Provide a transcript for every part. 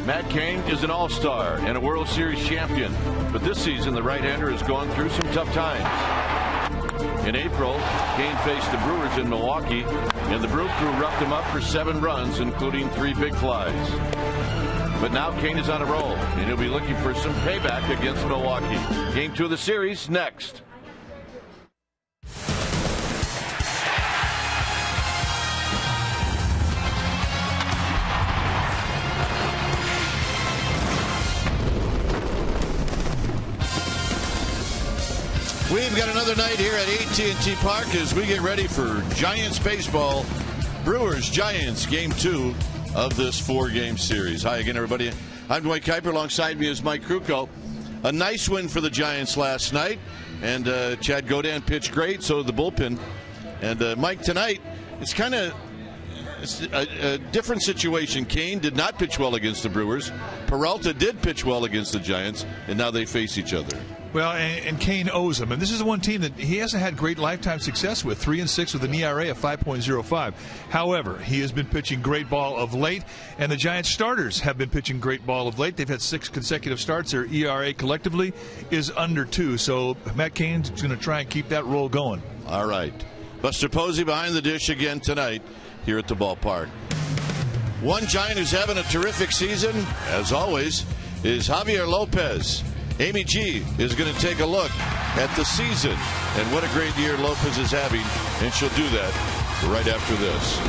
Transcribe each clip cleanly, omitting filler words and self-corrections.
Matt Cain is an all-star and a World Series champion, but this season the right-hander has gone through some tough times. In April, Cain faced the Brewers in Milwaukee, and the Brew Crew roughed him up for 7 runs, including 3 big flies. But now Cain is on a roll, and he'll be looking for some payback against Milwaukee. Game 2 of the series next. We've got another night here at AT Park as we get ready for Giants baseball. Brewers Giants game 2 of this 4-game series. Hi again, everybody. I'm Dwight Kuiper. Alongside me is Mike Krukow. A nice win for the Giants last night, and Chad Godin pitched great. So did the bullpen. And Mike, tonight it's kind of a different situation. Cain did not pitch well against the Brewers. Peralta did pitch well against the Giants, and now they face each other. Well, and Cain owes them. And this is the one team that he hasn't had great lifetime success with, 3-6 with an ERA of 5.05. However, he has been pitching great ball of late, and the Giants starters have been pitching great ball of late. They've had 6 consecutive starts. Their ERA collectively is under 2. So Matt Cain's going to try and keep that roll going. All right. Buster Posey behind the dish again tonight here at the ballpark. One Giant who's having a terrific season, as always, is Javier Lopez. Amy G is going to take a look at the season and what a great year Lopez is having, and she'll do that right after this.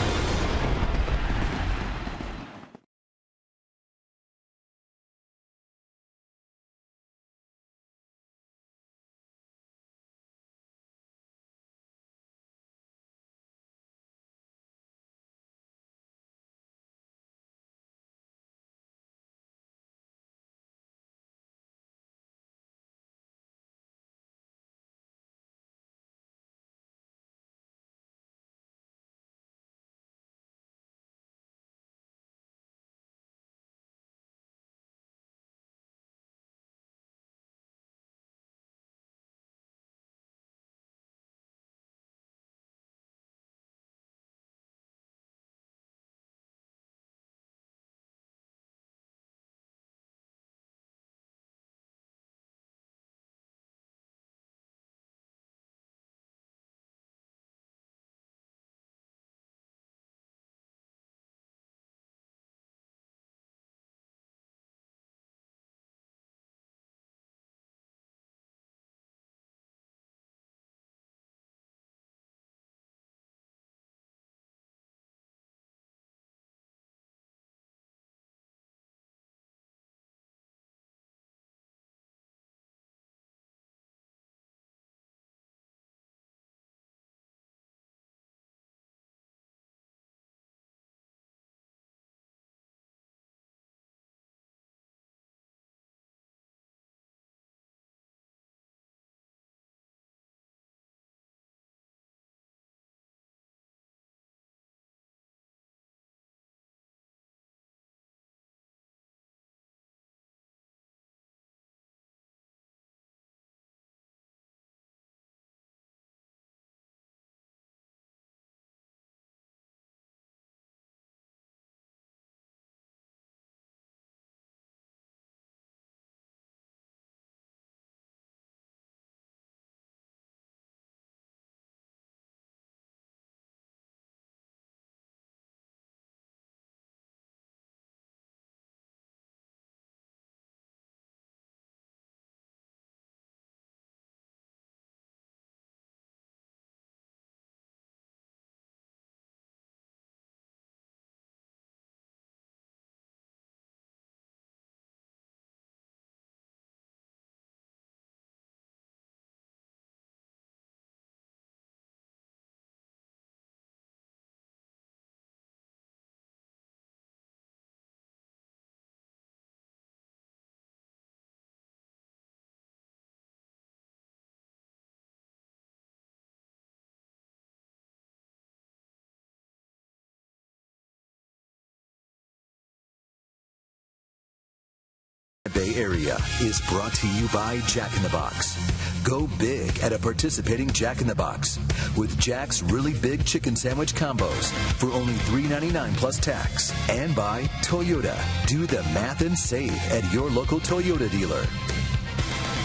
Bay Area is brought to you by Jack in the Box. Go big at a participating Jack in the Box with Jack's really big chicken sandwich combos for only $3.99 plus tax. And by Toyota. Do the math and save at your local Toyota dealer.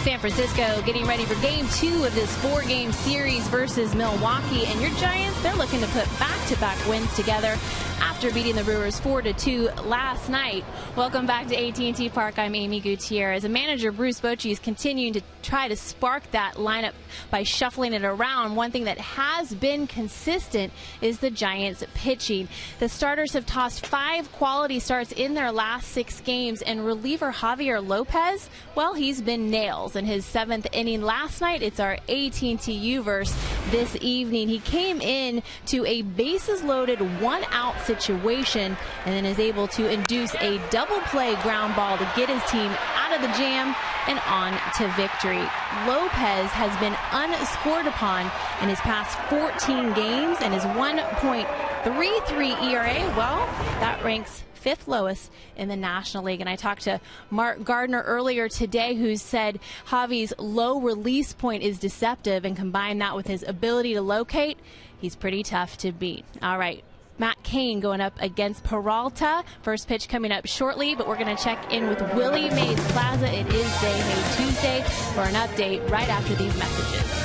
San Francisco getting ready for game 2 of this 4-game series versus Milwaukee. And your Giants, they're looking to put back-to-back wins together after beating the Brewers 4-2 last night. Welcome back to AT Park. I'm Amy Gutierrez. And manager Bruce Bochy is continuing to try to spark that lineup by shuffling it around. One thing that has been consistent is the Giants pitching. The starters have tossed 5 quality starts in their last 6 games, and reliever Javier Lopez, well, he's been nails in his 7th inning last night. It's our AT&T U-verse this evening. He came in to a bases loaded 1-out situation and then is able to induce a double play ground ball to get his team out of the jam and on to victory. Lopez has been unscored upon in his past 14 games, and his 1.33 ERA, well, that ranks 5th lowest in the National League. And I talked to Mark Gardner earlier today, who said Javi's low release point is deceptive, and combine that with his ability to locate, he's pretty tough to beat. All right, Matt Cain going up against Peralta. First pitch coming up shortly, but we're going to check in with Willie Mays Plaza. It is Day Hay Tuesday for an update right after these messages.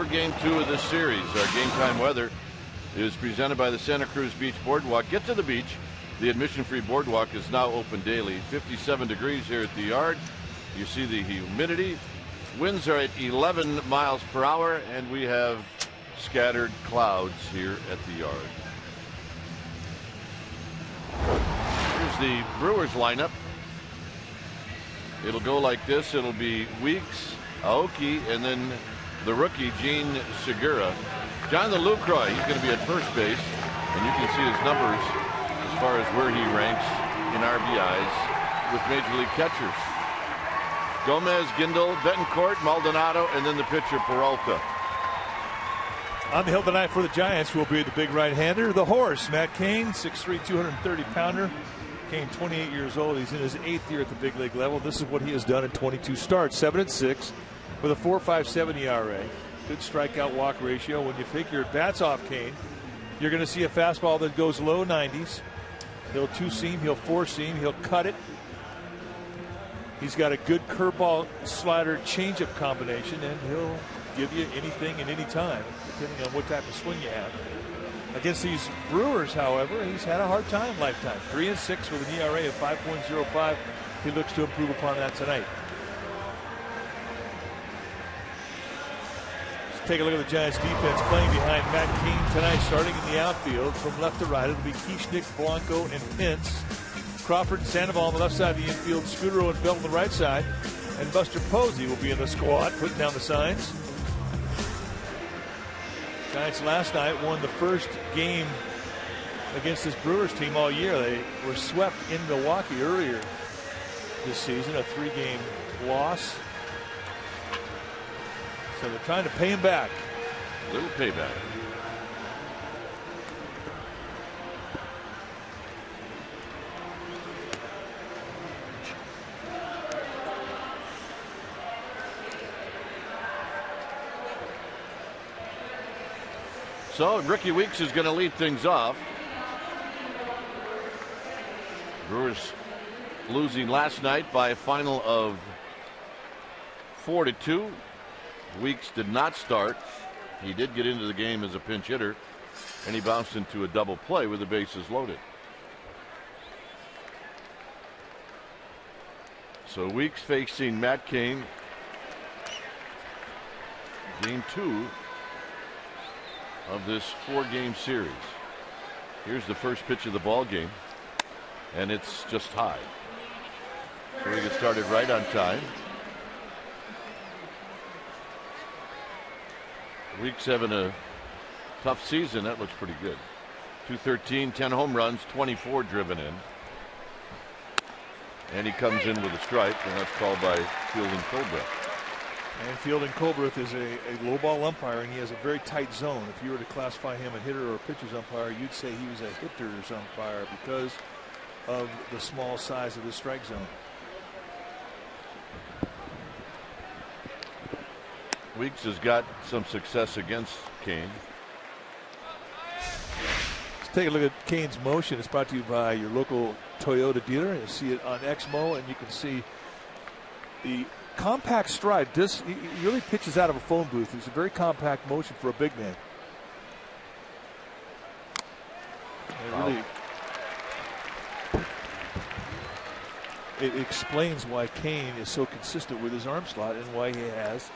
for Game 2 of this series. Our game time weather is presented by the Santa Cruz Beach Boardwalk. Get to the beach. The admission-free boardwalk is now open daily. 57 degrees here at the yard. You see the humidity. Winds are at 11 miles per hour, and we have scattered clouds here at the yard. Here's the Brewers lineup. It'll go like this. It'll be Weeks, Aoki, and then the rookie, Gene Segura. Jonathan Lucroy, he's going to be at first base, and you can see his numbers as far as where he ranks in RBIs with Major League catchers. Gomez, Gindel, Betancourt, Maldonado, and then the pitcher, Peralta. On the hill tonight for the Giants will be the big right-hander, the horse, Matt Cain, 6'3", 230-pounder. Cain, 28 years old. He's in his 8th year at the big league level. This is what he has done in 22 starts, 7-6, with a 4.57 ERA. Good strikeout walk ratio. When you take your bats off Cain, you're going to see a fastball that goes low 90s. He'll two-seam, he'll four-seam, he'll cut it. He's got a good curveball, slider, changeup combination, and he'll give you anything at any time, depending on what type of swing you have. Against these Brewers, however, he's had a hard time lifetime. 3-6 with an ERA of 5.05. He looks to improve upon that tonight. Let's take a look at the Giants defense playing behind Matt Cain tonight, starting in the outfield from left to right. It'll be Kieschnick, Blanco, and Pence. Crawford and Sandoval on the left side of the infield, Scudero and Bell on the right side, and Buster Posey will be in the squad, putting down the signs. Giants last night won the first game against this Brewers team all year. They were swept in Milwaukee earlier this season, a 3-game loss. So they're trying to pay him back. A little payback. So Ricky Weeks is going to lead things off. Brewers losing last night by a final of 4-2. Weeks did not start. He did get into the game as a pinch hitter, and he bounced into a double play with the bases loaded. So Weeks facing Matt Cain. Game 2 of this 4-game series. Here's the first pitch of the ball game, and it's just high. So we get started right on time. Weeks having a tough season. That looks pretty good. 213, 10 home runs, 24 driven in. And he comes in with a strike, and that's called by Fielding Colbreth. And Fielding Colbreth is a low ball umpire, and he has a very tight zone. If you were to classify him a hitter or a pitcher's umpire, you'd say he was a hitter's umpire because of the small size of the strike zone. Weeks has got some success against Cain. Let's take a look at Cain's motion. It's brought to you by your local Toyota dealer. You see it on Exmo, and you can see the compact stride. He really pitches out of a phone booth. It's a very compact motion for a big man. It explains why Cain is so consistent with his arm slot and why he has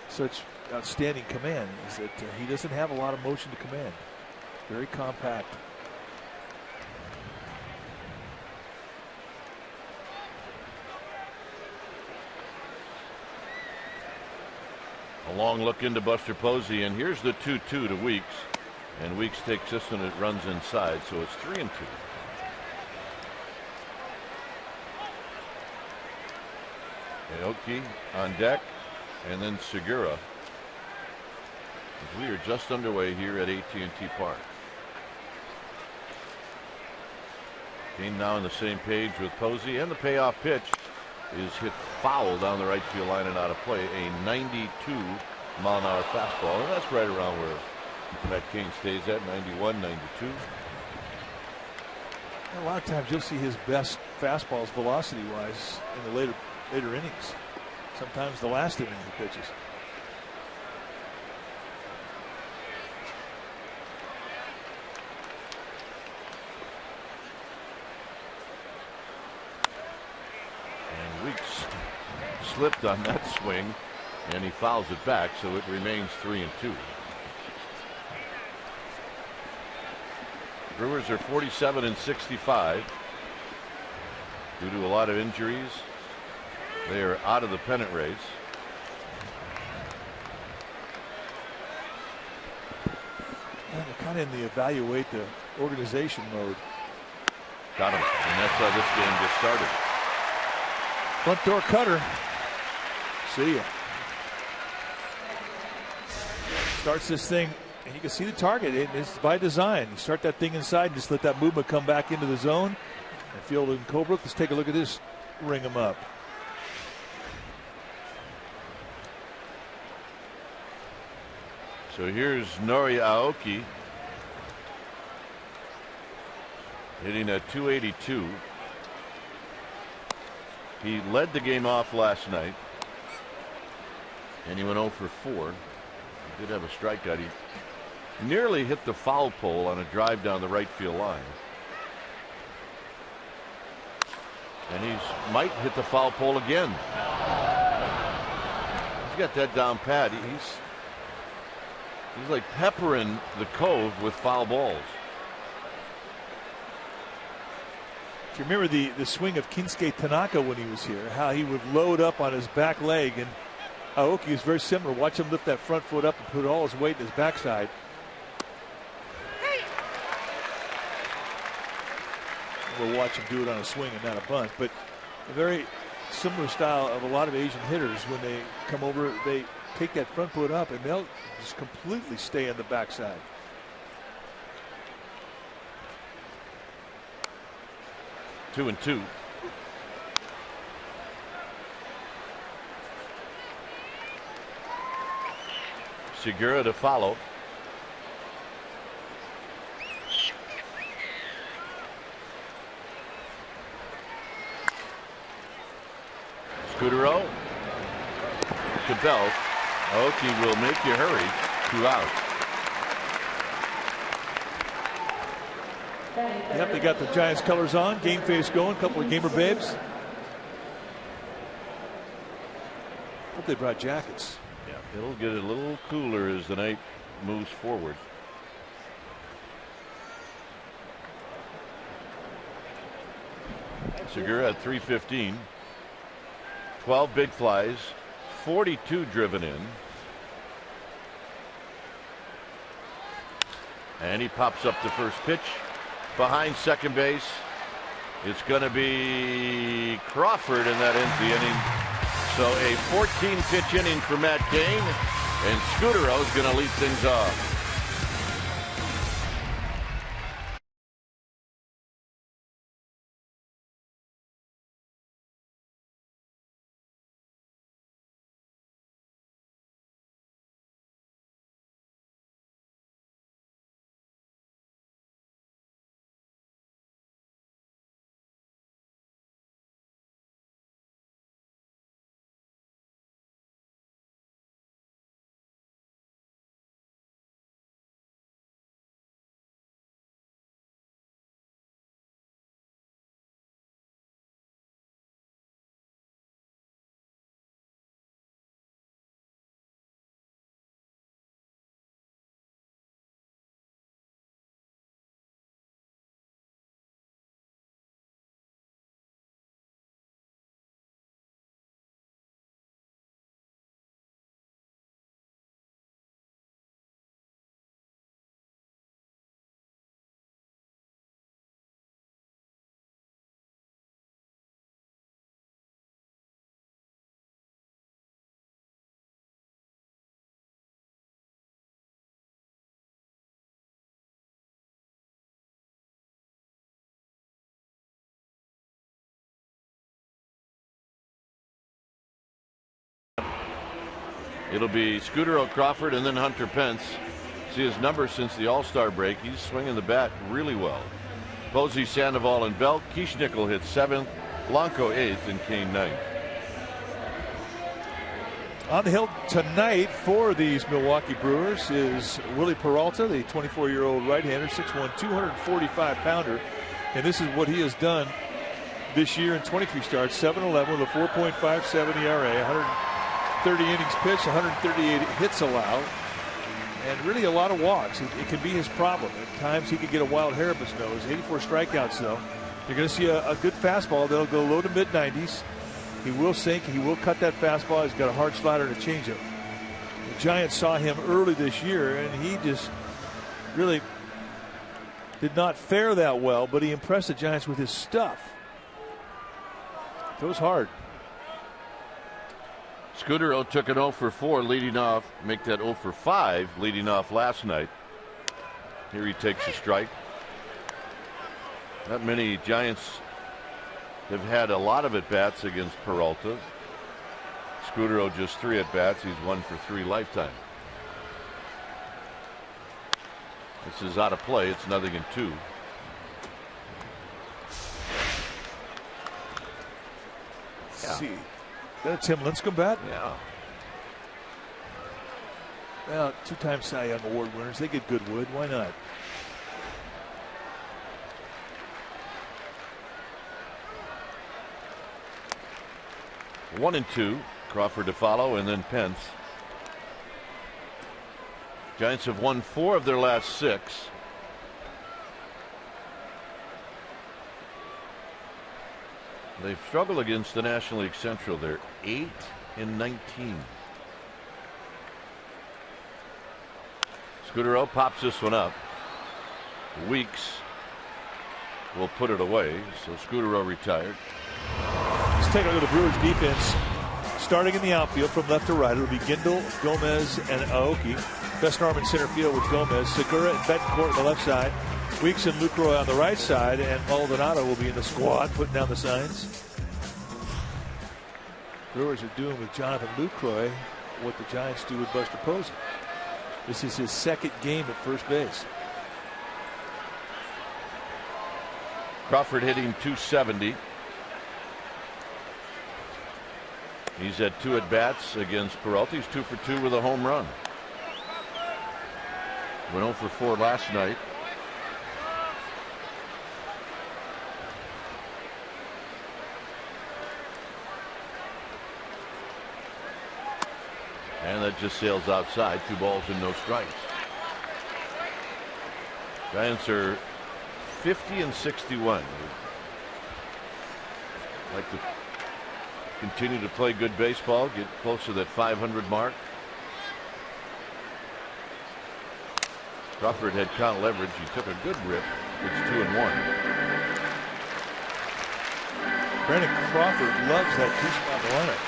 such outstanding command, is that he doesn't have a lot of motion to command. Very compact. A long look into Buster Posey, and here's the 2-2 to Weeks, and Weeks takes this and it runs inside, so it's 3-2. Aoki on deck, and then Segura. As we are just underway here at AT Park. Cain now on the same page with Posey, and the payoff pitch is hit foul down the right field line and out of play. A 92-mile-an-hour fastball, and that's right around where Matt Cain stays at, 91, 92. A lot of times you'll see his best fastballs velocity-wise in the later innings. Sometimes the last inning he pitches. slipped on that swing, and he fouls it back, so it remains 3-2. Brewers are 47-65 due to a lot of injuries. They are out of the pennant race. And they're kind of in the evaluate the organization mode. Got him, and that's how this game just started. Front door cutter. See ya. Starts this thing, and you can see the target. It's by design. You start that thing inside and just let that movement come back into the zone. And Field and Colebrook, let's take a look at this. Ring him up. So here's Nori Aoki hitting at 282. He led the game off last night, and he went 0 for 4. He did have a strikeout. He nearly hit the foul pole on a drive down the right field line. And he might hit the foul pole again. He's got that down pat. He's like peppering the Cove with foul balls. If you remember the swing of Kinsuke Tanaka when he was here, how he would load up on his back leg, and Aoki is very similar. Watch him lift that front foot up and put all his weight in his backside. We'll watch him do it on a swing and not a bunt, but a very similar style of a lot of Asian hitters. When they come over, they take that front foot up and they'll just completely stay on the backside. 2-2. Segura to follow. Scudero to Belt. Aoki will make you hurry. 2 out. Yep, they got the Giants colors on. Game face going. Couple of gamer babes. Hope they brought jackets. Yeah, it'll get a little cooler as the night moves forward. Segura at 315. 12 big flies, 42 driven in. And he pops up the first pitch behind second base. It's going to be Crawford, and that ends the inning. So a 14-pitch inning for Matt Cain, and Scudero is going to lead things off. It'll be Scudero, Crawford, and then Hunter Pence. See his numbers since the All-Star break. He's swinging the bat really well. Posey, Sandoval, and Belt. Kieschnickel hit 7th, Blanco 8th, and Cain 9th. On the hill tonight for these Milwaukee Brewers is Willie Peralta, the 24-year-old right-hander, 6'1", 245-pounder. And this is what he has done this year in 23 starts, 7-11 with a 4.57 ERA, 130 innings pitched, 138 hits allowed, and really a lot of walks. It can be his problem. At times he can get a wild hair up his nose. 84 strikeouts, though. You're going to see a good fastball that'll go low to mid-90s. He will sink. He will cut that fastball. He's got a hard slider and a changeup. The Giants saw him early this year, and he just really did not fare that well, but he impressed the Giants with his stuff. Throws hard. Scudero took an 0 for 4 leading off, make that 0 for 5 leading off last night. Here he takes a strike. Not many Giants have had a lot of at-bats against Peralta. Scudero just 3 at-bats. He's 1 for 3 lifetime. This is out of play. It's 0-2. See, that a Tim Lincecum bat? Yeah. Well, 2-time Cy Young Award winners, they get good wood. Why not? One and 2. Crawford to follow, and then Pence. Giants have won 4 of their last 6. They've struggled against the National League Central. They're 8-19. Scudero pops this one up. Weeks will put it away. So Scudero retired. Let's take a look at the Brewers defense. Starting in the outfield from left to right, it'll be Gindel, Gomez, and Aoki. Best arm in center field with Gomez. Segura and Betancourt on the left side. Weeks and Lucroy on the right side, and Maldonado will be in the squad, putting down the signs. Brewers are doing with Jonathan Lucroy what the Giants do with Buster Posey. This is his second game at first base. Crawford hitting .270. He's had 2 at-bats against Peralta. He's 2 for 2 with a home run. Went 0 for 4 last night. And that just sails outside. 2 balls and no strikes. Giants are 50-61. Like to continue to play good baseball, get close to that 500 mark. Crawford had count leverage. He took a good rip. It's 2-1. Brandon Crawford loves that 2-spot in the lineup.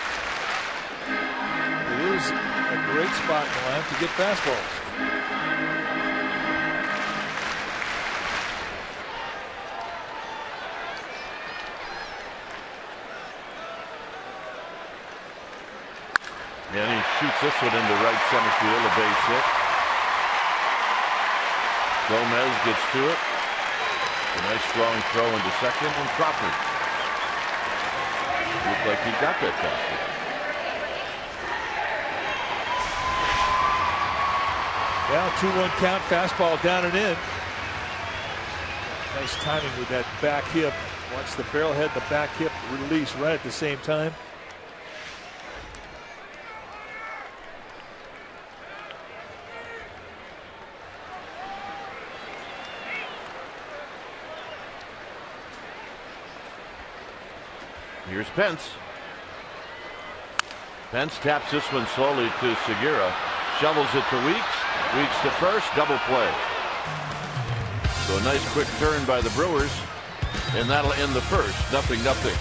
It is a great spot in the lineup to get fastballs. And he shoots this one into right center field, a base hit. Gomez gets to it. A nice strong throw into second, and Crawford looked like he got that fastball. Now 2-1 count, fastball down and in. Nice timing with that back hip. Watch the barrel head, the back hip release right at the same time. Here's Pence. Pence taps this one slowly to Segura. Shovels it to Weeks. Weeks to first. Double play. So a nice quick turn by the Brewers. And that'll end the first. 0-0.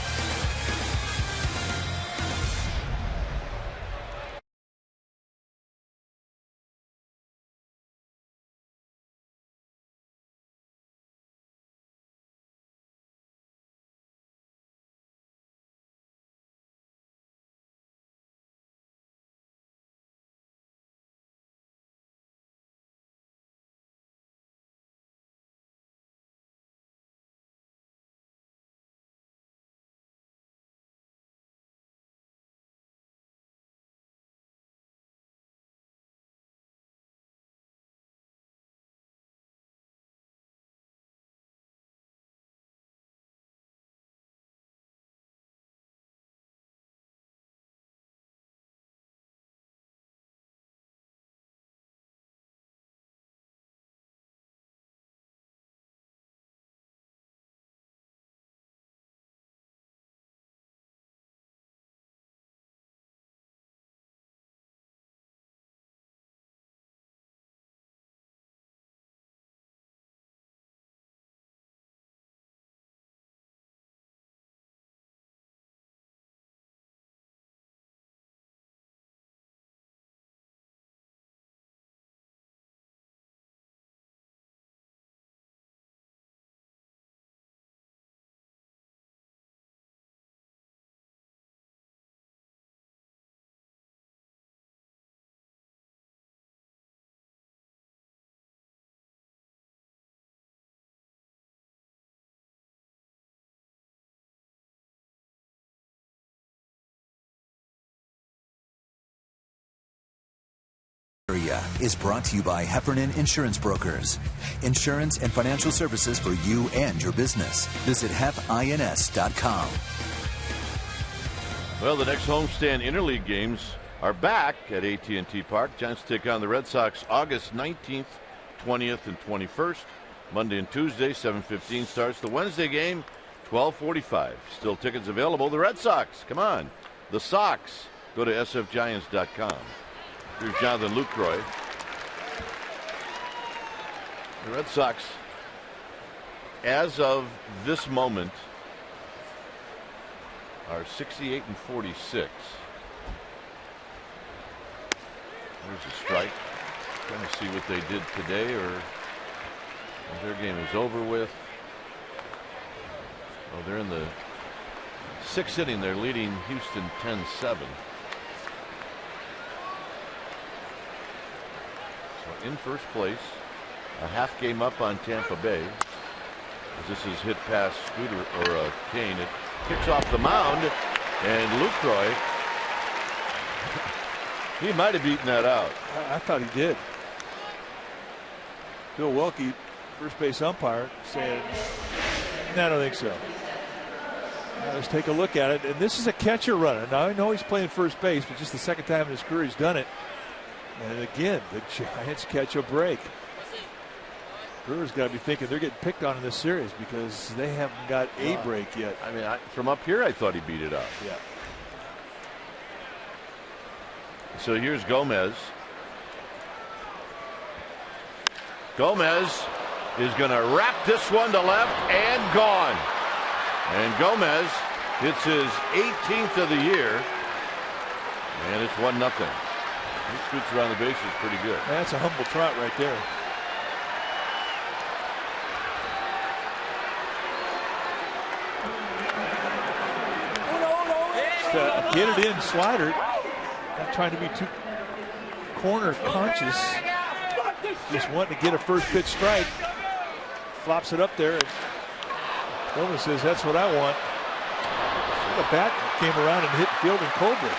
Media is brought to you by Heffernan Insurance Brokers. Insurance and financial services for you and your business. Visit hefins.com. Well, the next homestand interleague games are back at AT Park. Giants take on the Red Sox August 19th, 20th, and 21st. Monday and Tuesday, 7:15 starts. The Wednesday game, 12:45. Still tickets available. The Red Sox, come on. The Sox, go to sfgiants.com. Here's Jonathan Lucroy. The Red Sox, as of this moment, are 68-46. There's a strike. Trying to see what they did today, or their game is over with. Oh, they're in the 6th inning. They're leading Houston 10-7. So in first place, a half game up on Tampa Bay. As this is hit past Scooter or Kane. It kicks off the mound, and Lucroy, he might have beaten that out. I thought he did. Bill Welke, first base umpire, said, "No, I don't think so." Now let's take a look at it. And this is a catcher runner. Now I know he's playing first base, but just the second time in his career he's done it. And again, the Giants catch a break. Brewers got to be thinking they're getting picked on in this series because they haven't got a break yet. I mean, from up here, I thought he beat it out. Yeah. So here's Gomez. Gomez is going to wrap this one to left and gone. And Gomez hits his 18th of the year, and it's 1-0. He scoots around the bases pretty good. That's a humble trot right there. Get it in slider. Not trying to be too corner conscious. Just wanting to get a first pitch strike. Flops it up there. And Gomez says, "That's what I want." So the bat came around and hit field and Colbert.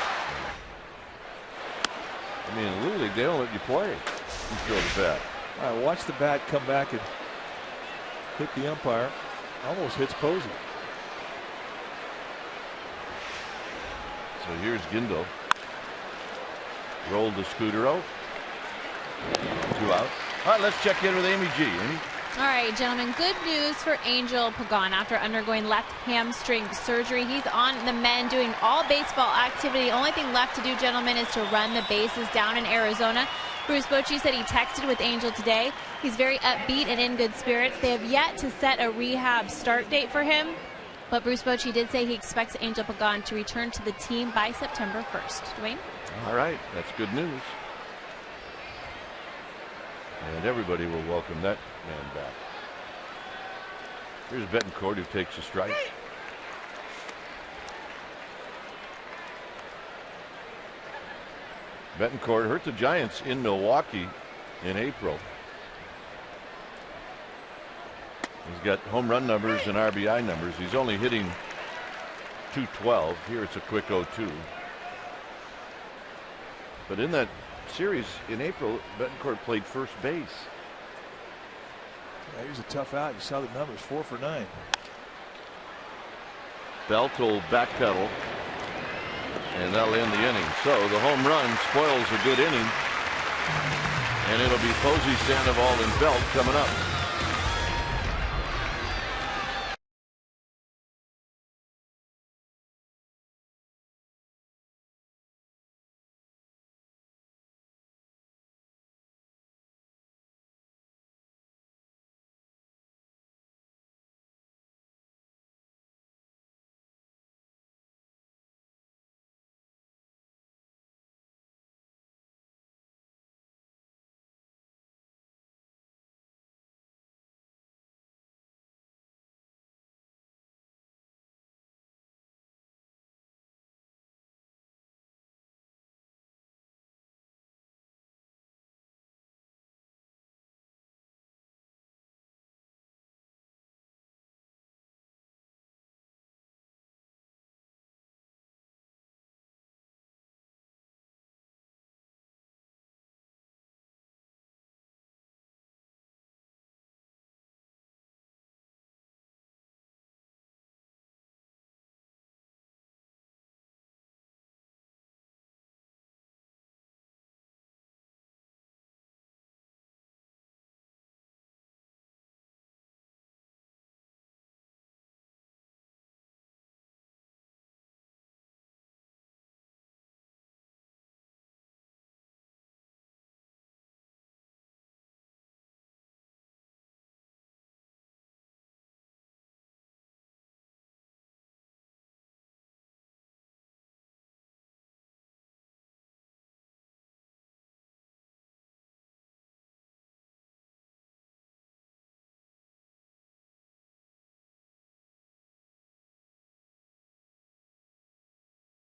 I mean, in Little League, they don't let you play. You throw the bat. All right, watch the bat come back and hit the umpire. Almost hits Posey. So here's Gindel. Rolled to Scudero. 2 out. All right, let's check in with Amy G. Amy? All right, gentlemen, good news for Angel Pagan. After undergoing left hamstring surgery, he's on the mend, doing all baseball activity. Only thing left to do, gentlemen, is to run the bases down in Arizona. Bruce Bochy said he texted with Angel today. He's very upbeat and in good spirits. They have yet to set a rehab start date for him, but Bruce Bochy did say he expects Angel Pagan to return to the team by September 1st. Dwayne? All right, that's good news. And everybody will welcome that man back. Here's Betancourt, who takes a strike. Betancourt hurt the Giants in Milwaukee in April. He's got home run numbers and RBI numbers. He's only hitting .212. Here it's a quick 0-2. But in that series in April, Betancourt played first base. Yeah, he was a tough out. You saw the numbers, 4 for 9. Belt will backpedal, and that'll end the inning. So the home run spoils a good inning, and it'll be Posey, Sandoval, and Belt coming up.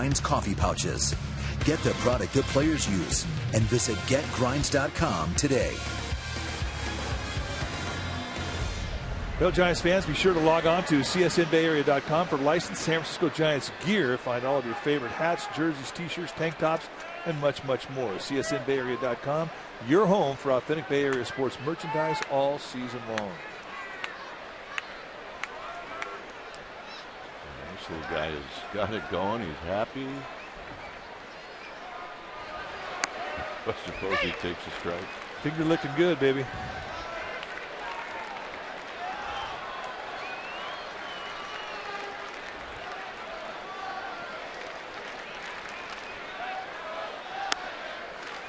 Grinds coffee pouches. Get the product that players use and visit getgrinds.com today. Well, Giants fans, be sure to log on to csnbayarea.com for licensed San Francisco Giants gear. Find all of your favorite hats, jerseys, t-shirts, tank tops, and much, much more. csnbayarea.com, your home for authentic Bay Area sports merchandise all season long. This little guy has got it going. He's happy. Buster Posey takes a strike. Finger looking good, baby.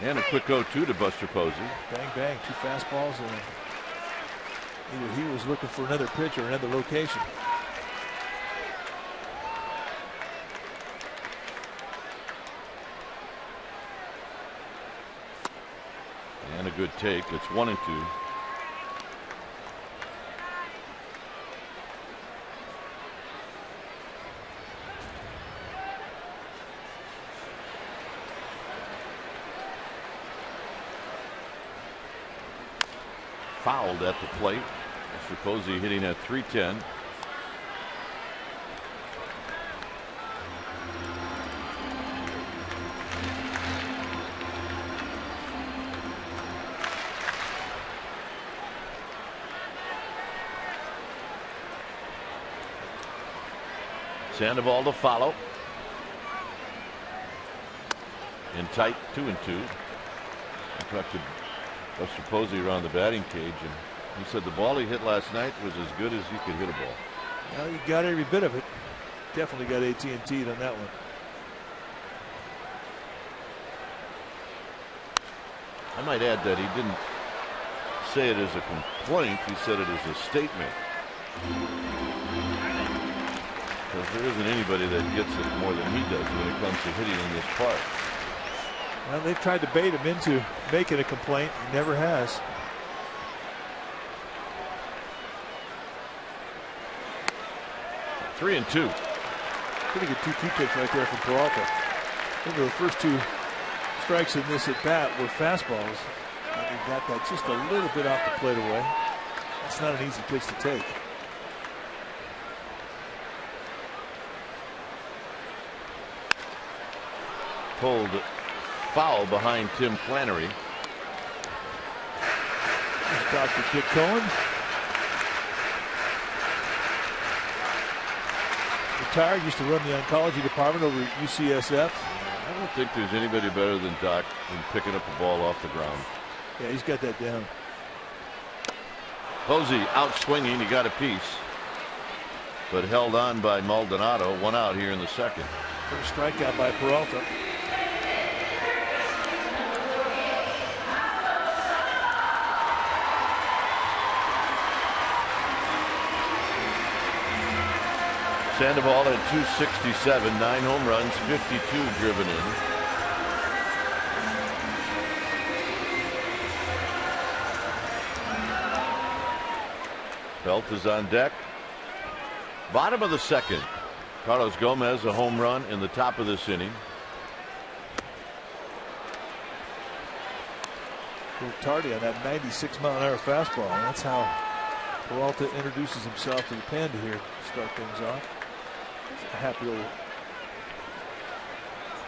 And a quick 0-2 to Buster Posey. Bang, bang. 2 fastballs. And either he was looking for another pitch or another location. And a good take. It's 1-2. Fouled at the plate. Mr. Posey hitting at 310. Sandoval to follow. In tight, 2-2. I talked to Buster Posey around the batting cage, and he said the ball he hit last night was as good as you could hit a ball. Well, you got every bit of it. Definitely got AT&T'd on that one. I might add that he didn't say it as a complaint. He said it as a statement. Because there isn't anybody that gets it more than he does when it comes to hitting in this park. Well, they've tried to bait him into making a complaint. He never has. Three and two. Pretty good 2-2 pitch right there from Peralta. I think the first 2 strikes in this at bat were fastballs. And he got that just a little bit off the plate away. That's not an easy pitch to take. Pulled foul behind Tim Flannery. There's Dr. Dick Cohen. Retired, used to run the oncology department over at UCSF. I don't think there's anybody better than Doc in picking up the ball off the ground. Yeah, he's got that down. Posey out swinging. He got a piece, but held on by Maldonado. 1 out here in the second. First strikeout by Peralta. Sandoval at 267, 9 home runs, 52 driven in. Belt is on deck. Bottom of the second. Carlos Gomez a home run in the top of this inning. A little tardy on that 96-mile-an-hour fastball. And that's how Peralta introduces himself to the pen to here start things off. A happy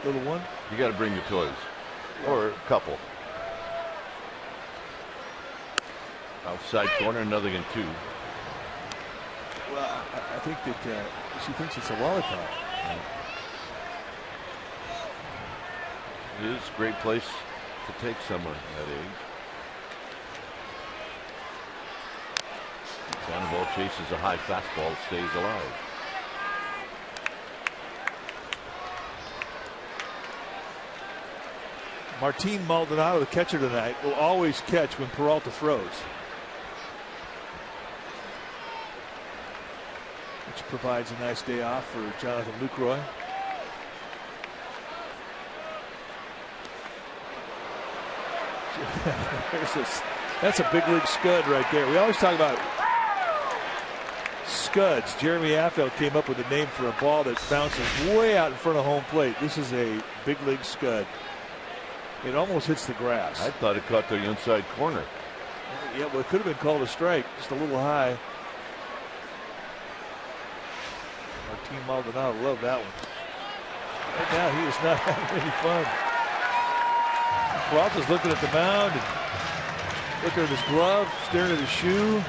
little one. You got to bring your toys, or a couple. Outside corner, 0-2. Well, I think that she thinks it's a lollipop. It is a great place to take someone that age. Sandoval chases a high fastball, stays alive. Martin Maldonado, the catcher tonight, will always catch when Peralta throws, which provides a nice day off for Jonathan Lucroy. That's a big league scud right there. We always talk about scuds. Jeremy Affeldt came up with a name for a ball that bounces way out in front of home plate. This is a big league scud. It almost hits the grass. I thought it caught the inside corner. Yeah, well, it could have been called a strike, just a little high. Martin Maldonado loved that one. Right now, he is not having any fun. Peralta's looking at the mound, and looking at his glove, staring at his shoe.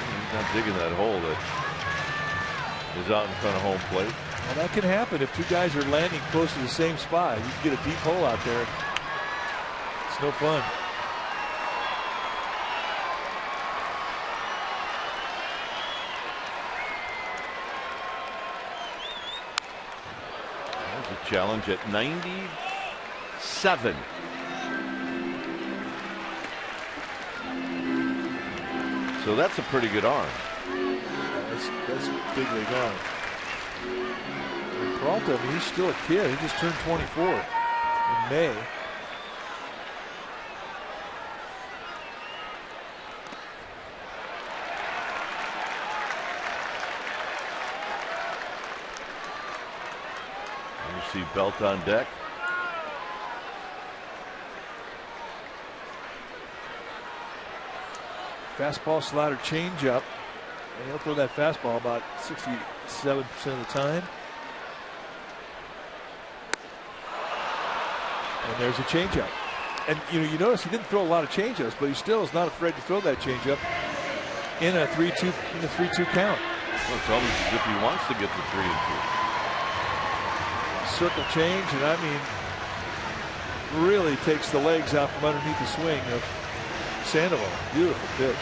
He's not digging that hole that is out in front of home plate. Well, that can happen if two guys are landing close to the same spot. You can get a deep hole out there. It's no fun. There's a challenge at 97. So that's a pretty good arm. That's big league arm. Peralta, I mean, he's still a kid. He just turned 24 in May. You see Belt on deck. Fastball, slider, changeup. And he'll throw that fastball about 67% of the time. And there's a changeup. And you notice he didn't throw a lot of changeups, but he still is not afraid to throw that changeup in a 3-2 count. Well, it's almost as if he wants to get the 3-2. Circle change, and I mean, really takes the legs out from underneath the swing of Sandoval. Beautiful pitch.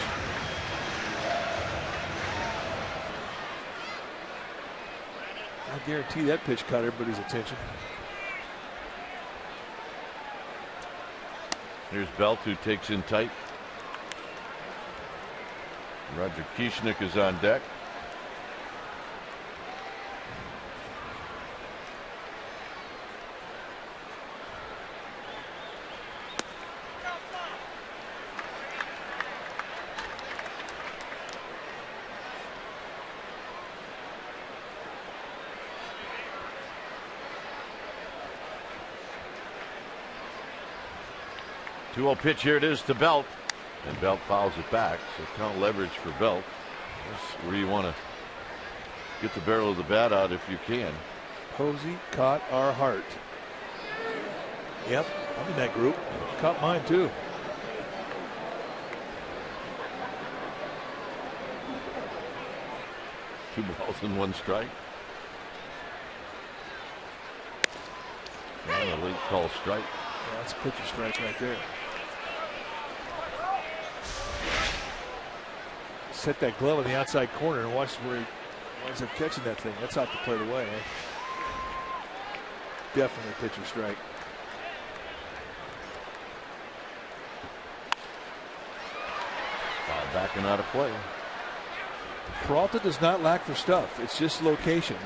I guarantee that pitch caught everybody's attention. Here's Belt, who takes in tight. Roger Kieschnick is on deck. Two-0 pitch, here it is to Belt, and Belt fouls it back. So count leverage for Belt. That's where you want to get the barrel of the bat out if you can. Posey caught our heart. Yep, I'm in that group. Caught mine too. Two balls and one strike. And a late call strike. Yeah, that's a pitcher strike right there. Set that glove in the outside corner and watch where he winds up catching that thing. That's out to play away. Definitely a pitcher strike. Foul back and out of play. Peralta does not lack for stuff. It's just location.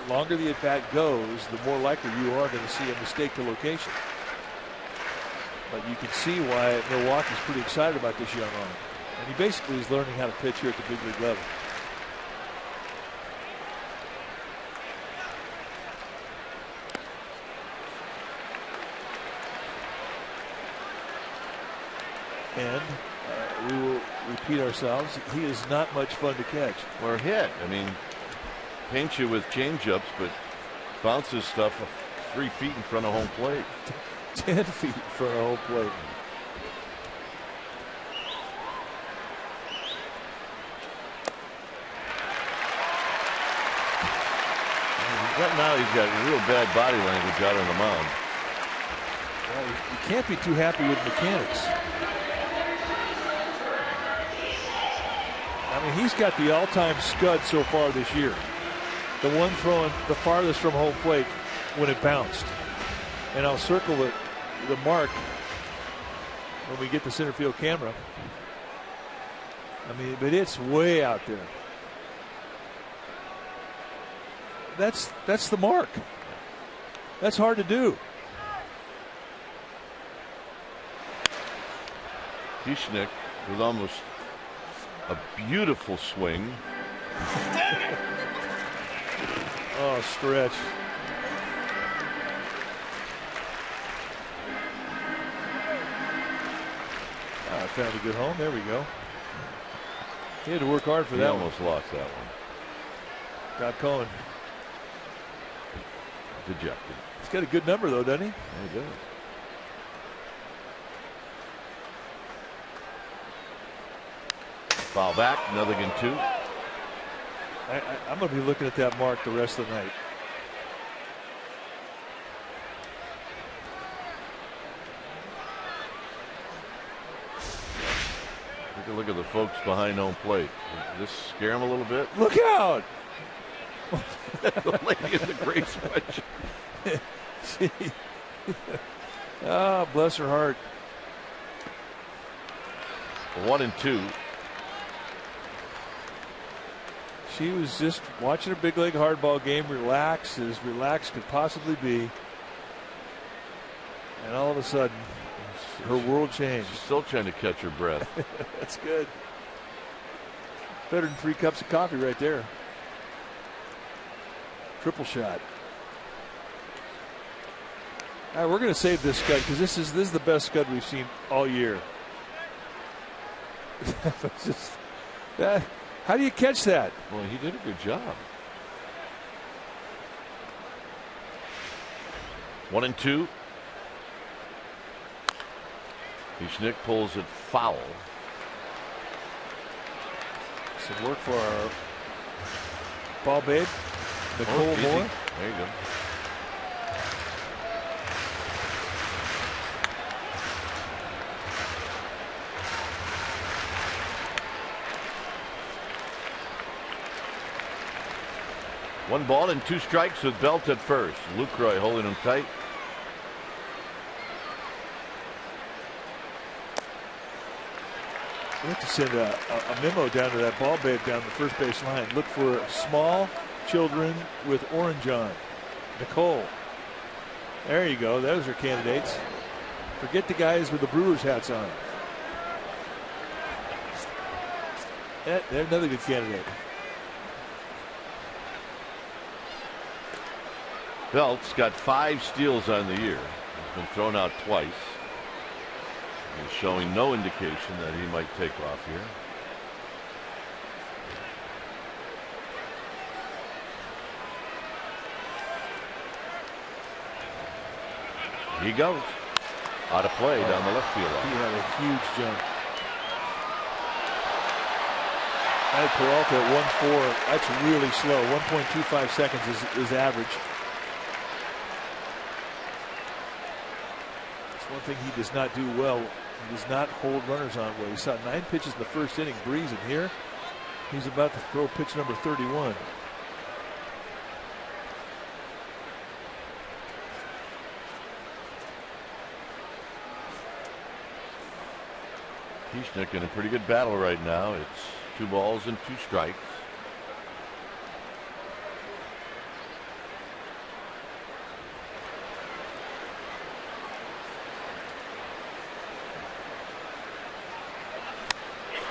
The longer the at bat goes, the more likely you are going to see a mistake to location. But you can see why Milwaukee's pretty excited about this young arm. And he basically is learning how to pitch here at the big league level. And we will repeat ourselves. He is not much fun to catch. Or hit. I mean, paints you with changeups, but bounces stuff 3 feet in front of home plate. 10 feet in front of home plate. Now he's got real bad body language out on the mound. Well, you can't be too happy with mechanics. I mean, he's got the all-time scud so far this year. The one throwing the farthest from home plate when it bounced. And I'll circle the mark when we get the center field camera. I mean, but it's way out there. That's the mark. That's hard to do. Kieschnick with almost A beautiful swing. Oh, stretch. I found a good home. There we go. He had to work hard for He that almost lost that one. Got Cohen. Dejected. He's got a good number, though, doesn't he? Yeah, he does. Foul back, nothing in 2. I'm going to be looking at that mark the rest of the night. Take a look at the folks behind home plate. Does this scare him a little bit? Look out! The lady in the gray sweatshirt. Ah, bless her heart. 1 and 2. She was just watching a big league hardball game, relaxed, as relaxed could possibly be. And all of a sudden, her world changed. She's still trying to catch her breath. That's good. Better than 3 cups of coffee right there. Triple shot. All right, we're going to save this scud because this is the best scud we've seen all year. Just that. How do you catch that? Well, he did a good job. 1 and 2. Schnick pulls it foul. Some work for our ball babe, Nicole easy. Moore. There you go. One ball and 2 strikes with Belt at first. Lucroy holding him tight. We have to send a memo down to that ball babe down the first base line. Look for small children with orange on. Nicole. There you go. Those are candidates. Forget the guys with the Brewers hats on. They're another good candidate. Belt's got 5 steals on the year. He's been thrown out twice. He's showing no indication that he might take off here. He goes. Out of play down the left field line. He had a huge jump. That Peralta at 1.4. That's really slow. 1.25 seconds is average. That's one thing he does not do well. He does not hold runners on well. He saw 9 pitches in the first inning, breezing here. He's about to throw pitch number 31. Heschnick in a pretty good battle right now. It's 2 balls and 2 strikes.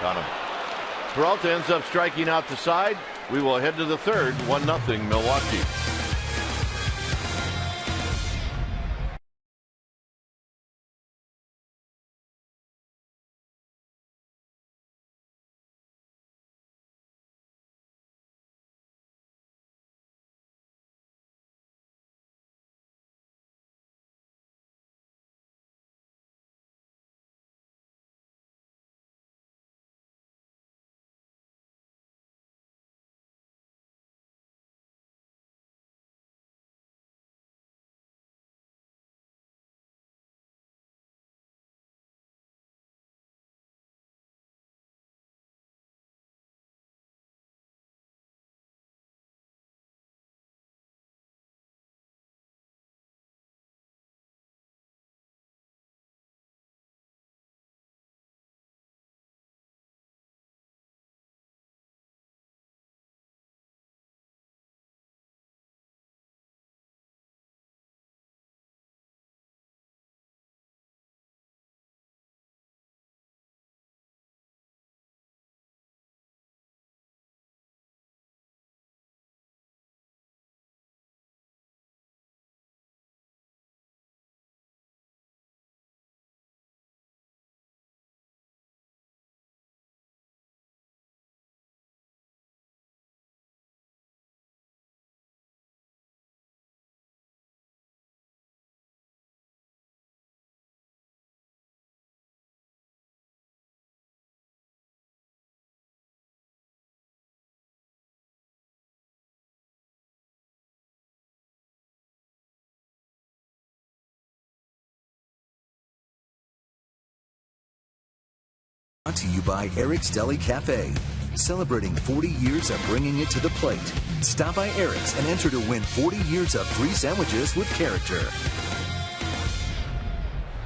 Got him. Peralta ends up striking out the side. We will head to the third. 1-0 Milwaukee. Brought to you by Eric's Deli Cafe. Celebrating 40 years of bringing it to the plate. Stop by Eric's and enter to win 40 years of free sandwiches with character.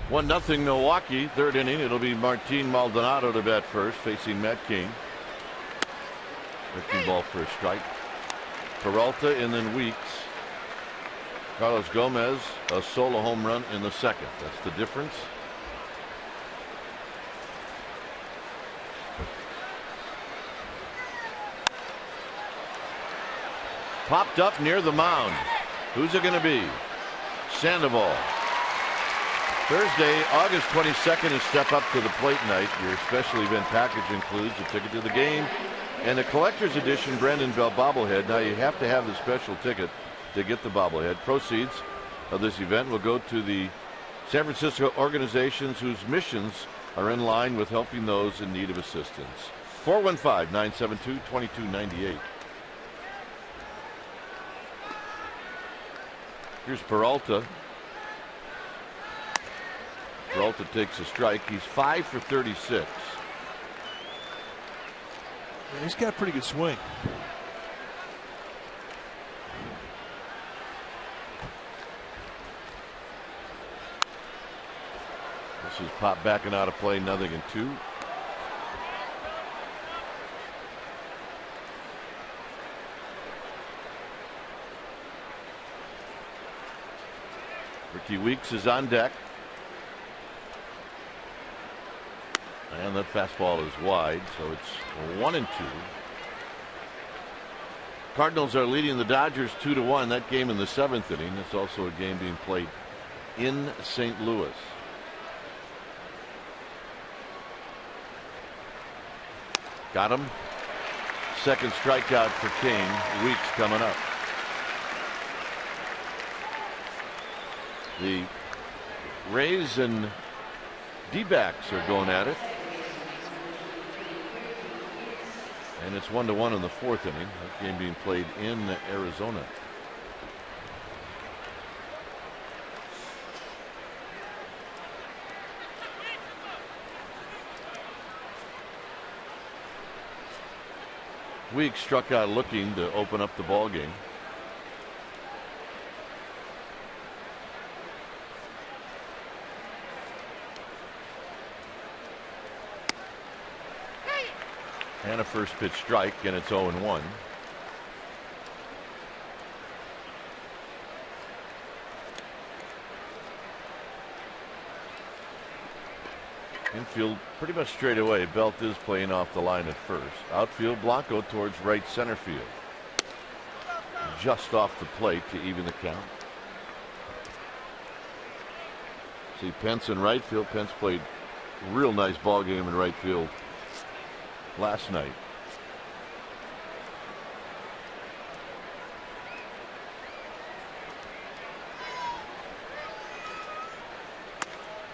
1-0 Milwaukee, third inning. It'll be Martin Maldonado to bat first, facing Matt King. Lifting ball for a strike. Peralta and then Weeks. Carlos Gomez, a solo home run in the second. That's the difference. Popped up near the mound. Who's it going to be? Sandoval. Thursday, August 22nd is Step Up to the Plate night. Your special event package includes a ticket to the game and a collector's edition Brandon Bell bobblehead. Now you have to have the special ticket to get the bobblehead. Proceeds of this event will go to the San Francisco organizations whose missions are in line with helping those in need of assistance. 415-972-2298. Here's Peralta. Peralta takes a strike. He's 5 for 36. And he's got a pretty good swing. This is Pop backing out of play, 0-2. Ricky Weeks is on deck. And that fastball is wide, so it's 1-2. Cardinals are leading the Dodgers 2-1. That game in the seventh inning. It's also a game being played in St. Louis. Got him. Second strikeout for King. Weeks coming up. The Rays and D-backs are going at it. And it's 1-1 in the fourth inning. That game being played in Arizona. Weeks struck out looking to open up the ball game. And a first pitch strike, and it's 0-1. Infield pretty much straight away. Belt is playing off the line at first. Outfield, Blanco towards right center field. Just off the plate to even the count. See Pence in right field. Pence played a real nice ball game in right field last night.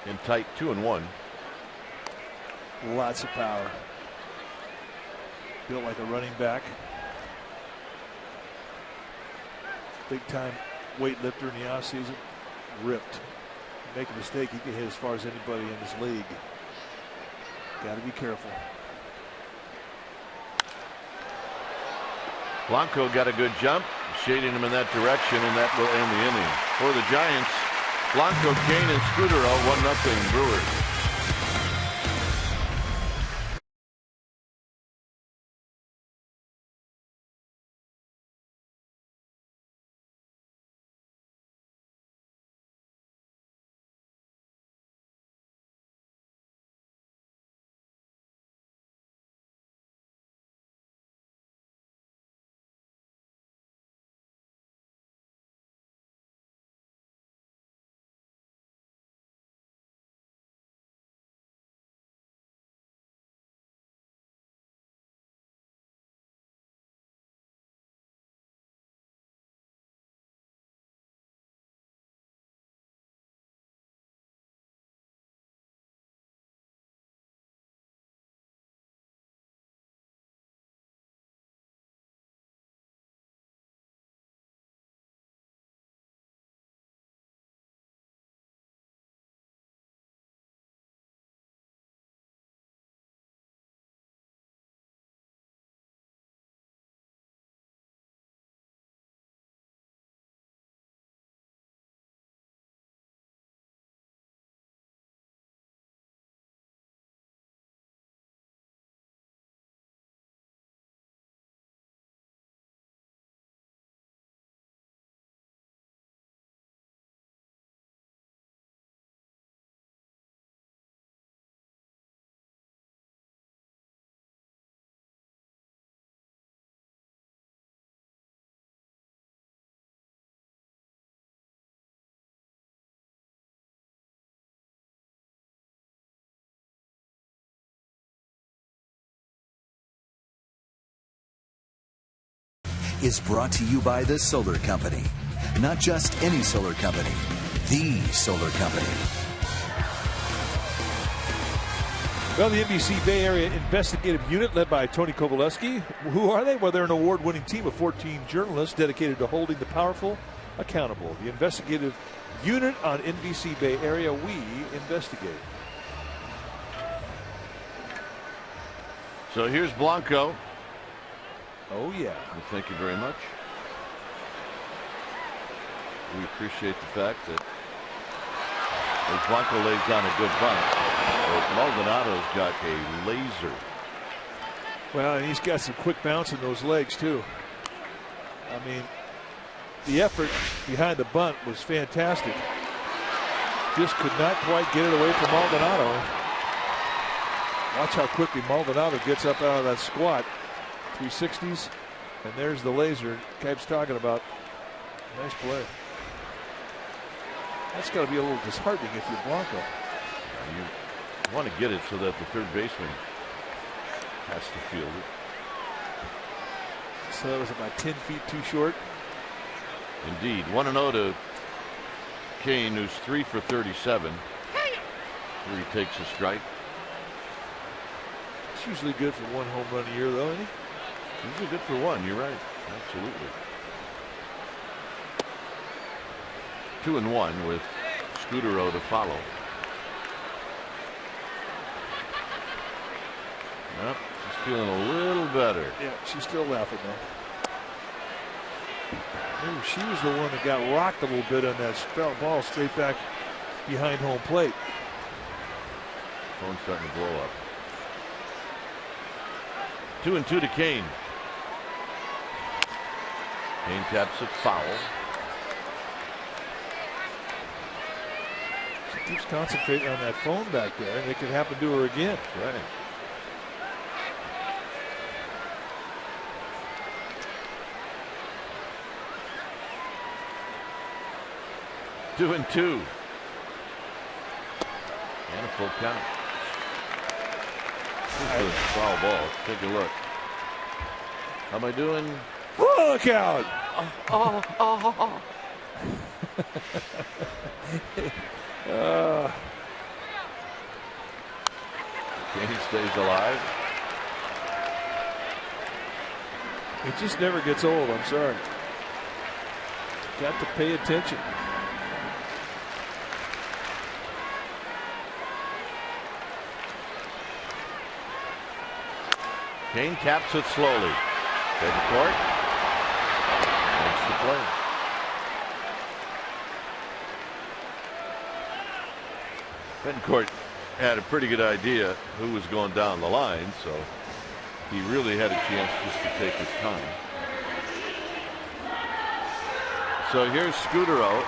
In tight, 2-1. Lots of power. Built like a running back. Big time weightlifter in the offseason. Ripped. Make a mistake, he can hit as far as anybody in this league. Got to be careful. Blanco got a good jump, shading him in that direction, and that will end the inning. For the Giants, Blanco, Kane, and Scudero, 1-0 Brewers. is brought to you by the Solar Company. Not just any solar company, the solar company. Well, the NBC Bay Area Investigative Unit, led by Tony Kowaleski. Who are they? Well, they're an award-winning team of 14 journalists dedicated to holding the powerful accountable. The Investigative Unit on NBC Bay Area, we investigate. So here's Blanco. Oh, yeah. Well, thank you very much. We appreciate the fact that as Blanco lays down a good bunt, Maldonado's got a laser. Well, and he's got some quick bounce in those legs, too. I mean, the effort behind the bunt was fantastic. Just could not quite get it away from Maldonado. Watch how quickly Maldonado gets up out of that squat. 360s. And there's the laser Cape's talking about. Nice play. That's got to be a little disheartening if you're Blanco. You want to get it so that the third baseman has to field it. So that was about 10 feet too short. Indeed. 1-0 to Kane, who's 3 for 37. Here he takes a strike. It's usually good for one home run a year, though, isn't he? Usually good for one. You're right. Absolutely. 2-1 with Scudero to follow. Yep, she's feeling a little better. Yeah, she's still laughing though. Ooh, she was the one that got rocked a little bit on that ball straight back behind home plate. Phone's starting to blow up. 2-2 to Kane. Kane taps it foul. She keeps concentrating on that phone back there, and it could happen to her again. Right. Two and two. And a full count. This is a foul ball. Take a look. How am I doing? Look out! Kane stays alive. It just never gets old. I'm sorry. Got to pay attention. Kane taps it slowly. Betancourt makes the play. Betancourt had a pretty good idea who was going down the line, so he really had a chance just to take his time. So here's Scudero.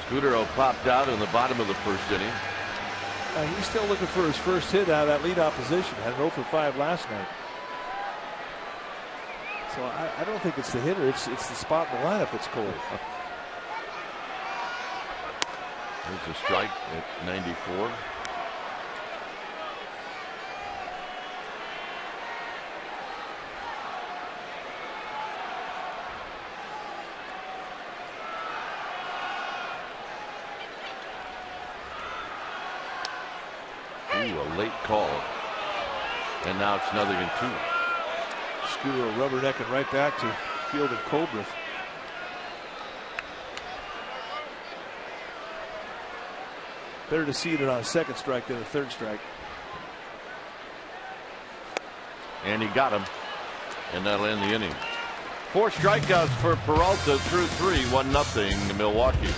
Scudero popped out in the bottom of the first inning. He's still looking for his first hit out of that leadoff position. Had an 0 for 5 last night. So I don't think it's the hitter. It's the spot in the lineup that's cold. There's a strike at 94. Ooh, a late call. And now it's 0-2. Scudero rubbernecking right back to field and Cobra. Better to see it on a second strike than a third strike. And he got him. And that'll end the inning. 4 strikeouts for Peralta through 3. 1-0 Milwaukee.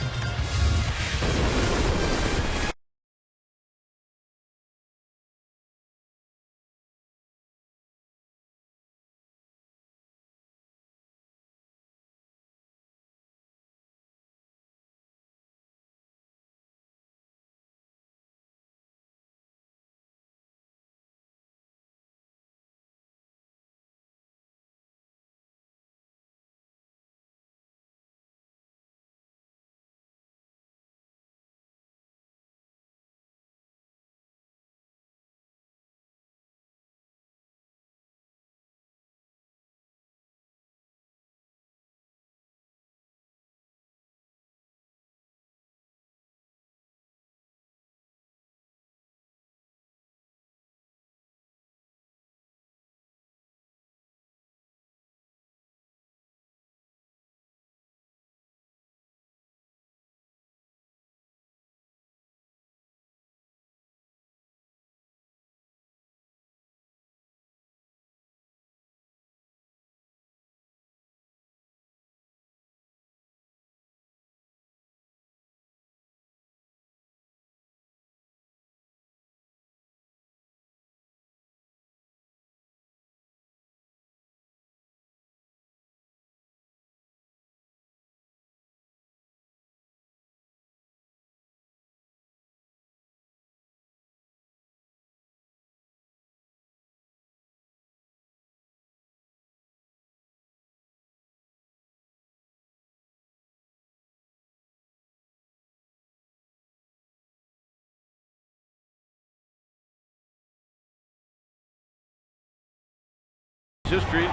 history.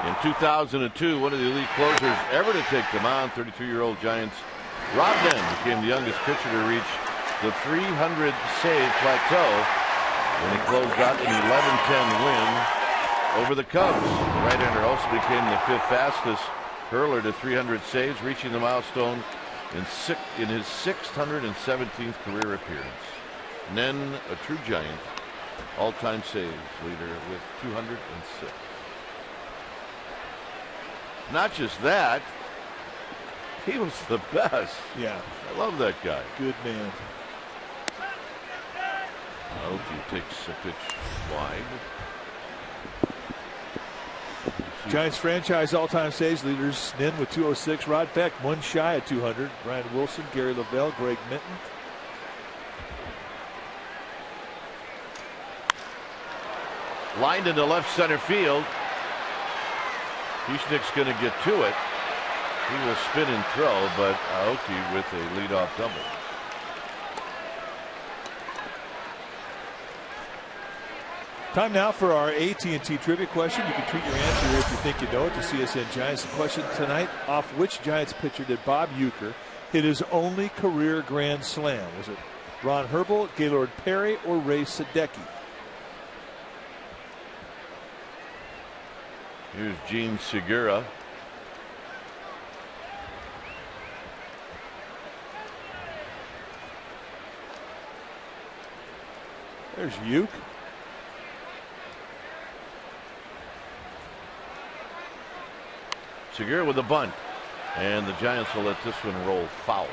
In 2002, one of the elite closers ever to take the mound, 33-year-old Giants Rodman became the youngest pitcher to reach the 300 save plateau when he closed out an 11-10 win over the Cubs. The right-hander also became the 5th fastest hurler to 300 saves, reaching the milestone in his 617th career appearance. Then a true Giant, all-time saves leader with 206. Not just that, he was the best. Yeah. I love that guy. Good man. Aoki takes a pitch wide. Giants franchise all-time saves leaders Nin with 206. Rod Beck, one shy of 200. Brian Wilson, Gary Lavelle, Greg Minton. Lined into left center field. Heishnick's going to get to it. He will spin and throw, but Aoki with a leadoff double. Time now for our AT&T trivia question. You can tweet your answer if you think you know it to CSN Giants. The question tonight: off which Giants pitcher did Bob Uecker hit his only career grand slam? Was it Ron Herbel, Gaylord Perry, or Ray Sadecki? Here's Gene Segura. There's Ueck. Segura with a bunt, and the Giants will let this one roll foul.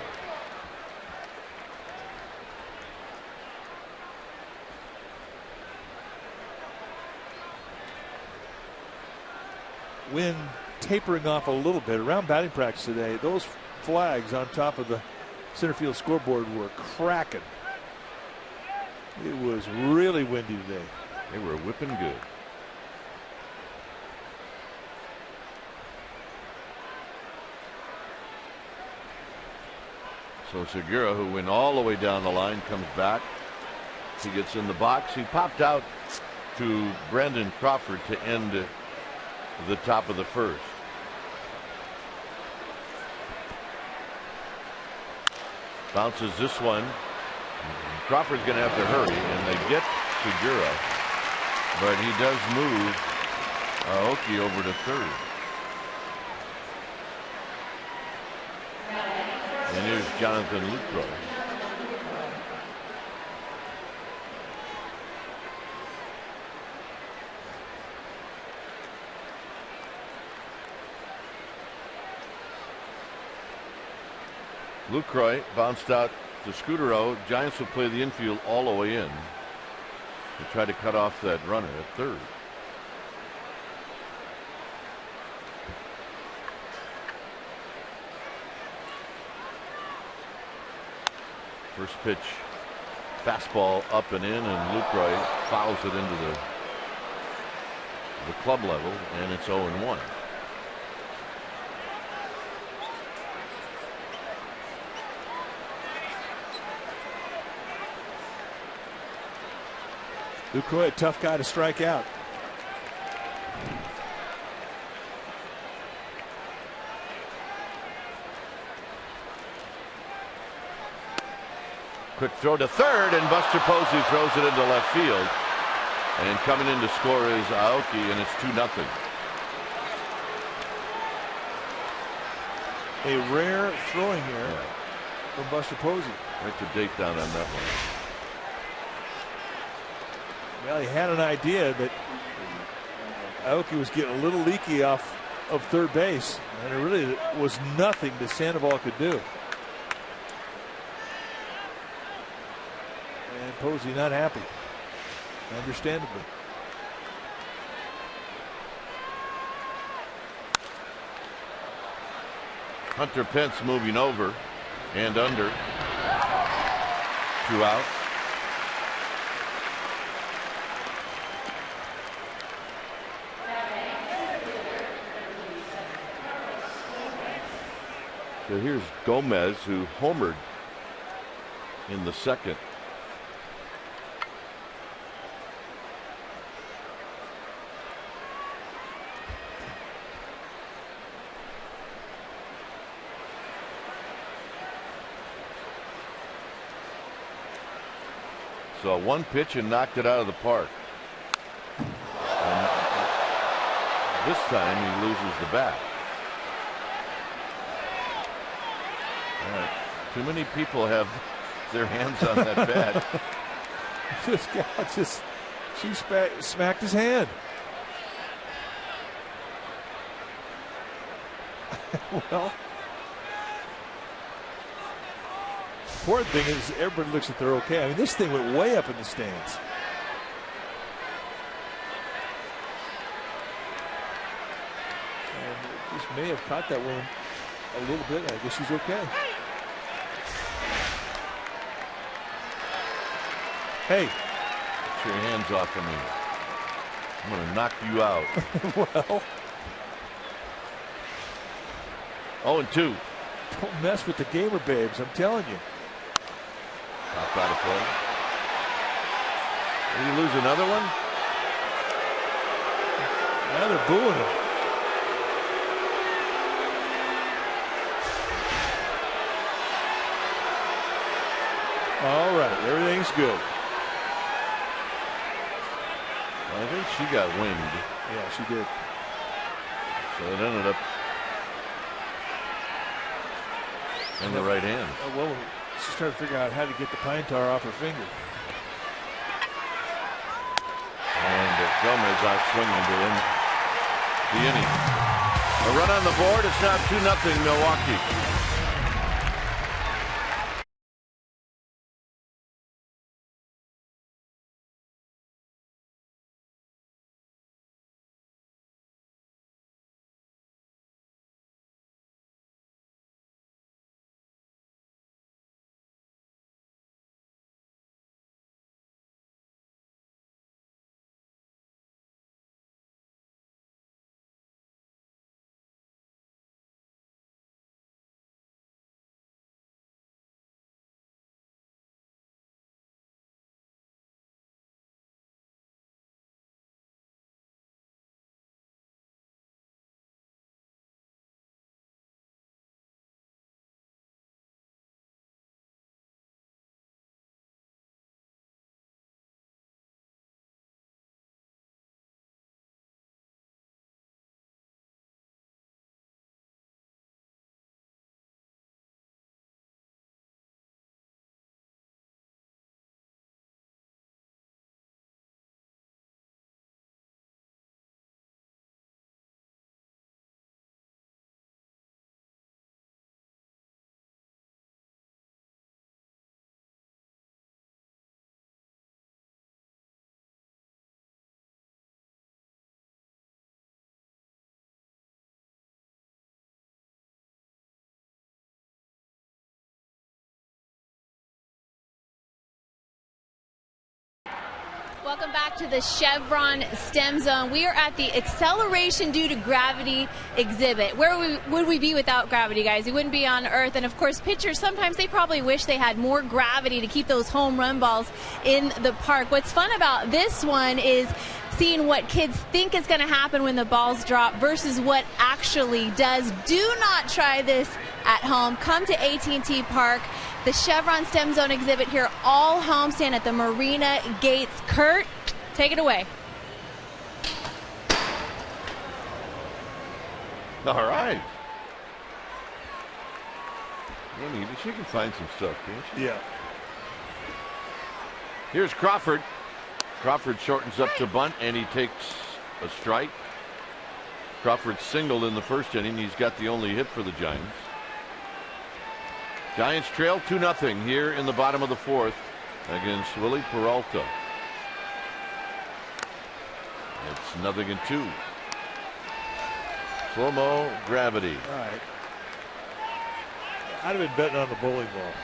Wind tapering off a little bit around batting practice today. Those flags on top of the center field scoreboard were cracking. It was really windy today. They were whipping good. So Segura, who went all the way down the line, comes back. He gets in the box. He popped out to Brandon Crawford to end the top of the first. Bounces this one. Crawford's going to have to hurry, and they get Segura, but he does move Aoki over to third. And here's Jonathan Lucroy. Lucroy bounced out to Scudero. Giants will play the infield all the way in to try to cut off that runner at third. First pitch, fastball up and in, and Lucroy fouls it into the club level, and it's 0-1. Lucroy, a tough guy to strike out. Quick throw to third, and Buster Posey throws it into left field. And coming in to score is Aoki, and it's 2-0. A rare throwing here from Buster Posey. Write the date down on that one. Well, he had an idea that Aoki was getting a little leaky off of third base, and it really was nothing that Sandoval could do. And Posey not happy, understandably. Hunter Pence moving over and under. 2 out. So here's Gomez, who homered in the second. saw one pitch and knocked it out of the park. And this time he loses the bat. All right. Too many people have their hands on that bat. This guy she smacked his hand. Well, important thing is everybody looks like they're okay. I mean, this thing went way up in the stands. And it just may have caught that one a little bit. I guess she's okay. Hey. Get your hands off of me. I'm going to knock you out. Well. 0-2. Don't mess with the gamer babes, I'm telling you. Top out of play. Did he lose another one? Now they're booing him. All right, everything's good. I think she got winged. Yeah, she did. So it ended up in the right hand. Well, she's trying to figure out how to get the pine tar off her finger. And Gomez out swinging to end the inning. A run on the board. It's now 2-0 Milwaukee. Welcome back to the Chevron STEM Zone. We are at the acceleration due to gravity exhibit. Where would we be without gravity, guys? We wouldn't be on Earth. And of course, pitchers, sometimes they probably wish they had more gravity to keep those home run balls in the park. What's fun about this one is seeing what kids think is going to happen when the balls drop versus what actually does. Do not try this at home. Come to AT Park. The Chevron STEM Zone exhibit here, all homestand at the Marina Gates. Kurt, take it away. All right. Maybe she can find some stuff, can't she? Yeah. Here's Crawford. Crawford shortens up to bunt, and he takes a strike. Crawford singled in the first inning. He's got the only hit for the Giants. Giants trail 2-0 here in the bottom of the fourth against Willie Peralta. It's 0-2. Slow-mo gravity. All right. I'd have been betting on the bowling ball.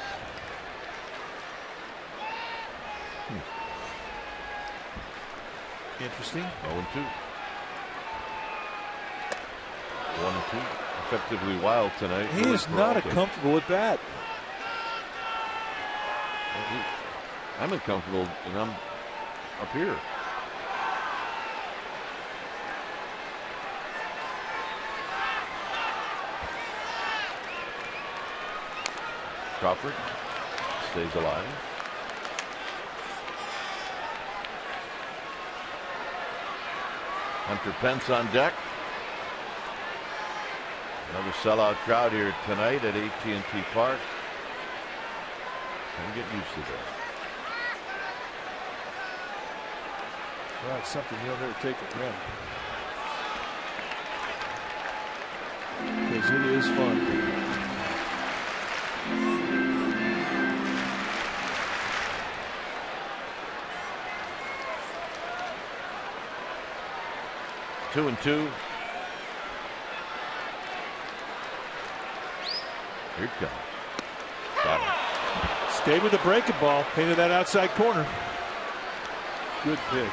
Interesting. 0-2. 1-2. Effectively wild tonight. He is not comfortable with that. I'm uncomfortable, and I'm up here. Crawford stays alive. Hunter Pence on deck. Another sellout crowd here tonight at AT Park. Can get used to that. Well, it's something you'll never take for granted. Because it is fun. Two and two. Here it comes. Got it. Stayed with the breaking ball. Painted that outside corner. Good pitch.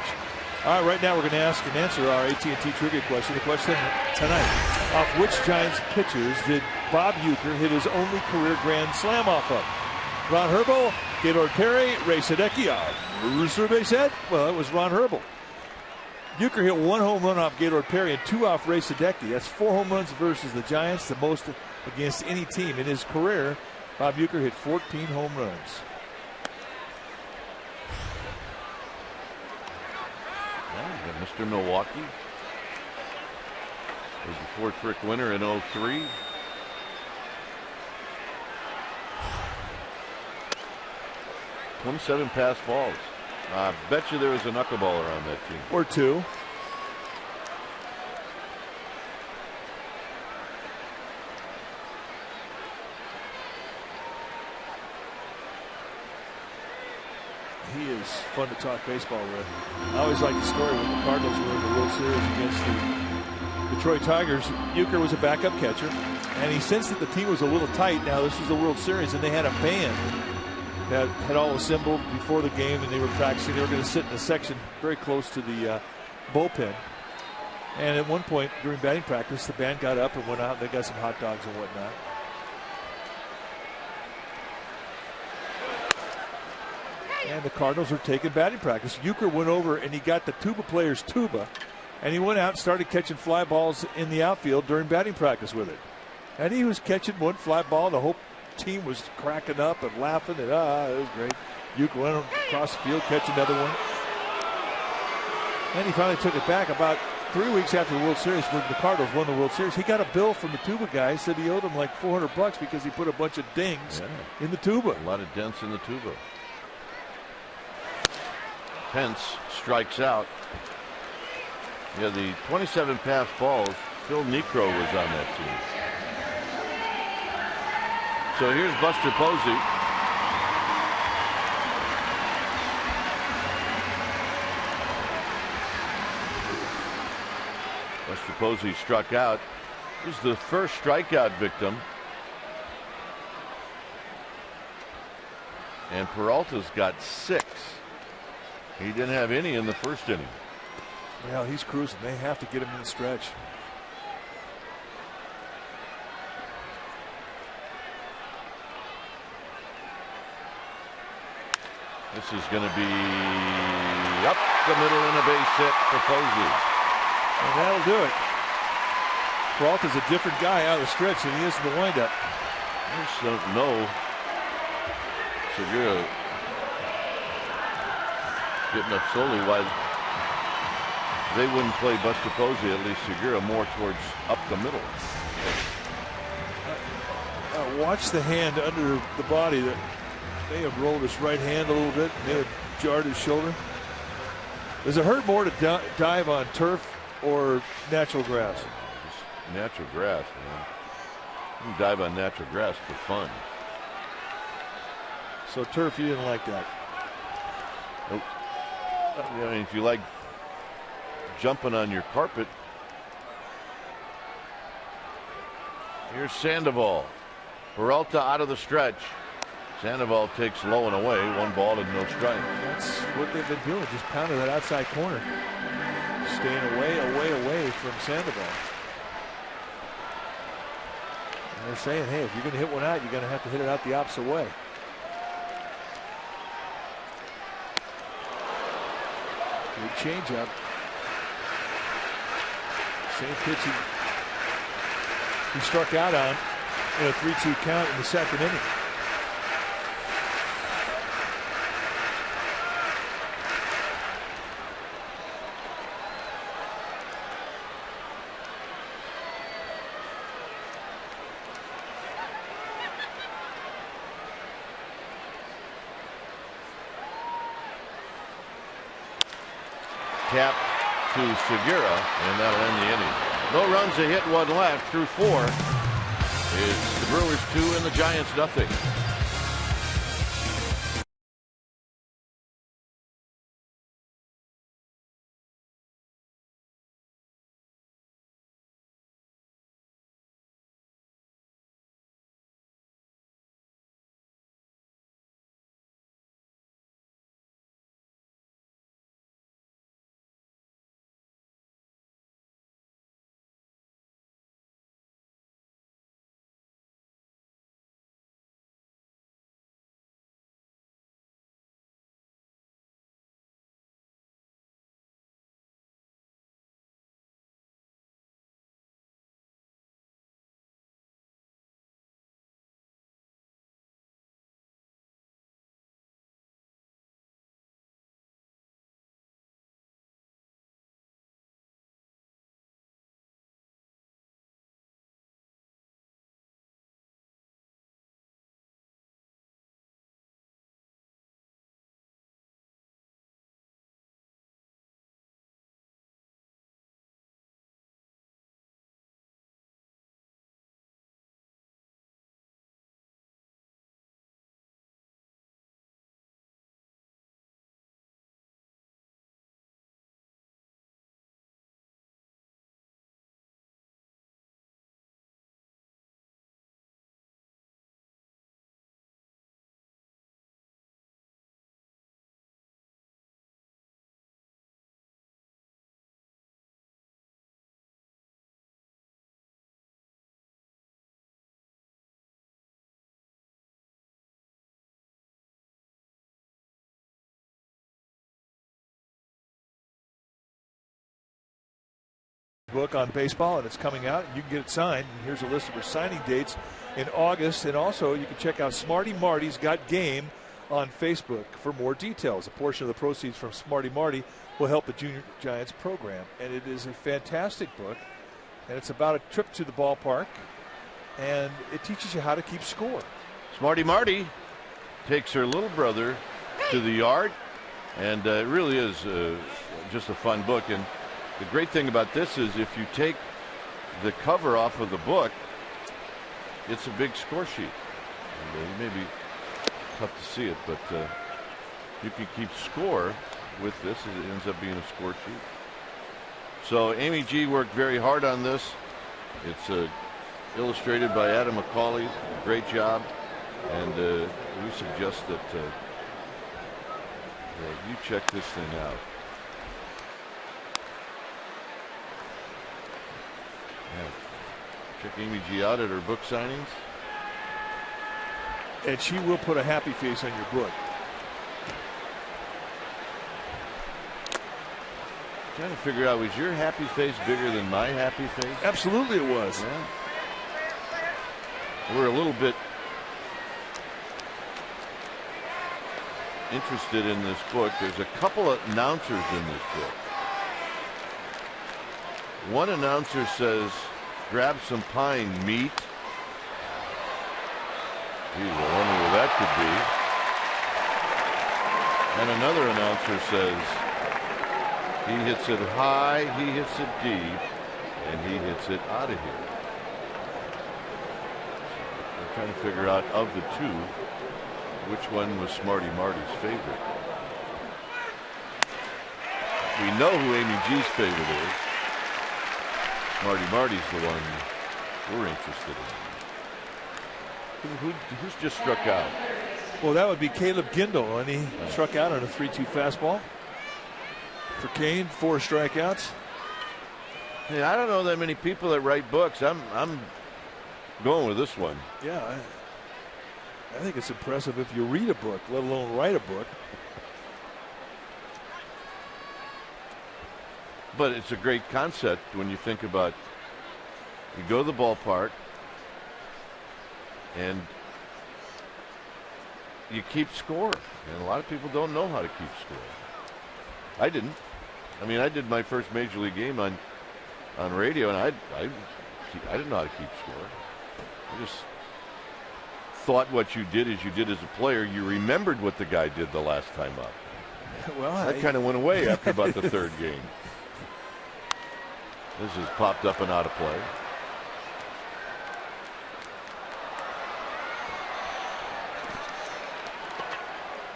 All right, right now we're going to ask and answer our AT&T trivia question. The question tonight: off which Giants pitchers did Bob Uecker hit his only career grand slam off of? Ron Herbel, Gaylord Perry, Ray Sadecki, Rooster base hit? Well, it was Ron Herbel. Uecker hit 1 home run off Gaylord Perry and 2 off Ray Sadecki. That's 4 home runs versus the Giants, the most against any team in his career. Bob Uecker hit 14 home runs. Mr. Milwaukee was the Ford Frick winner in 03. "27 pass balls." I bet you there was a knuckleballer on that team. Or 2. He is fun to talk baseball with. I always like the story when the Cardinals were in the World Series against the Detroit Tigers. Uecker was a backup catcher, and he sensed that the team was a little tight. Now, this was the World Series, and they had a band that had all assembled before the game, and they were practicing. They were going to sit in a section very close to the bullpen. And at one point during batting practice, the band got up and went out, and they got some hot dogs and whatnot. And the Cardinals are taking batting practice. Uecker went over and he got the tuba player's tuba, and he went out and started catching fly balls in the outfield during batting practice with it. And he was catching one fly ball. The whole team was cracking up and laughing, and it was great. Uecker went across the field, catch another one. And he finally took it back about 3 weeks after the World Series, when the Cardinals won the World Series. He got a bill from the tuba guy. Said he owed him like $400 because he put a bunch of dings in the tuba. A lot of dents in the tuba. Pence strikes out. Yeah, the 27 pass balls. Phil Niekro was on that team. So here's Buster Posey. Buster Posey struck out. He's the first strikeout victim. And Peralta's got 6. He didn't have any in the first inning. Well, he's cruising. They have to get him in the stretch. This is going to be up the middle and a base hit for Posey. And that'll do it. Peralta's a different guy out of the stretch than he is in the windup. I just don't know. Segura getting up slowly, why they wouldn't play Buster Posey, at least Segura, more towards up the middle. Watch the hand under the body. That may have rolled his right hand a little bit, may have jarred his shoulder. Does it hurt more to dive on turf or natural grass? Just natural grass, man. You can dive on natural grass for fun. So turf, you didn't like that? Nope. I mean, if you like jumping on your carpet. Here's Sandoval. Peralta out of the stretch. Sandoval takes low and away. 1 ball and no strike. That's what they've been doing, just pounding that outside corner. Staying away from Sandoval. And they're saying, hey, if you're going to hit one out, you're going to have to hit it out the opposite way. Good changeup. Same pitch he struck out on in a 3-2 count in the second inning. tap to Segura, and that'll end the inning. No runs, a hit, one left through 4. It's the Brewers 2 and the Giants nothing. Book on baseball, and it's coming out. You can get it signed. And here's a list of her signing dates in August. And also, you can check out Smarty Marty's Got Game on Facebook for more details. A portion of the proceeds from Smarty Marty will help the Junior Giants program. And it is a fantastic book. And it's about a trip to the ballpark. And it teaches you how to keep score. Smarty Marty takes her little brother to the yard. And it really is just a fun book. And the great thing about this is if you take the cover off of the book, it's a big score sheet. And, it may be tough to see it, but you can keep score with this. It ends up being a score sheet. So Amy G worked very hard on this. It's illustrated by Adam McCauley. Great job. And we suggest that you check this thing out. Yeah. Check Amy G out at her book signings. And she will put a happy face on your book. Trying to figure out, was your happy face bigger than my happy face? Absolutely it was. Yeah. We're a little bit interested in this book. There's a couple of announcers in this book. One announcer says, grab some pine meat. Geez, I wonder where that could be. And another announcer says, he hits it high, he hits it deep, and he hits it out of here. I'm trying to figure out, of the two, which one was Smarty Marty's favorite. We know who Amy G's favorite is. Smarty Marty's the one we're interested in. Who's just struck out? Well, that would be Caleb Gindel, and he struck out on a 3-2 fastball. For Kane, 4 strikeouts. Hey, I don't know that many people that write books. I'm going with this one. Yeah, I think it's impressive if you read a book, let alone write a book. But it's a great concept when you think about, you go to the ballpark and you keep score. And a lot of people don't know how to keep score. I didn't. I mean, I did my first major league game on radio, and I didn't know how to keep score. I just thought what you did as a player. You remembered what the guy did the last time up. Well, that kind of went away after about the third game. This is popped up and out of play.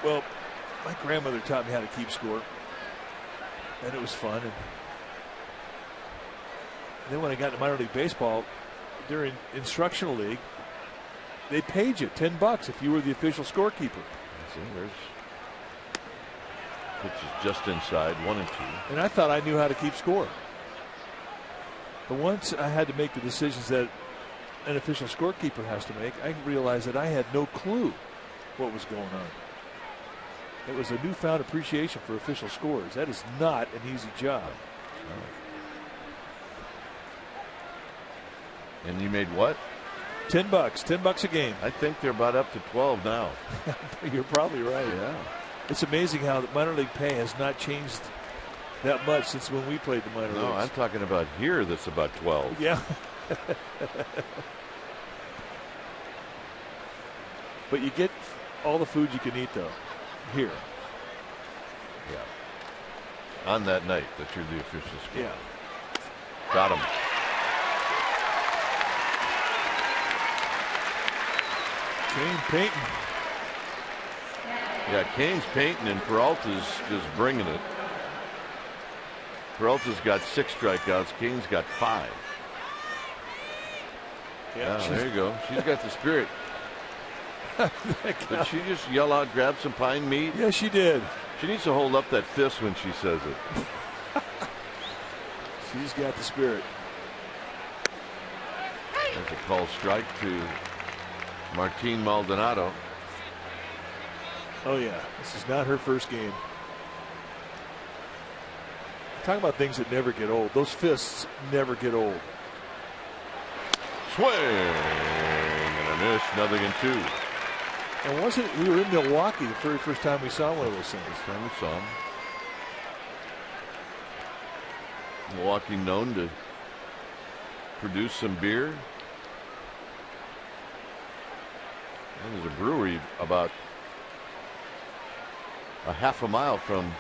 Well, my grandmother taught me how to keep score, and it was fun. And then when I got into minor league baseball, during instructional league, they paid you $10 if you were the official scorekeeper. See, there's pitch is just inside, 1-2. And I thought I knew how to keep score. But once I had to make the decisions that an official scorekeeper has to make, I realized that I had no clue what was going on. It was a newfound appreciation for official scores. That is not an easy job. And you made what? $10 a game. I think they're about up to 12 now. You're probably right. Yeah. It's amazing how the minor league pay has not changed that much since when we played the minor leagues. No, I'm talking about here that's about 12. Yeah. But you get all the food you can eat, though, here. Yeah. On that night that you're the official score. Yeah. Got him. Kane painting. Yeah, Kane's painting and Peralta's just bringing it. Peralta's got 6 strikeouts. Kane's got 5. Yeah, there you go. She's got the spirit. Did she just yell out, grab some pine meat? Yeah, she did. She needs to hold up that fist when she says it. She's got the spirit. There's a called strike to Martin Maldonado. Oh, yeah. This is not her first game. Talking about things that never get old. Those fists never get old. Swing and a miss. 0-2. And wasn't we were in Milwaukee the very first time we saw one of those things? First time we saw him. Milwaukee known to produce some beer. And there's a brewery about a half a mile from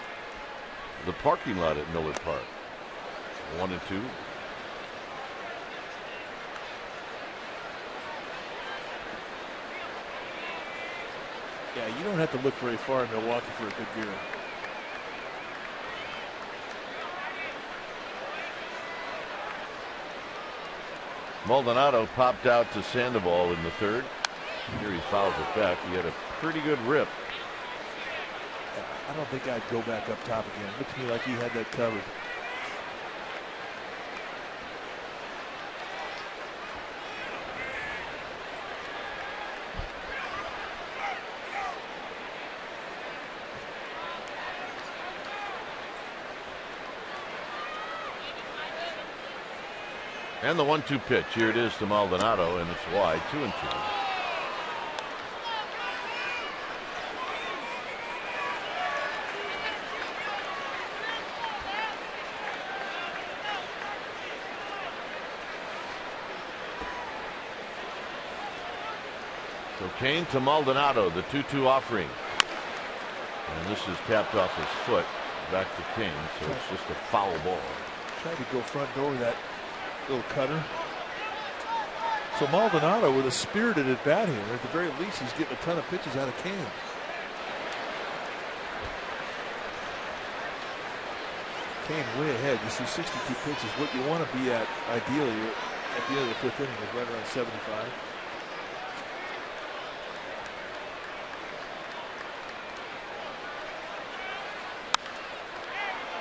the parking lot at Millard Park. 1-2. Yeah, you don't have to look very far in Milwaukee for a good beer. Maldonado popped out to Sandoval in the third. Here he fouls it back. He had a pretty good rip. I don't think I'd go back up top again. It looked to me like he had that covered. And the 1-2 pitch. Here it is to Maldonado, and it's wide. 2-2. So Kane to Maldonado, the 2-2 offering. And this is tapped off his foot back to Kane, so it's just a foul ball. Tried to go front door with that little cutter. So Maldonado with a spirited at bat here. At the very least, he's getting a ton of pitches out of Kane. Kane way ahead. You see 62 pitches. What you want to be at ideally at the end of the fifth inning is right around 75.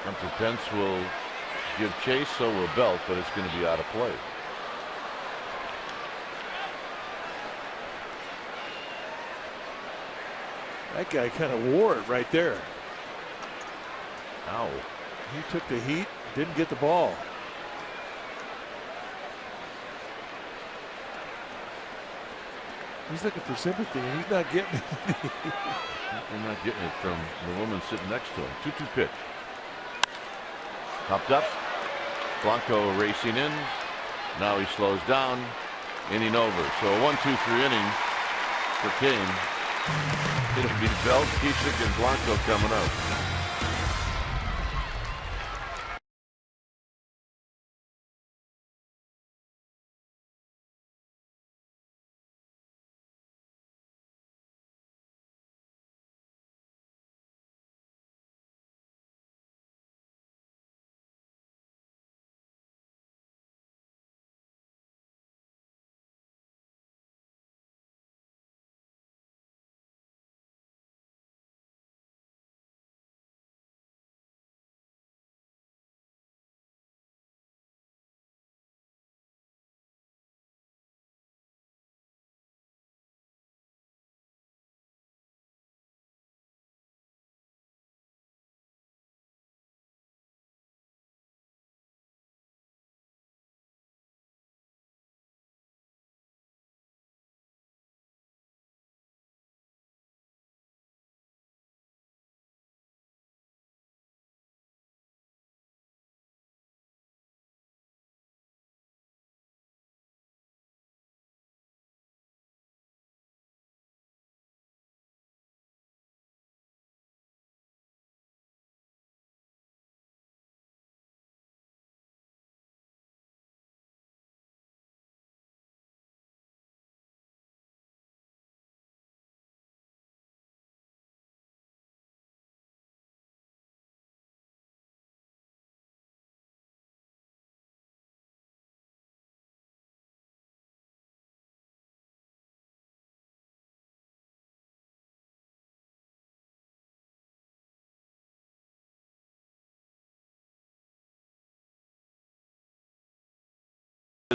Hunter Pence will give chase, so will Belt, but it's going to be out of play. That guy kind of wore it right there. Ow. He took the heat, didn't get the ball. He's looking for sympathy, and he's not getting it. They're not getting it from the woman sitting next to him. 2-2 pitch. Popped up. Blanco racing in. Now he slows down. Inning over. So a 1-2-3 inning for Kane. It'll be Belt, Kisick, and Blanco coming up.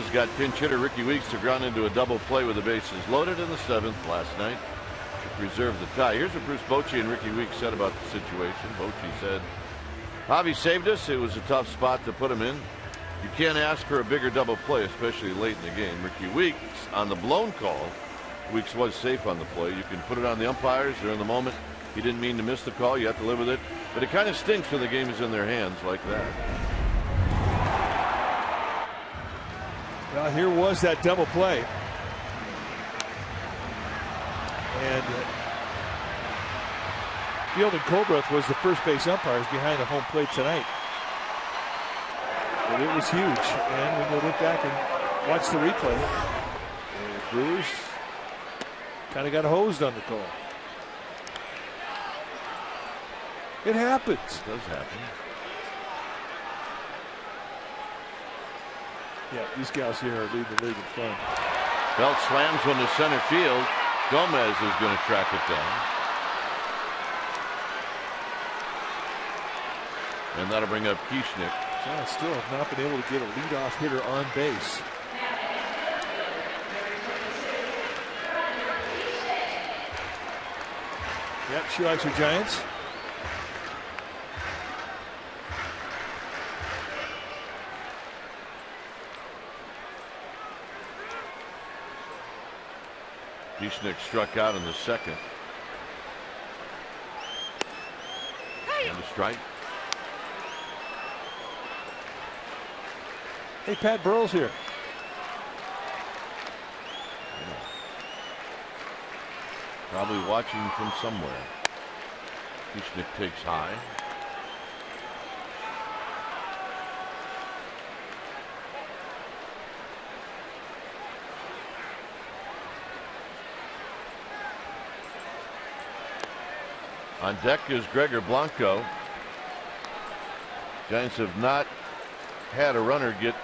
Brewers got pinch hitter Ricky Weeks to ground into a double play with the bases loaded in the 7th last night to preserve the tie. Here's what Bruce Bochy and Ricky Weeks said about the situation. Bochy said, Javi saved us. It was a tough spot to put him in. You can't ask for a bigger double play, especially late in the game. Ricky Weeks on the blown call. Weeks was safe on the play. You can put it on the umpires. They're in the moment. He didn't mean to miss the call. You have to live with it. But it kind of stinks when the game is in their hands like that. Well, here was that double play. And Field and Colbreth was the first base umpires behind the home plate tonight. But it was huge. And when you look back and watch the replay, the Brewers kind of got hosed on the call. It happens. It does happen. Yeah, these guys here are leading the league in fun. Belt slams one to center field. Gomez is going to track it down. And that'll bring up Kieschnick. Giants still have not been able to get a leadoff hitter on base. Yep, she likes her Giants. Kieschnick struck out in the 2nd. And a strike. Hey, Pat Burrell's here. Probably watching from somewhere. Kieschnick takes high. On deck is Gregor Blanco. Giants have not had a runner get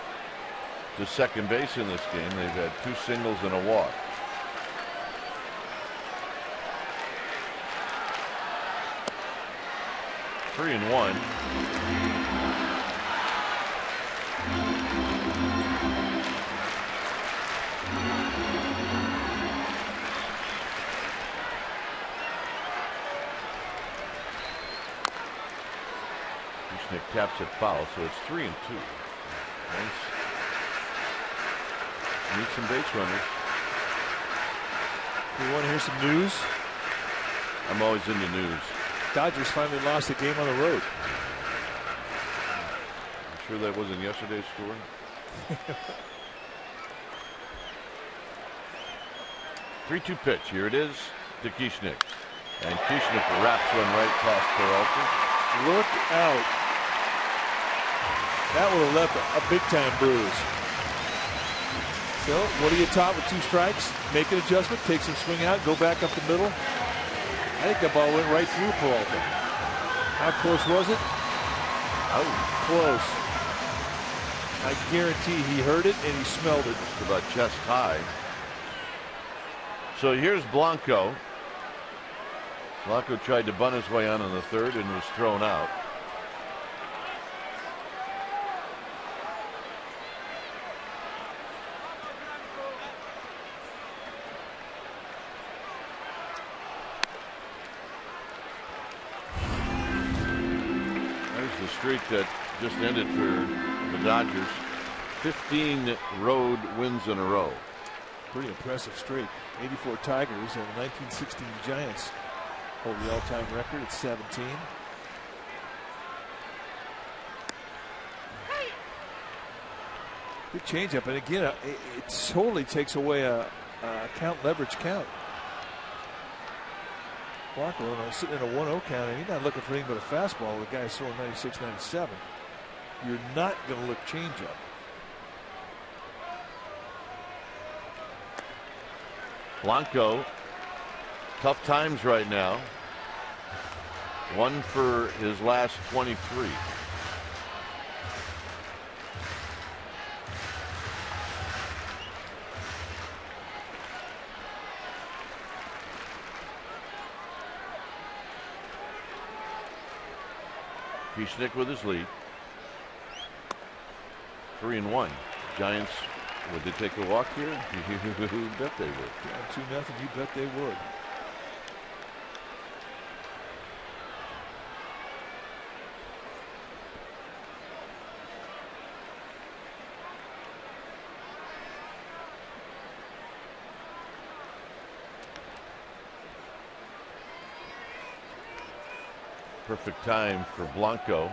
to second base in this game. They've had 2 singles and a walk. Three and one. Kieschnick taps it foul, so it's 3 and 2. Nice. Need some base runners. You want to hear some news? I'm always into news. Dodgers finally lost the game on the road. I'm sure that wasn't yesterday's score. 3-2 pitch. Here it is to Kieschnick. And Kieschnick wraps one right past Peralta. Look out. That would have left a big-time bruise. So, what are you taught with 2 strikes? Make an adjustment, take some swing out, go back up the middle. I think the ball went right through Peralta. How close was it? Oh, close. I guarantee he heard it and he smelled it. Just about chest high. So here's Blanco. Blanco tried to bunt his way on in the 3rd and was thrown out. The streak that just ended for the Dodgers. 15 road wins in a row. Pretty impressive streak. 84 Tigers and the 1916 Giants hold the all-time record at 17. Good changeup, and again, it totally takes away a count leverage count. Blanco sitting in a 1-0 count, and he's not looking for anything but a fastball. The guy's throwing 96, 97. You're not going to look changeup. Blanco, tough times right now. 1 for his last 23. Kieschnick with his lead. 3 and 1. Giants Would they take a walk here? You bet they would. Yeah, 2-0. You bet they would. Perfect time for Blanco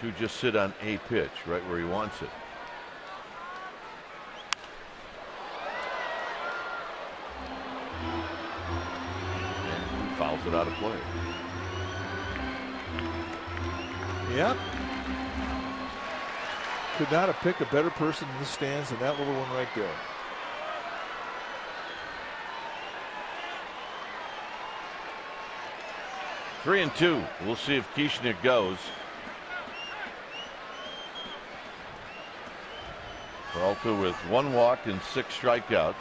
to just sit on a pitch right where he wants it. And he fouls it out of play. Yep. Could not have picked a better person in the stands than that little one right there. Three and two. We'll see if Kieschnick goes. Peralta with 1 walk and 6 strikeouts.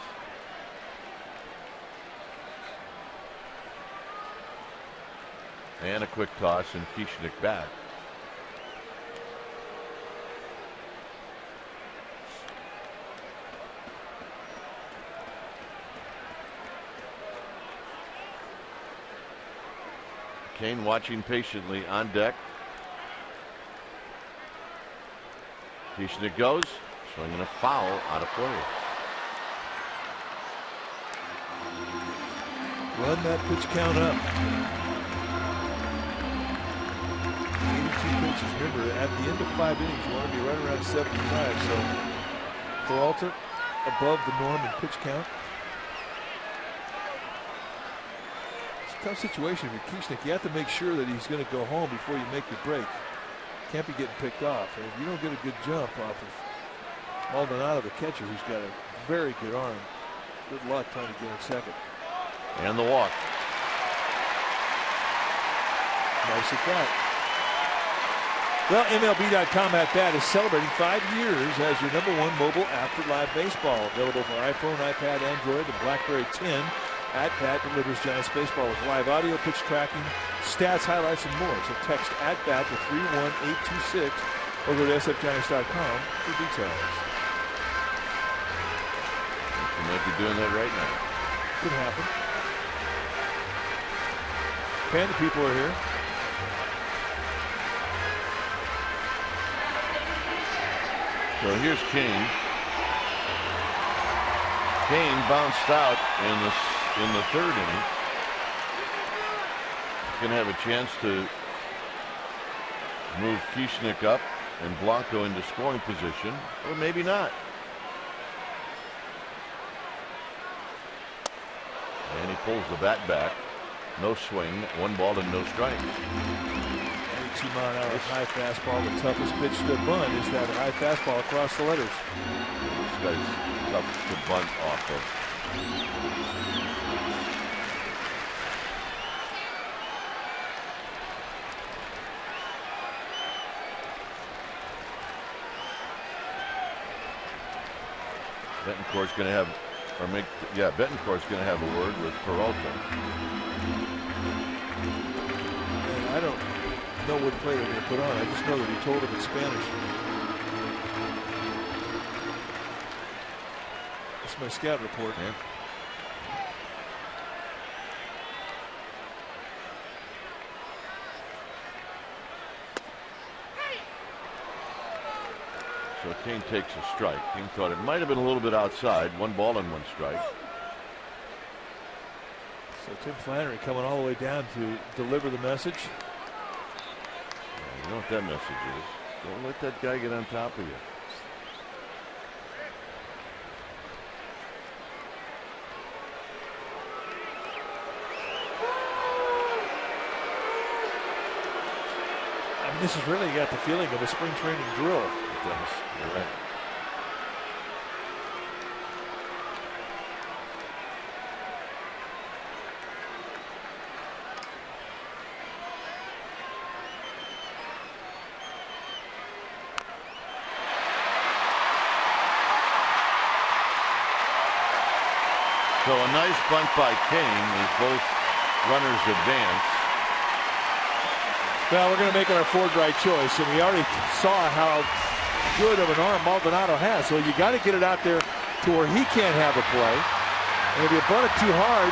And a quick toss and Kieschnick back. Kane watching patiently on deck. Kieschnick goes, swinging a foul out of play. Run that pitch count up. 82 pitches. Remember, at the end of 5 innings, you want to be right around 75. So Peralta above the norm in pitch count. Tough situation for Kieschnick. You have to make sure that he's going to go home before you make your break. Can't be getting picked off. And if you don't get a good jump off of Maldonado, the catcher, who's got a very good arm, good luck trying to get in second. And the walk. Nice at that. Well, MLB.com at bat is celebrating 5 years as your #1 mobile app for live baseball. Available for iPhone, iPad, Android, and BlackBerry 10. At Bat delivers Giants baseball with live audio, pitch tracking, stats, highlights, and more. So text at Bat to 31826 or go to sfgiants.com for details. You might be doing that right now. Could happen. Panda people are here. So here's Kane. Kane bounced out in the 3rd inning. He's going to have a chance to move Kieschnick up and Blanco into scoring position, or maybe not. And he pulls the bat back. No swing, 1 ball and no strikes. 82-mile-an-hour high fastball. The toughest pitch to bunt is that high fastball across the letters. This guy's tough to bunt off of. Betancourt's going to have, Betancourt's going to have a word with Peralta. And I don't know what play they're going to put on. I just know that he told him in Spanish. That's my scout report. Yeah. So Kane takes a strike. King thought it might have been a little bit outside. 1 ball and 1 strike. So Tim Flannery coming all the way down to deliver the message. You know what that message is. Don't let that guy get on top of you. I mean, this has really got the feeling of a spring training drill. It does. You're right. So a nice bunt by Kane as both runners advance. Well, we're going to make our 4th right choice, and we already saw how good of an arm Maldonado has. So you got to get it out there to where he can't have a play. And if you bunt it too hard,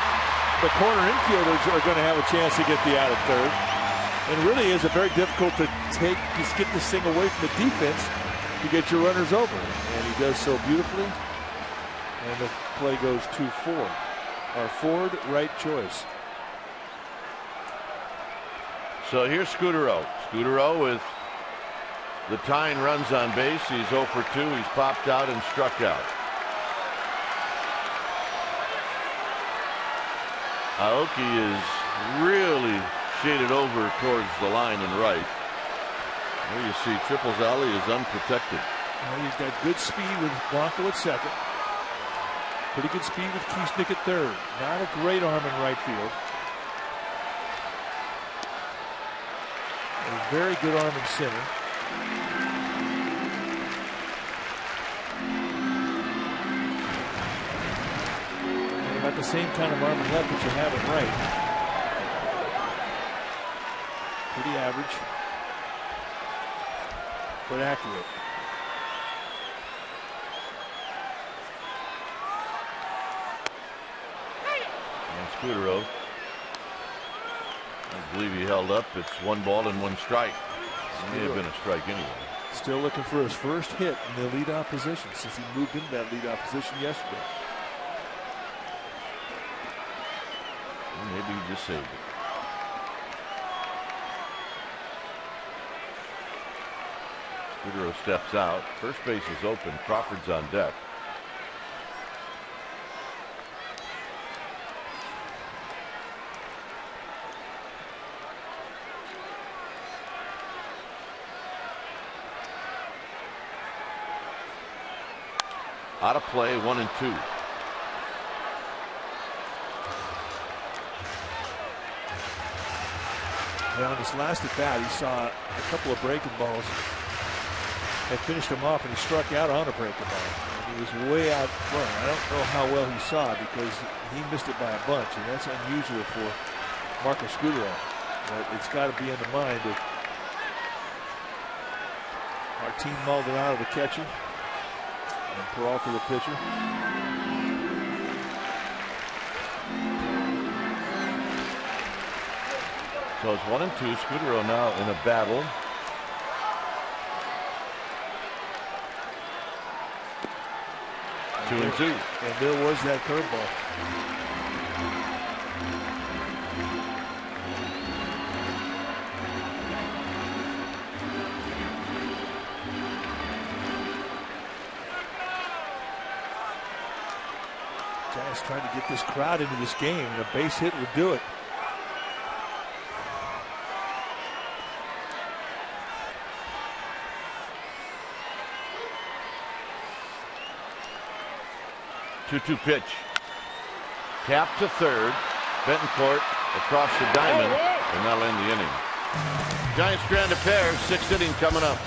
the corner infielders are going to have a chance to get the out at third. And really is very difficult to just get this thing away from the defense to get your runners over. And he does so beautifully. And the play goes 2-4. Our Ford right choice. So here's Scudero. Scudero with the tying runs on base. He's 0 for 2. He's popped out and struck out. Aoki is really shaded over towards the line and right. There you see Triple's alley is unprotected. Well, he's got good speed with Blanco at second. Pretty good speed with Kiesnick at third. Not a great arm in right field. A very good arm in center. And about the same kind of arm in left that you have in right. Pretty average, but accurate. Scudero, I believe he held up. It's 1 ball and 1 strike. It may have been a strike anyway. Still looking for his first hit in the leadoff position since he moved into that leadoff position yesterday. Maybe he just saved it. Scudero steps out. First base is open. Crawford's on deck. Out of play, 1 and 2. Well, on his last at bat, he saw a couple of breaking balls and finished him off, and he struck out on a breaking ball. And he was way out front. I don't know how well he saw it because he missed it by a bunch, and that's unusual for Marcus Scudero. But it's got to be in the mind of Martin Maldonado, the catcher, and Peralta, the pitcher. So it's 1 and 2. Scudero now in a battle. Two and 2. And there was that curveball. Giants trying to get this crowd into this game, and a base hit would do it. Two-two pitch. Tap to third. Betancourt across the diamond, and that'll end the inning. Giants strand a pair. 6th inning coming up.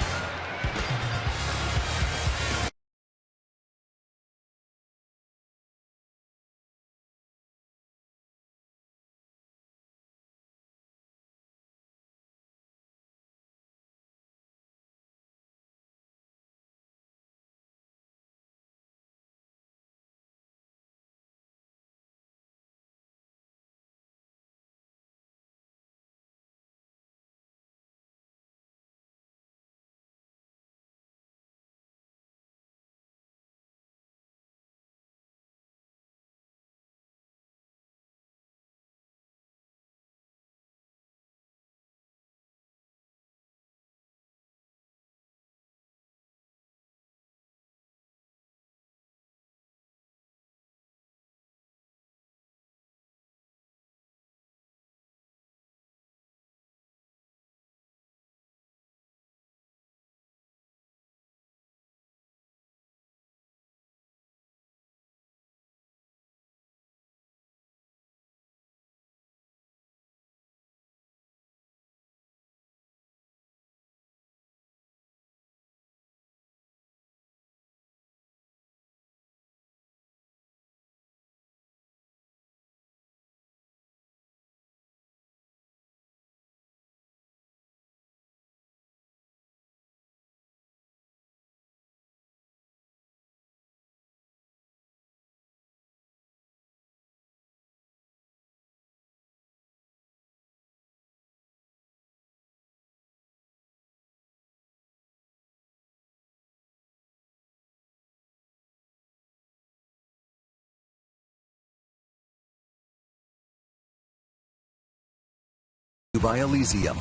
by Elysium.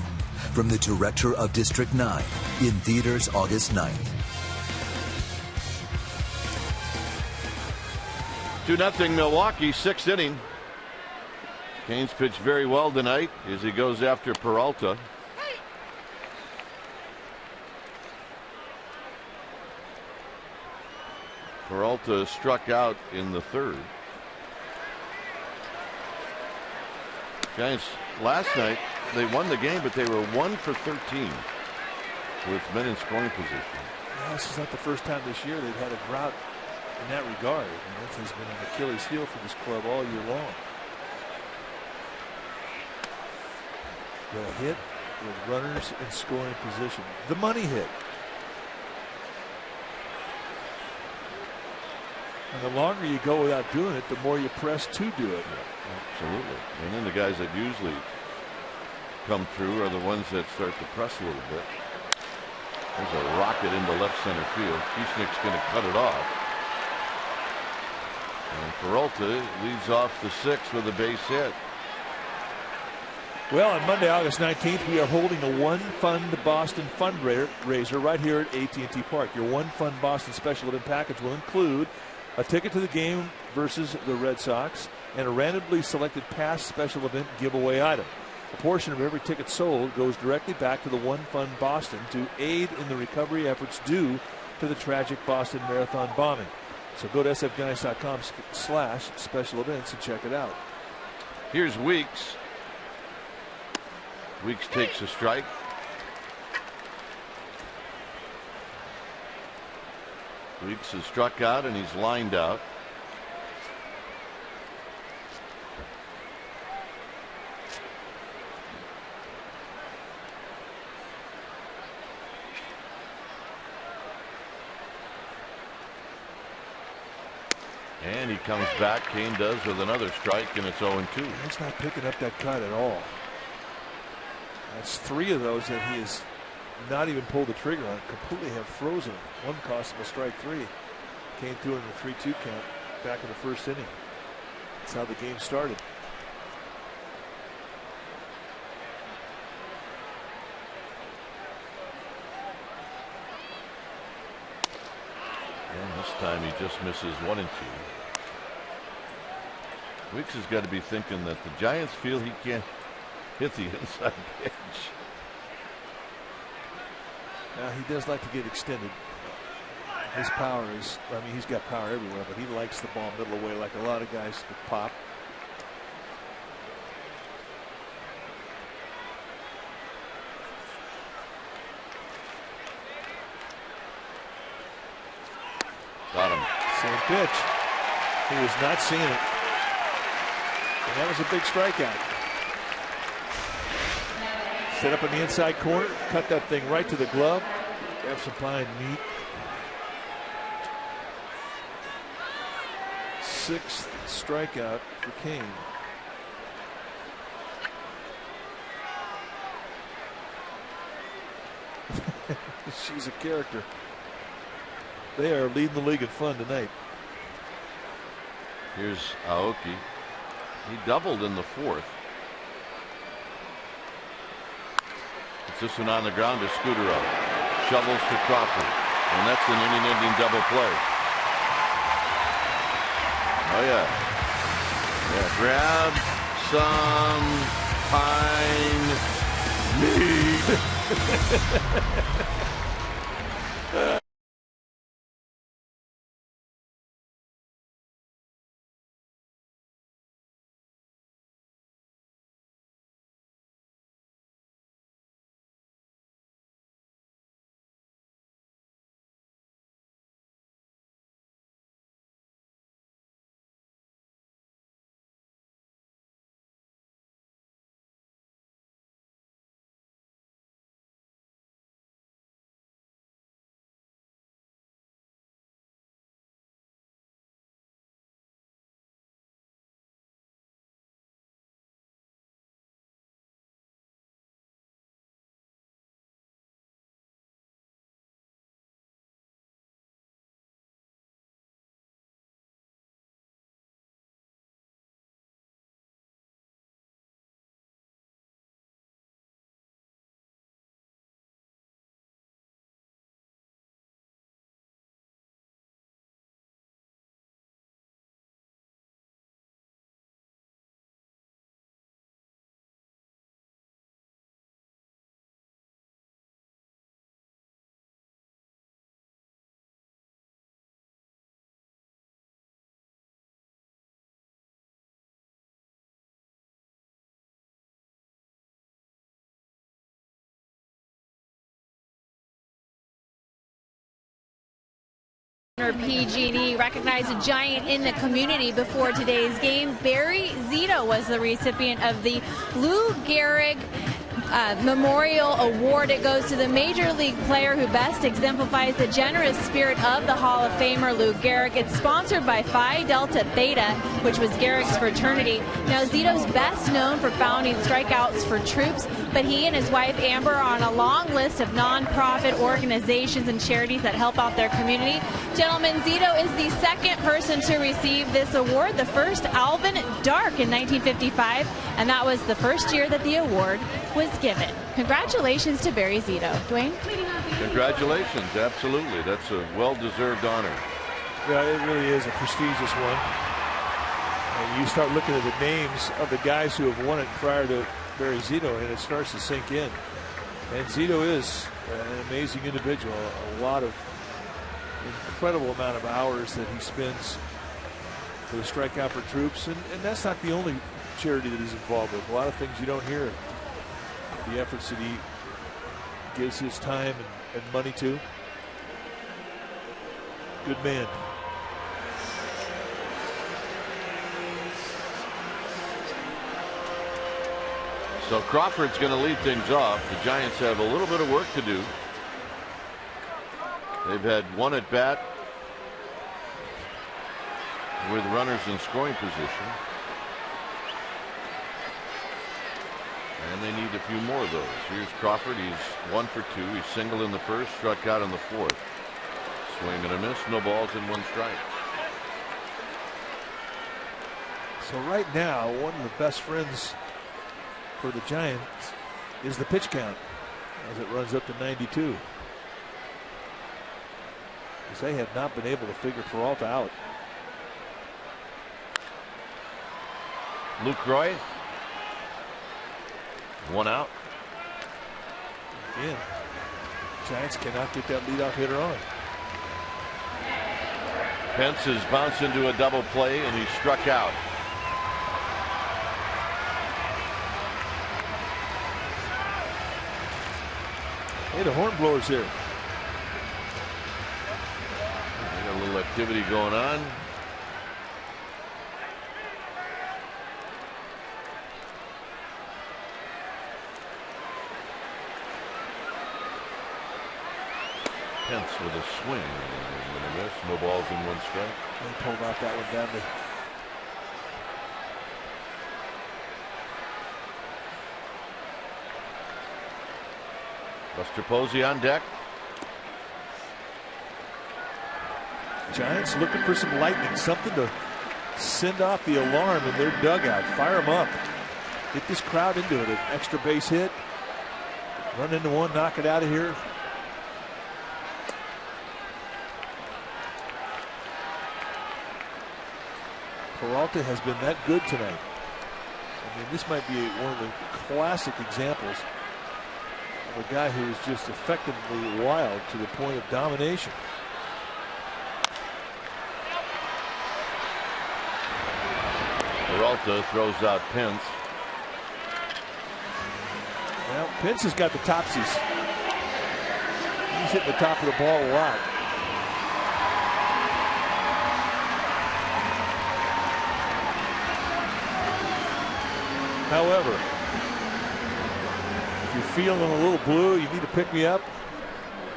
From the director of District 9, in theaters August 9th. 2-0 Milwaukee, 6th inning. Canes pitched very well tonight as he goes after Peralta. Peralta struck out in the third. Giants last night, they won the game, but they were 1 for 13 with men in scoring position. Yeah, this is not the first time this year they've had a drought in that regard. And that has been an Achilles heel for this club all year long. Got a hit with runners in scoring position. The money hit. And the longer you go without doing it, the more you press to do it. Absolutely. And then the guys that usually come through are the ones that start to press a little bit. There's a rocket into left center field. Kieschnick's going to cut it off. And Peralta leads off the sixth with a base hit. Well, on Monday, August 19th, we are holding a One Fund Boston fundraiser right here at AT Park. Your One Fund Boston special event package will include a ticket to the game versus the Red Sox and a randomly selected past special event giveaway item. A portion of every ticket sold goes directly back to the One Fund Boston to aid in the recovery efforts due to the tragic Boston Marathon bombing. So go to sfguys.com/special events and check it out. Here's Weeks. Weeks takes a strike. Weeks is struck out and he's lined out. And he comes back. Kane does with another strike, and it's 0-2. He's not picking up that cut at all. That's 3 of those that he has not even pulled the trigger on. Completely have frozen. One cost him a strike 3. Came through in the 3-2 count back in the first inning. That's how the game started. And this time he just misses 1 and 2. Weeks has got to be thinking that the Giants feel he can't hit the inside pitch. Now he does like to get extended. His power is, I mean, he's got power everywhere, but he likes the ball middle away like a lot of guys with pop. Got him. Same pitch. He was not seeing it. And that was a big strikeout. Set up in the inside corner, cut that thing right to the glove. Grab some pine meat. 6th strikeout for Kane. She's a character. They are leading the league in fun tonight. Here's Aoki. He doubled in the 4th. It's this one on the ground to Scudero. Shovels to Crawford. And that's an inning-ending double play. Oh, yeah. Yeah, grab some pine meat. PG&E recognized a giant in the community before today's game. Barry Zito was the recipient of the Lou Gehrig Memorial Award. It goes to the Major League player who best exemplifies the generous spirit of the Hall of Famer Lou Gehrig. It's sponsored by Phi Delta Theta, which was Gehrig's fraternity. Now, Zito's best known for founding Strikeouts for Troops, but he and his wife Amber are on a long list of nonprofit organizations and charities that help out their community. Gentlemen, Zito is the second person to receive this award. The first, Alvin Dark, in 1955, and that was the first year that the award was given. Congratulations to Barry Zito. Dwayne? Congratulations, absolutely. That's a well-deserved honor. Yeah, it really is a prestigious one. And you start looking at the names of the guys who have won it prior to Barry Zito, and it starts to sink in. And Zito is an amazing individual. A lot of incredible amount of hours that he spends for the Strikeout for Troops, and that's not the only charity that he's involved with. A lot of things you don't hear the efforts that he gives his time and money to. Good man. So Crawford's going to lead things off. The Giants have a little bit of work to do. They've had one at bat with runners in scoring position. And they need a few more of those. Here's Crawford. He's 1 for 2. He's singled in the first, struck out in the fourth. Swing and a miss. No balls and 1 strike. So right now, one of the best friends for the Giants is the pitch count as it runs up to 92. Because they have not been able to figure Peralta out. Luke Roy. 1 out. Again, Giants cannot get that leadoff hitter on. Pence has bounced into a double play and he's struck out. Hey, the hornblowers here. They got a little activity going on. Pence with a swing and a miss. No balls and 1 strike. They pulled off that one down to Buster Posey on deck. Giants looking for some lightning, something to send off the alarm in their dugout. Fire them up. Get this crowd into it. An extra base hit. Run into one, knock it out of here. Peralta has been that good tonight. I mean, this might be one of the classic examples of a guy who is just effectively wild to the point of domination. Peralta throws out Pence. Well, Pence has got the topsies. He's hitting the top of the ball a lot. However, if you're feeling a little blue, you need to pick me up.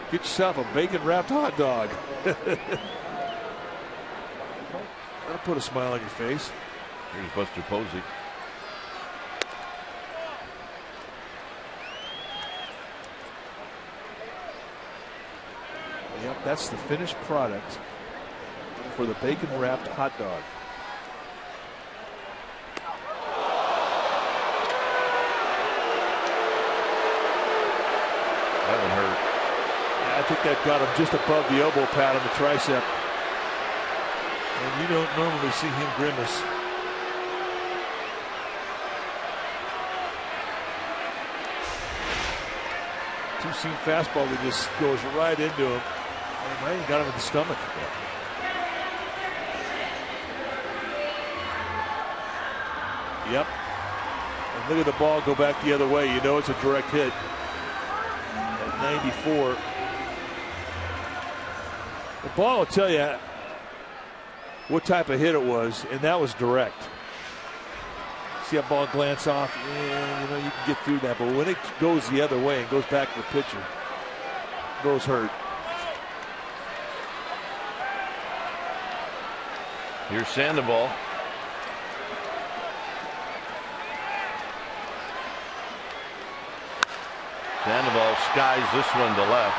Get yourself a bacon-wrapped hot dog. That'll put a smile on your face. Here's Buster Posey. Yep, that's the finished product for the bacon-wrapped hot dog. That one hurt. Yeah, I think that got him just above the elbow pad on the tricep. And you don't normally see him grimace. Two-seam fastball that just goes right into him. And right, got him in the stomach. Yep. And look at the ball go back the other way. You know it's a direct hit. At 94. The ball will tell you what type of hit it was, and that was direct. See that ball glance off? Yeah, you know, you can get through that, but when it goes the other way and goes back to the pitcher, it goes hurt. Here's Sandoval. Sandoval skies this one to left.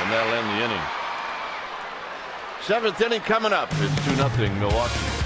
And that'll end the inning. 7th inning coming up. It's 2-0 Milwaukee.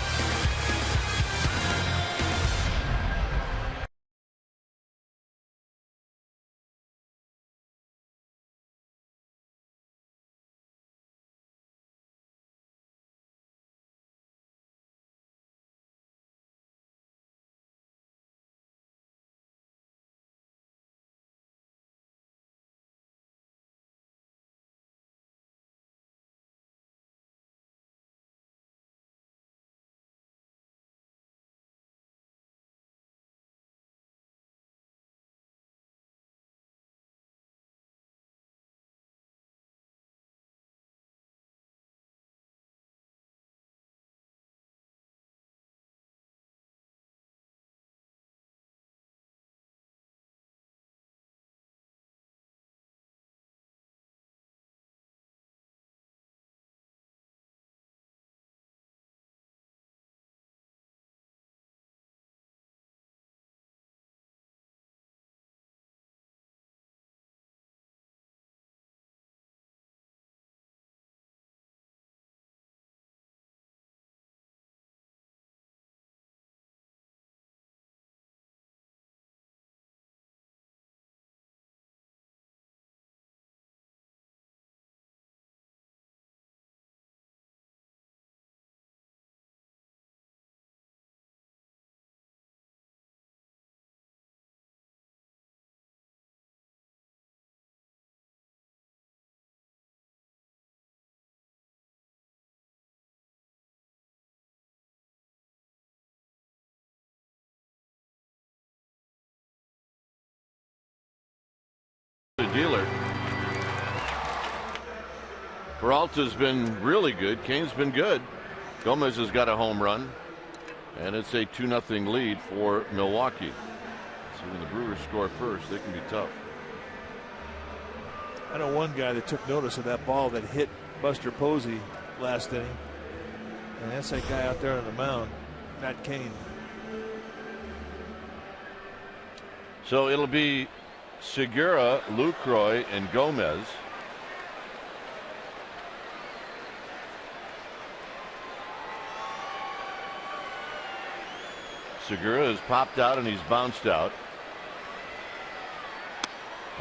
The dealer. Peralta's been really good. Kane's been good. Gomez has got a home run. And it's a 2-0 lead for Milwaukee. So when the Brewers score first, they can be tough. I know one guy that took notice of that ball that hit Buster Posey last inning. And that's that guy out there on the mound, Matt Cain. So it'll be Segura, Lucroy, and Gomez. Segura has popped out and he's bounced out.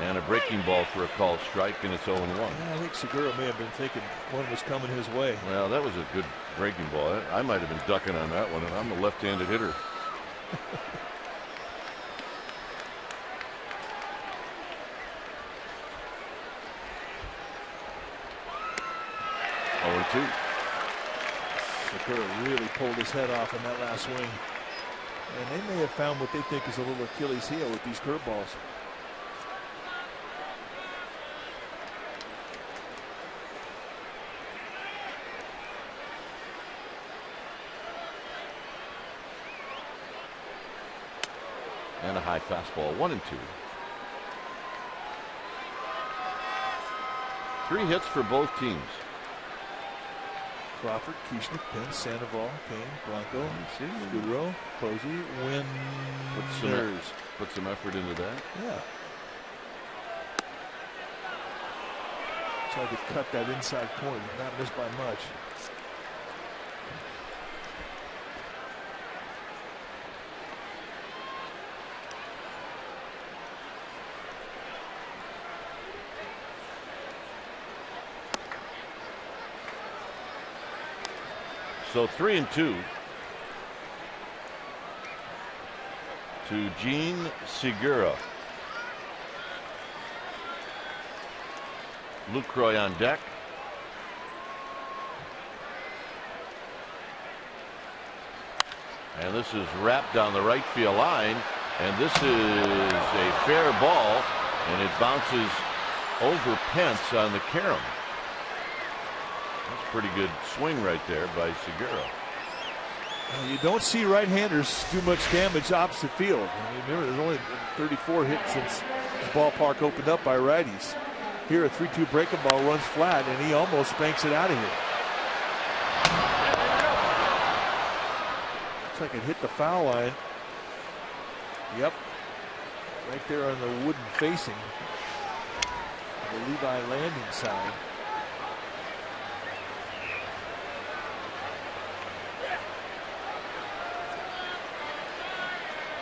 And a breaking ball for a called strike, and it's 0-1. Yeah, I think Segura may have been thinking one was coming his way. Well, that was a good breaking ball. I might have been ducking on that one, and I'm a left-handed hitter. Segura really pulled his head off in that last swing. And they may have found what they think is a little Achilles heel with these curveballs. And a high fastball, 1-2. 3 hits for both teams. Crawford, Kieschnick, Pence, Sandoval, Kane, Blanco, Goodrow, Posey, Winners. Put some effort into that. Yeah. Tried to cut that inside corner, not missed by much. So 3-2 to Gene Segura. Lucroy on deck. And this is wrapped down the right field line. And this is a fair ball. And it bounces over Pence on the carom. That's a pretty good swing right there by Segura. You don't see right-handers do much damage opposite field. I mean, remember, there's only 34 hits since the ballpark opened up by righties. Here, a 3-2 breaking ball runs flat, and he almost banks it out of here. Looks like it hit the foul line. Yep. Right there on the wooden facing. The Levi landing sign.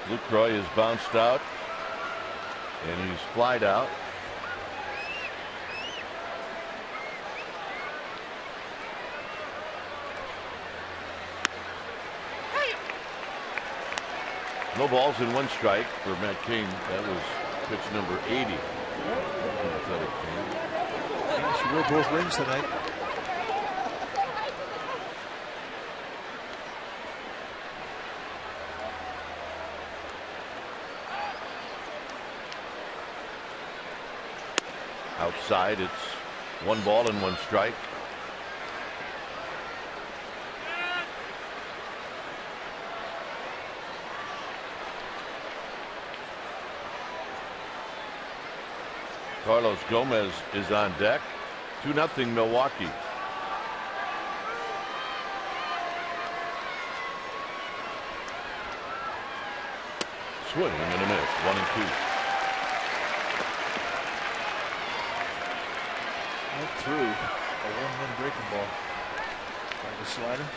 Lucroy is bounced out, and he's flied out. No balls and 1 strike for Matt Cain. That was pitch number 80. She will both rings tonight. Outside, it's 1 ball and 1 strike. Carlos Gomez is on deck. 2-0 Milwaukee. Swing and a miss. 1-2. Went through a 1-1 breaking ball by the slider.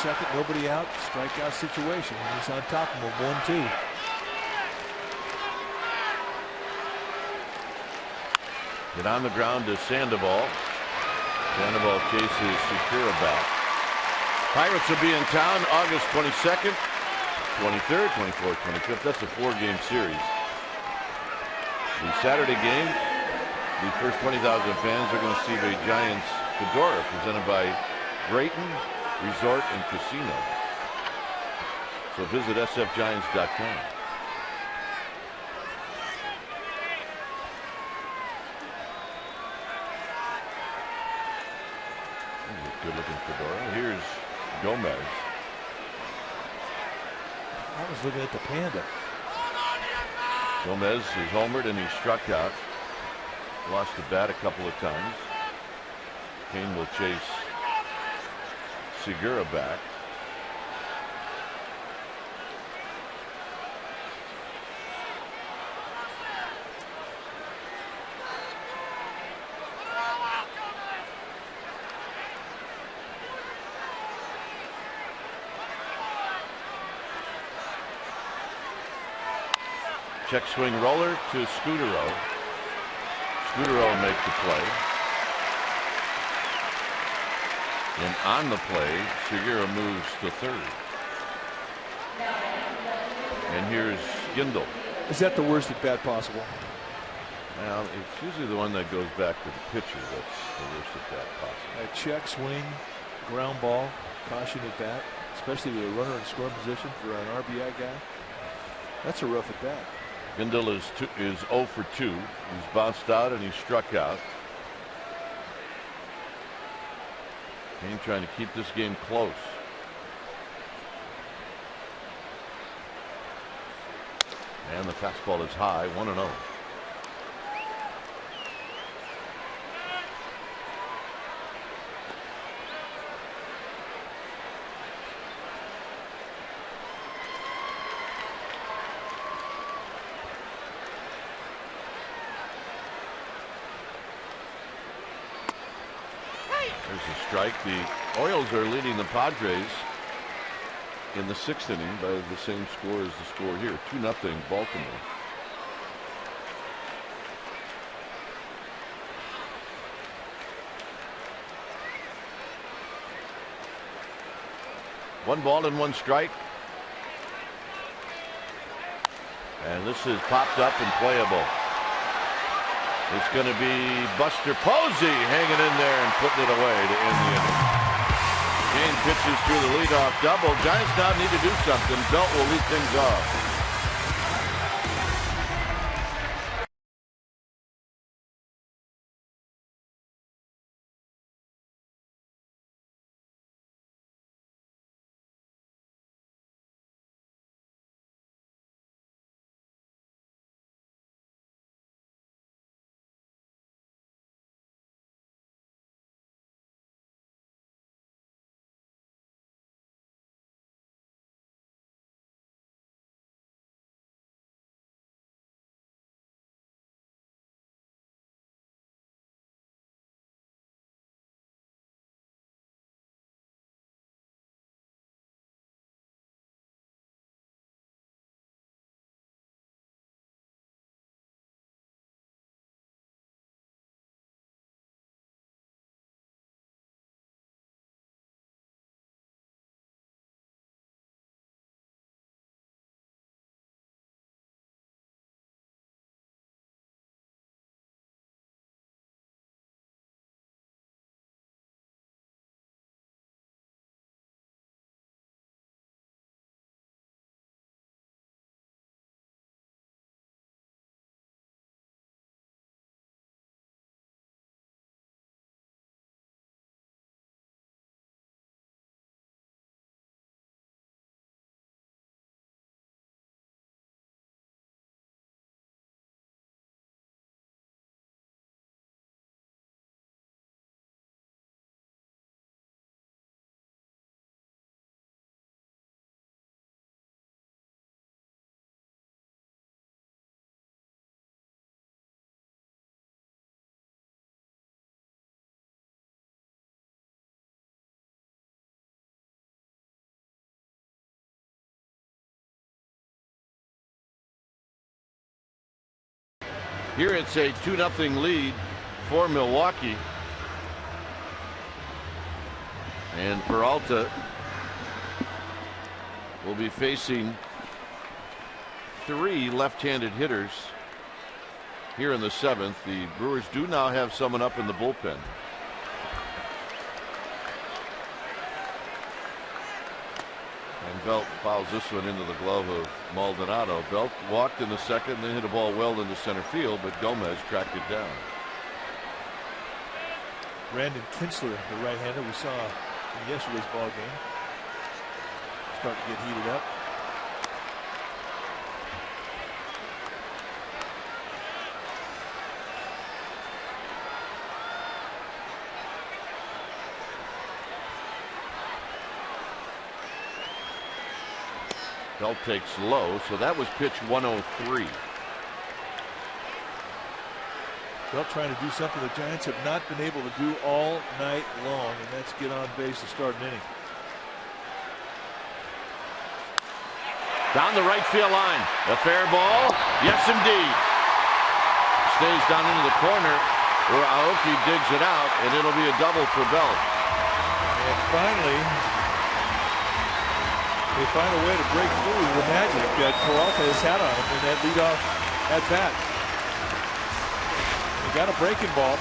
Second, nobody out, strikeout situation. He's on top of him, 1-2. Get on the ground to Sandoval. Sandoval chases Segura back. Pirates will be in town August 22nd, 23rd, 24th, 25th. That's a 4-game series. The Saturday game, the first 20,000 fans are going to see the Giants Fedora presented by Brayton Resort and Casino. So visit sfgiants.com. Good looking fedora. Here's Gomez. I was looking at the Panda. Gomez is homered and he's struck out. Lost the bat a couple of times. Cain will chase Segura back. Check swing roller to Scudero. Scudero make the play. And on the play, Segura moves to third. And here's Gindel. Is that the worst at bat possible? Well, it's usually the one that goes back to the pitcher that's the worst at bat possible. A check swing, ground ball, caution at bat, especially with a runner in scoring position for an RBI guy. That's a rough at bat. Gindel is 0 for 2. He's bounced out and he's struck out. Cain trying to keep this game close. And the fastball is high, 1-0. There's a strike. The Orioles are leading the Padres in the 6th inning by the same score as the score here, 2-0 Baltimore. One ball and 1 strike. And this is popped up and playable. It's going to be Buster Posey hanging in there and putting it away to end the inning. Kane pitches through the leadoff double. Giants now need to do something. Belt will lead things off. Here it's a 2-0 lead for Milwaukee. And Peralta will be facing 3 left-handed hitters here in the 7th. The Brewers do now have someone up in the bullpen. And Belt fouls this one into the glove of Maldonado. Belt walked in the 2nd, then hit a ball well into center field, but Gomez tracked it down. Brandon Kintzler, the right-hander we saw in yesterday's ball game, starting to get heated up. Belt takes low, so that was pitch 103. Belt trying to do something the Giants have not been able to do all night long, and that's get on base to start an inning. Down the right field line. A fair ball. Yes, indeed. Stays down into the corner where Aoki digs it out, and it'll be a double for Belt. And finally, they find a way to break through the magic that Peralta has had on him in that leadoff at bat. They got a breaking ball.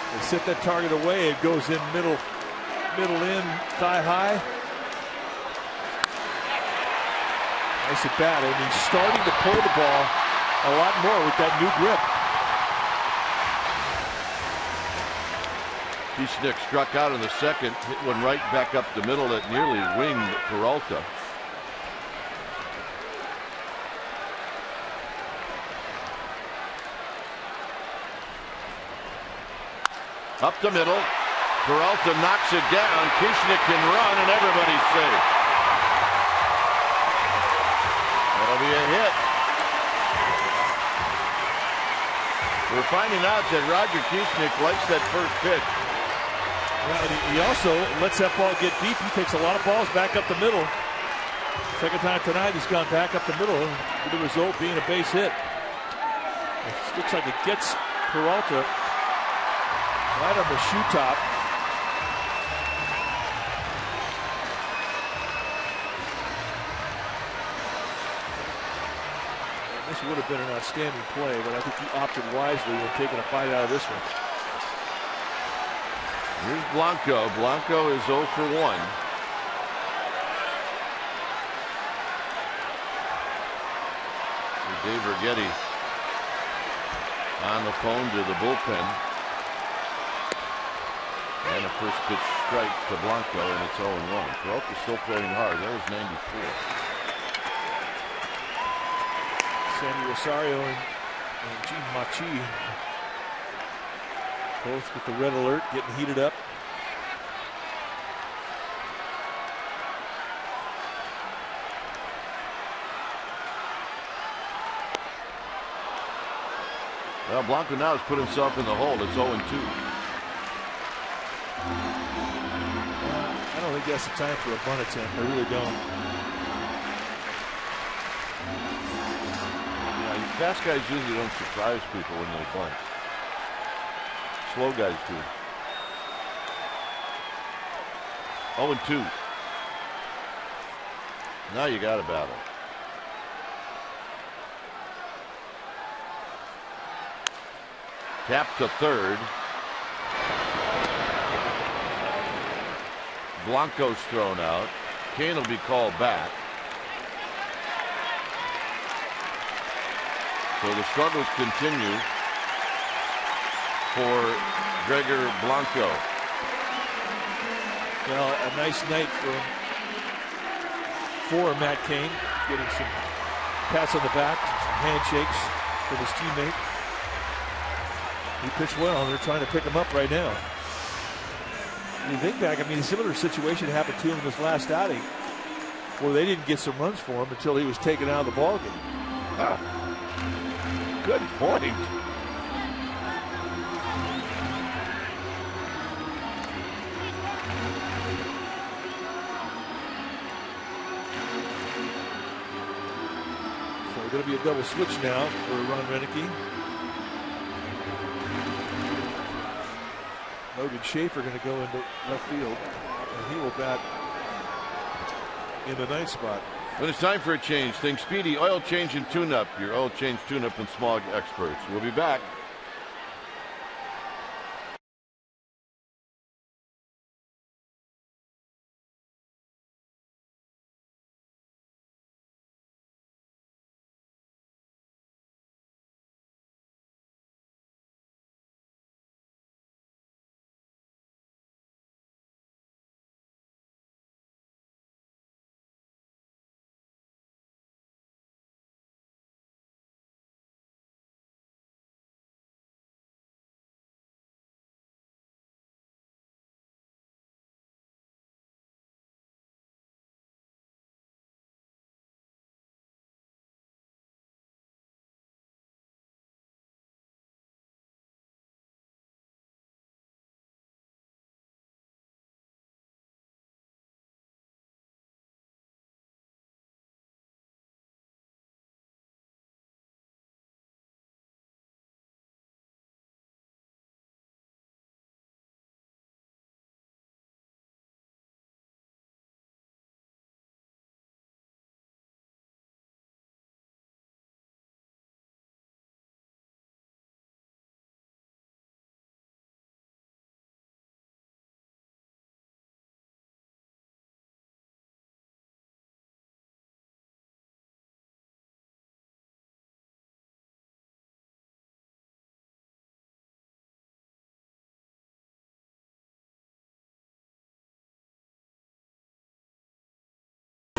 They set that target away. It goes in middle in, thigh high. Nice at bat, and he's starting to pull the ball a lot more with that new grip. Kieschnick struck out in the 2nd, hit one right back up the middle that nearly winged Peralta. Up the middle, Peralta knocks it down. Kieschnick can run, and everybody's safe. That'll be a hit. We're finding out that Roger Kieschnick likes that first pitch. Well, and he also lets that ball get deep. He takes a lot of balls back up the middle. Second time tonight he's gone back up the middle, with the result being a base hit. It looks like it gets Peralta right on the shoe top. This would have been an outstanding play, but I think he opted wisely in taking a bite out of this one. Here's Blanco. Blanco is 0 for 1. Dave Righetti on the phone to the bullpen. And a first pitch strike to Blanco, and it's 0-1. Peralta's still throwing hard. That was 94. Sandy Rosario and Gene Machi both with the red alert, getting heated up. Well, Blanco now has put himself in the hole. It's 0-2. I don't think that's the time for a bunt attempt. I really don't. Yeah, fast guys usually don't surprise people when they bunt. Slow guys do. 0-2. Now you got a battle. Tap to third. Blanco's thrown out. Kane will be called back. So the struggles continue for Gregor Blanco. Well, a nice night for Matt Kane, getting some pats on the back, some handshakes from his teammate. He pitched well, and they're trying to pick him up right now. You think back, I mean, a similar situation happened to him in this last outing, where they didn't get some runs for him until he was taken out of the ballgame. Good point. So going to be a double switch now for Ron Renicky. Logan Schaefer going to go into left field, and he will bat in the ninth spot. When it's time for a change, think Speedy Oil Change and Tune-Up, your oil change tune-up and smog experts. We'll be back.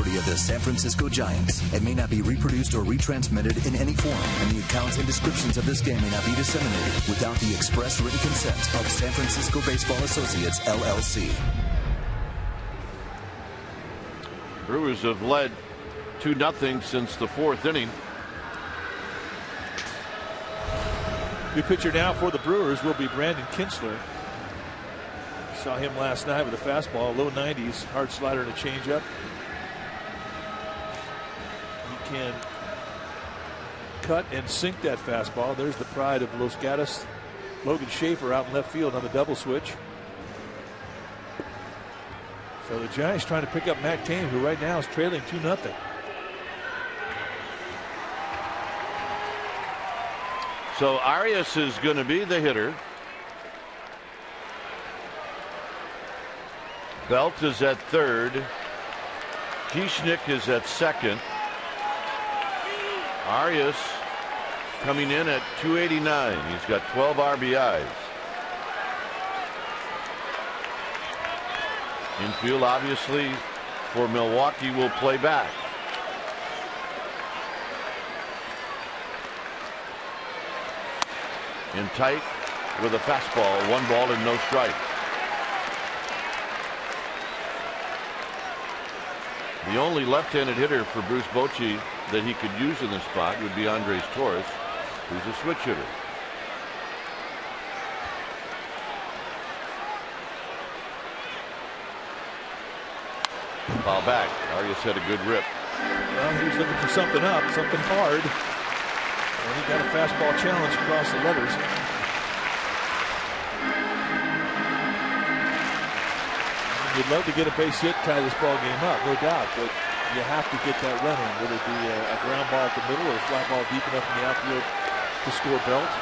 Of the San Francisco Giants and may not be reproduced or retransmitted in any form, and the accounts and descriptions of this game may not be disseminated without the express written consent of San Francisco Baseball Associates, LLC. Brewers have led 2-0 since the fourth inning. New pitcher now for the Brewers will be Brandon Kinsler. Saw him last night with a fastball, low 90s, hard slider and a changeup. Can cut and sink that fastball. There's the pride of Los Gatos. Logan Schaefer out in left field on the double switch. So the Giants trying to pick up Matt Kane, who right now is trailing 2-0. So Arias is going to be the hitter. Belt is at third. Kieschnick is at second. Arias coming in at 289. He's got 12 RBIs. Infield, obviously, for Milwaukee will play back. In tight with a fastball, 1 ball and no strikes. The only left-handed hitter for Bruce Bochy that he could use in this spot would be Andres Torres, who's a switch hitter. Foul back. Arias had a good rip. Well, he was looking for something up, something hard. And he got a fastball challenge across the letters. You'd love to get a base hit, tie this ball game up, no doubt, but you have to get that run in, whether it be a ground ball at the middle or a fly ball deep enough in the outfield to score Belt.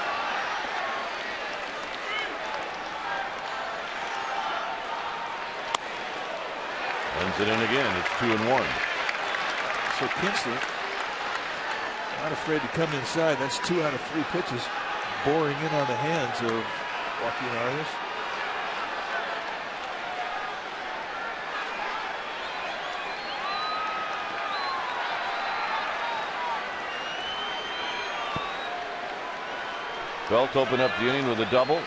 Runs it in again. It's 2-1. So Kinsler not afraid to come inside. That's 2 out of 3 pitches boring in on the hands of Joaquin Arias. Belt opened up the inning with a double.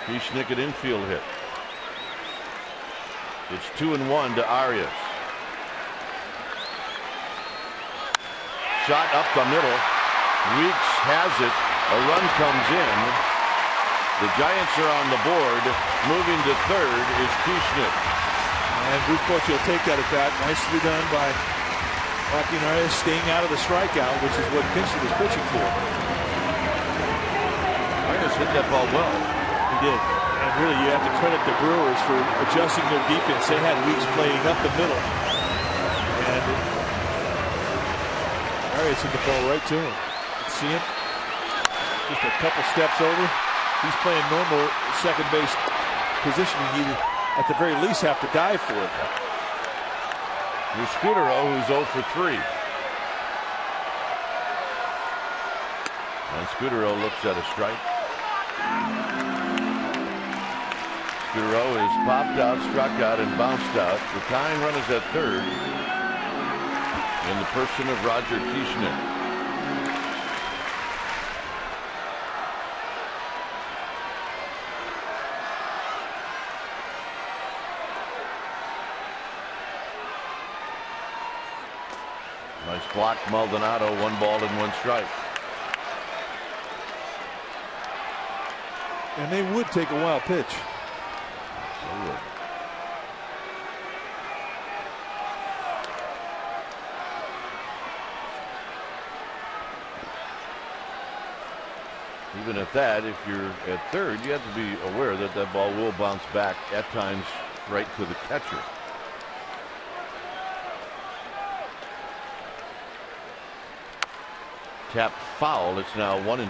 Kieschnick an infield hit. It's 2-1 to Arias. Shot up the middle. Weeks has it. A run comes in. The Giants are on the board. Moving to third is Kieschnick. And Bruce Bochy will take that at bat. Nicely done by Joaquin Arias, staying out of the strikeout, which is what Kinsler was pitching for. Arias hit that ball well. He did. And really, you have to credit the Brewers for adjusting their defense. They had Weeks playing up the middle. And Arias hit the ball right to him. See him? Just a couple steps over. He's playing normal second base positioning. He, at the very least, have to dive for it. Here's Scudero, who's 0 for 3. And Scudero looks at a strike. Scudero is popped out, struck out, and bounced out. The tying run is at third in the person of Roger Kieschnick. Nice block, Maldonado, 1 ball and 1 strike. And they would take a wild pitch. They would. Even at that, if you're at third, you have to be aware that that ball will bounce back at times right to the catcher. Tapped foul. It's now 1-2.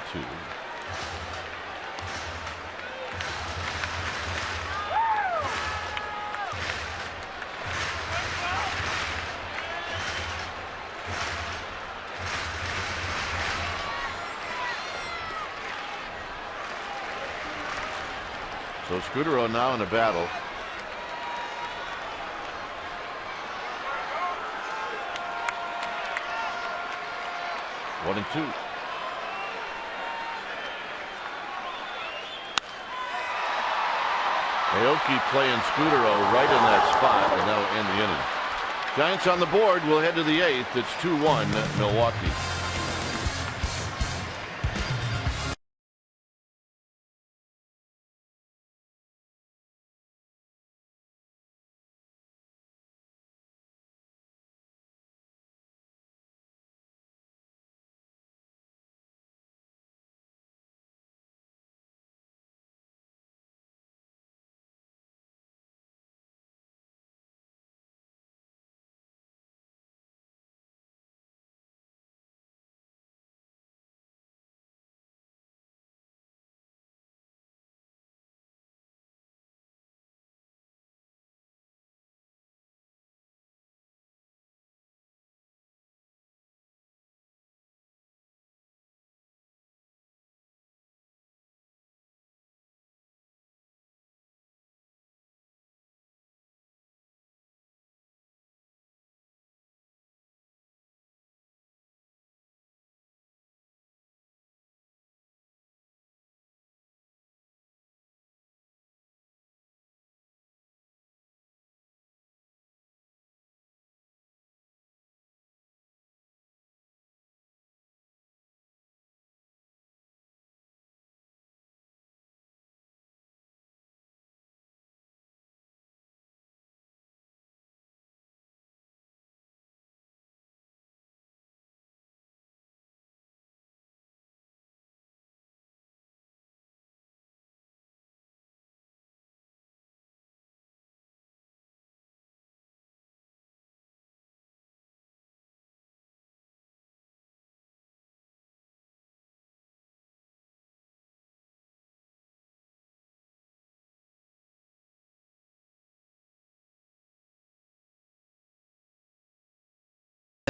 So Scudero now in a battle. One and 2. Aoki playing Scudero right in that spot, and that'll end the inning. Giants on the board. We'll head to the 8th. It's 2-1 Milwaukee.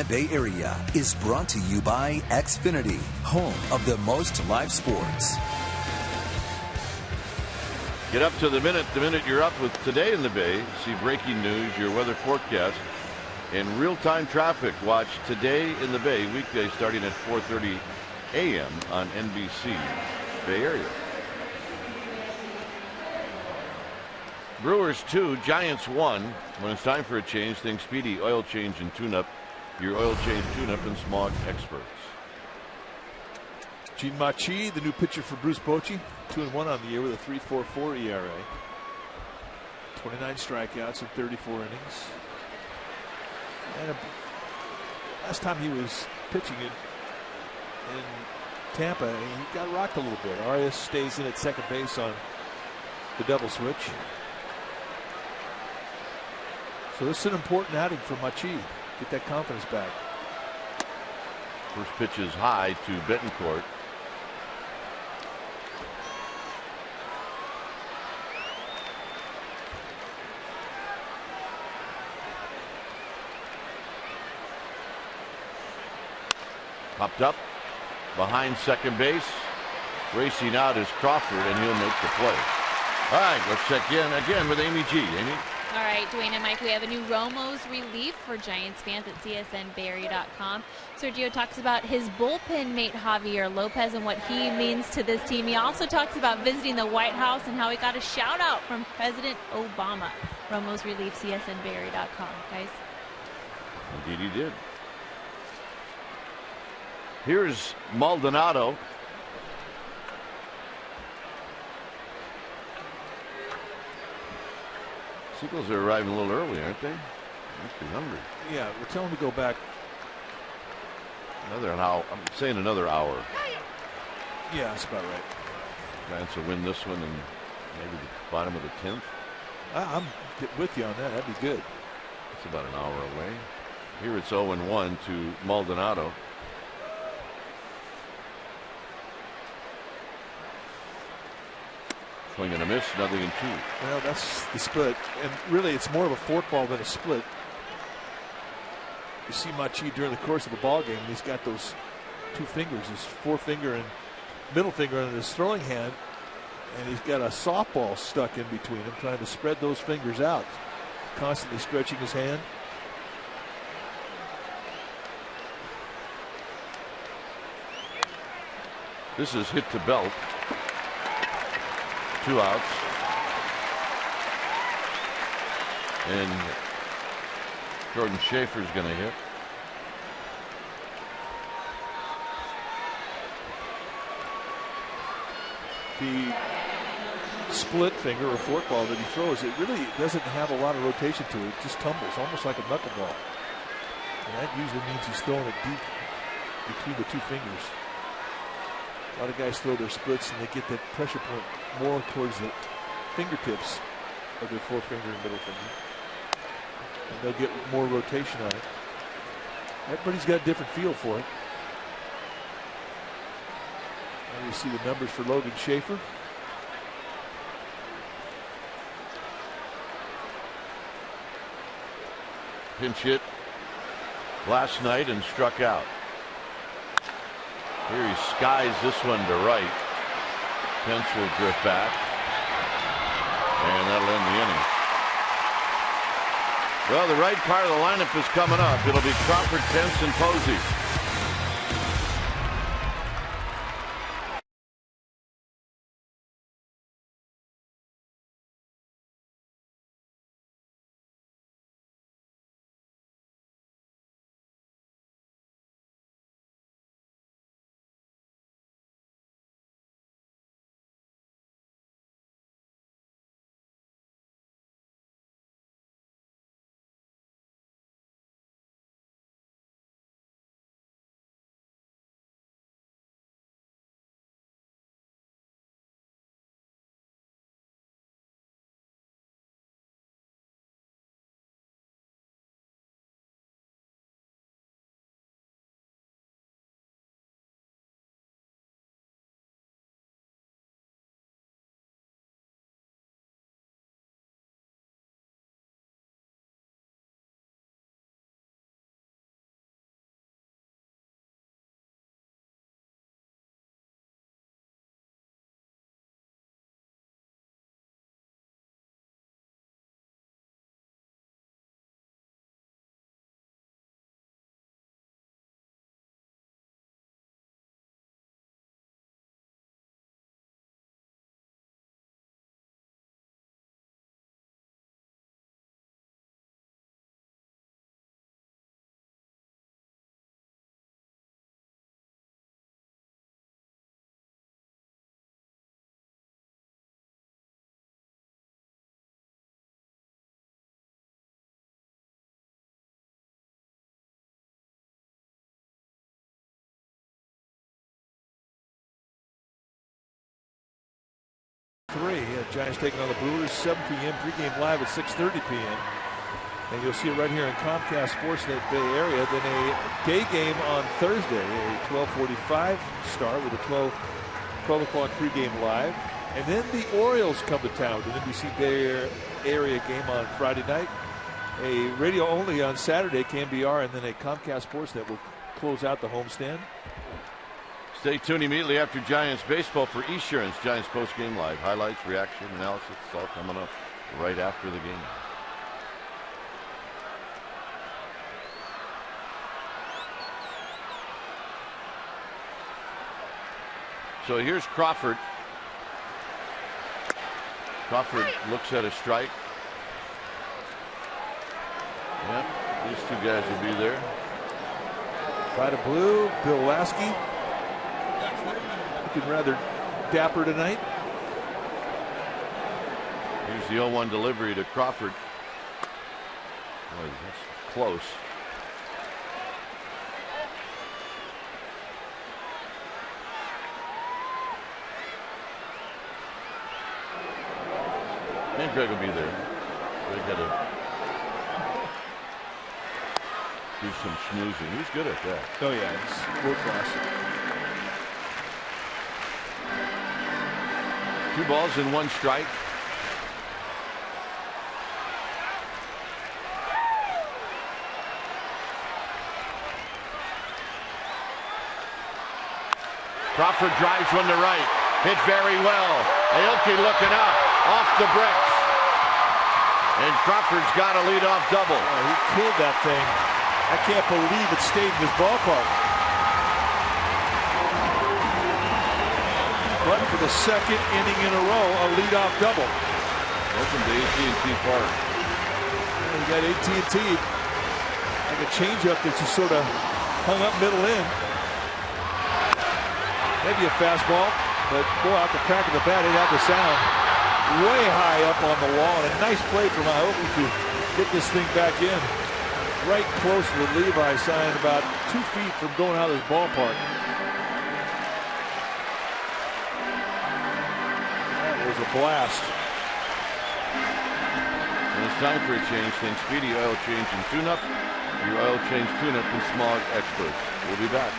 Bay Area is brought to you by Xfinity, home of the most live sports. Get up to the minute you're up with Today in the Bay. See breaking news, your weather forecast, and real-time traffic. Watch Today in the Bay weekday starting at 4:30 a.m. on NBC Bay Area. Brewers 2, Giants 1. When it's time for a change, think Speedy Oil Change and Tune-Up. Your oil change, tune-up, and smog experts. Gene Machi, the new pitcher for Bruce Bochy, 2-1 on the year with a 3.44 ERA. 29 strikeouts in 34 innings. And last time he was pitching in Tampa, he got rocked a little bit. Arias stays in at second base on the double switch. So this is an important outing for Machi. Get that confidence back. First pitch is high to Betancourt. Popped up behind second base. Racing out is Crawford, and he'll make the play. All right, let's check in again with Amy G. Amy? All right, Dwayne and Mike, we have a new Romo's relief for Giants fans at csnbayarea.com. Sergio talks about his bullpen mate Javier Lopez and what he means to this team. He also talks about visiting the White House and how he got a shout out from President Obama. Romo's relief, csnbayarea.com, guys. Indeed he did. Here's Maldonado. Seagulls are arriving a little early, aren't they? Must be hungry. Yeah, we're telling them to go back. Another hour. I'm saying another hour. Yeah, that's about right. Giants will win this one and maybe the bottom of the 10th. I'm with you on that. That'd be good. It's about an hour away. Here it's 0-1 to Maldonado. Swing and a miss, 0-2. Well, that's the split. And really, it's more of a fork ball than a split. You see Machi during the course of the ball game, and he's got those two fingers, his forefinger and middle finger on his throwing hand, and he's got a softball stuck in between him, trying to spread those fingers out, constantly stretching his hand. This is hit to belt. 2 outs. And Jordan Schaefer's going to hit. The split finger or fork ball that he throws, it really doesn't have a lot of rotation to it. It just tumbles, almost like a knuckleball. And that usually means he's throwing it deep between the two fingers. A lot of guys throw their splits and they get that pressure point more towards the fingertips of their forefinger and middle finger. And they'll get more rotation on it. Everybody's got a different feel for it. And you see the numbers for Logan Schaefer. Pinch hit last night and struck out. Here he skies this one to right. Pence will drift back. And that'll end the inning. Well, the right part of the lineup is coming up. It'll be Crawford, Pence, and Posey. Giants taking on the Brewers, 7 p.m. pregame live at 6:30 p.m. And you'll see it right here in Comcast Sportsnet Bay Area. Then a day game on Thursday, a 12:45 start with a 12 o'clock pregame live. And then the Orioles come to town with an NBC Bay Area game on Friday night. A radio only on Saturday, KMBR, and then a Comcast Sportsnet will close out the homestand. Stay tuned immediately after Giants baseball for Esurance Giants postgame live. Highlights, reaction, analysis, it's all coming up right after the game. So here's Crawford. Crawford looks at a strike. Yep, these two guys will be there. Pride of Blue, Bill Lasky. Looking rather dapper tonight. Here's the 0-1 delivery to Crawford. Boy, that's close. And Greg will be there. They got to do some schmoozing. He's good at that. Oh yeah, it's world class. 2 balls and 1 strike. Crawford drives one to right. Hit very well. Aoki looking up. Off the bricks. And Crawford's got a leadoff double. Oh, he killed that thing. I can't believe it stayed in his ballpark. But for the second inning in a row, a leadoff double. Welcome to AT Park. You got AT&T. Like a changeup that's just sort of hung up middle in. Maybe a fastball, but boy, out the crack of the bat, it had the sound. Way high up on the wall, and a nice play from Aoki to get this thing back in. Right close to the Levi sign, about 2 feet from going out of his ballpark. That was a blast. And it's time for a change. Thanks Speedy Oil Change and Tune-Up. Your oil change tune-up and smog experts. We'll be back.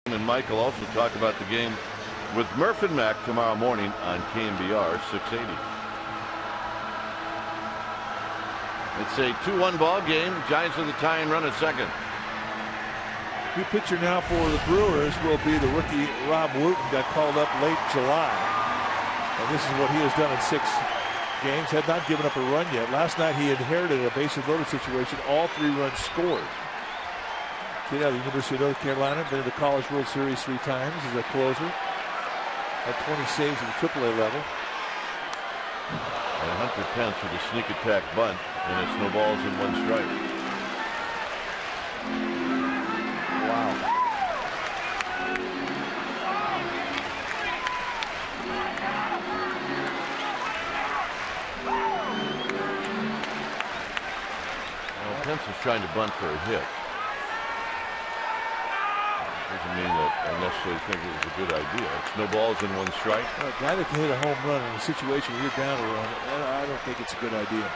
And Michael also talk about the game with Murph and Mac tomorrow morning on KMBR 680. It's a 2-1 ball game. Giants with a tying run at second. New pitcher now for the Brewers will be the rookie Rob Wooten. Got called up late July. And this is what he has done in 6 games. Had not given up a run yet. Last night he inherited a bases loaded situation. All 3 runs scored. Kid out of the University of North Carolina. Been to the College World Series 3 times as a closer. Had 20 saves at the AAA level. And Hunter Pence with a sneak attack bunt. And it's no balls and 1 strike. Pence is trying to bunt for a hit. Doesn't mean that I necessarily think it was a good idea. It's no balls and 1 strike. A guy that can hit a home run in a situation where you're down a run, I don't think it's a good idea.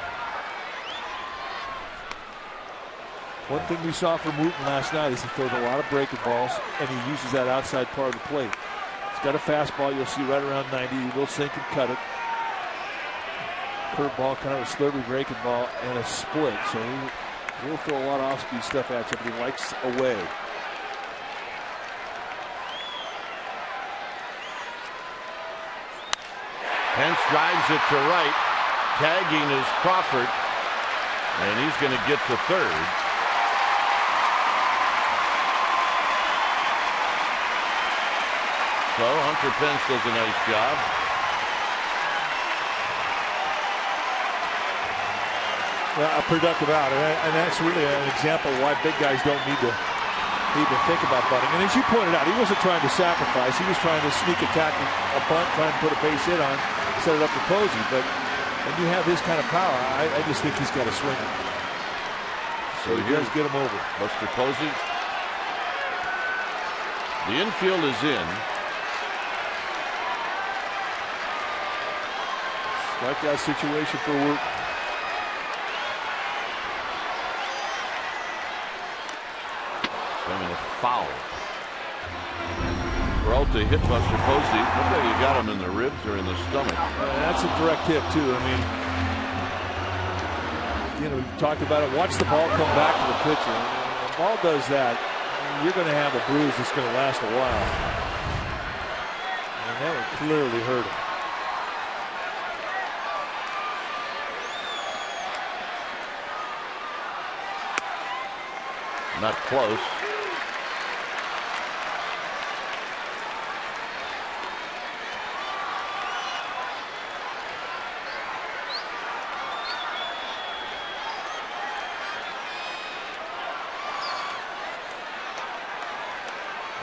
One thing we saw from Wooten last night is he throws a lot of breaking balls, and he uses that outside part of the plate. He's got a fastball you'll see right around 90. He will sink and cut it. Curveball, kind of a slurvy breaking ball, and a split. So he will throw a lot of off-speed stuff at you, but he likes away. Pence drives it to right. Tagging is Crawford, and he's going to get to third. So Hunter Pence does a nice job. Well, a productive out, and that's really an example of why big guys don't need to think about bunting. And as you pointed out, he wasn't trying to sacrifice. He was trying to sneak attack a bunt, trying to put a base hit on, set it up for Posey. But when you have his kind of power, I just think he's got to swing it. So he does get him over. Buster Posey. The infield is in. Strikeout situation for Wooten. Swinging a foul. Peralta hit Buster Posey. Looked like he got him in the ribs or in the stomach. That's a direct hit too. I mean, we talked about it. Watch the ball come back to the pitcher. When the ball does that, you're going to have a bruise that's going to last a while. And that would clearly hurt him. Not close.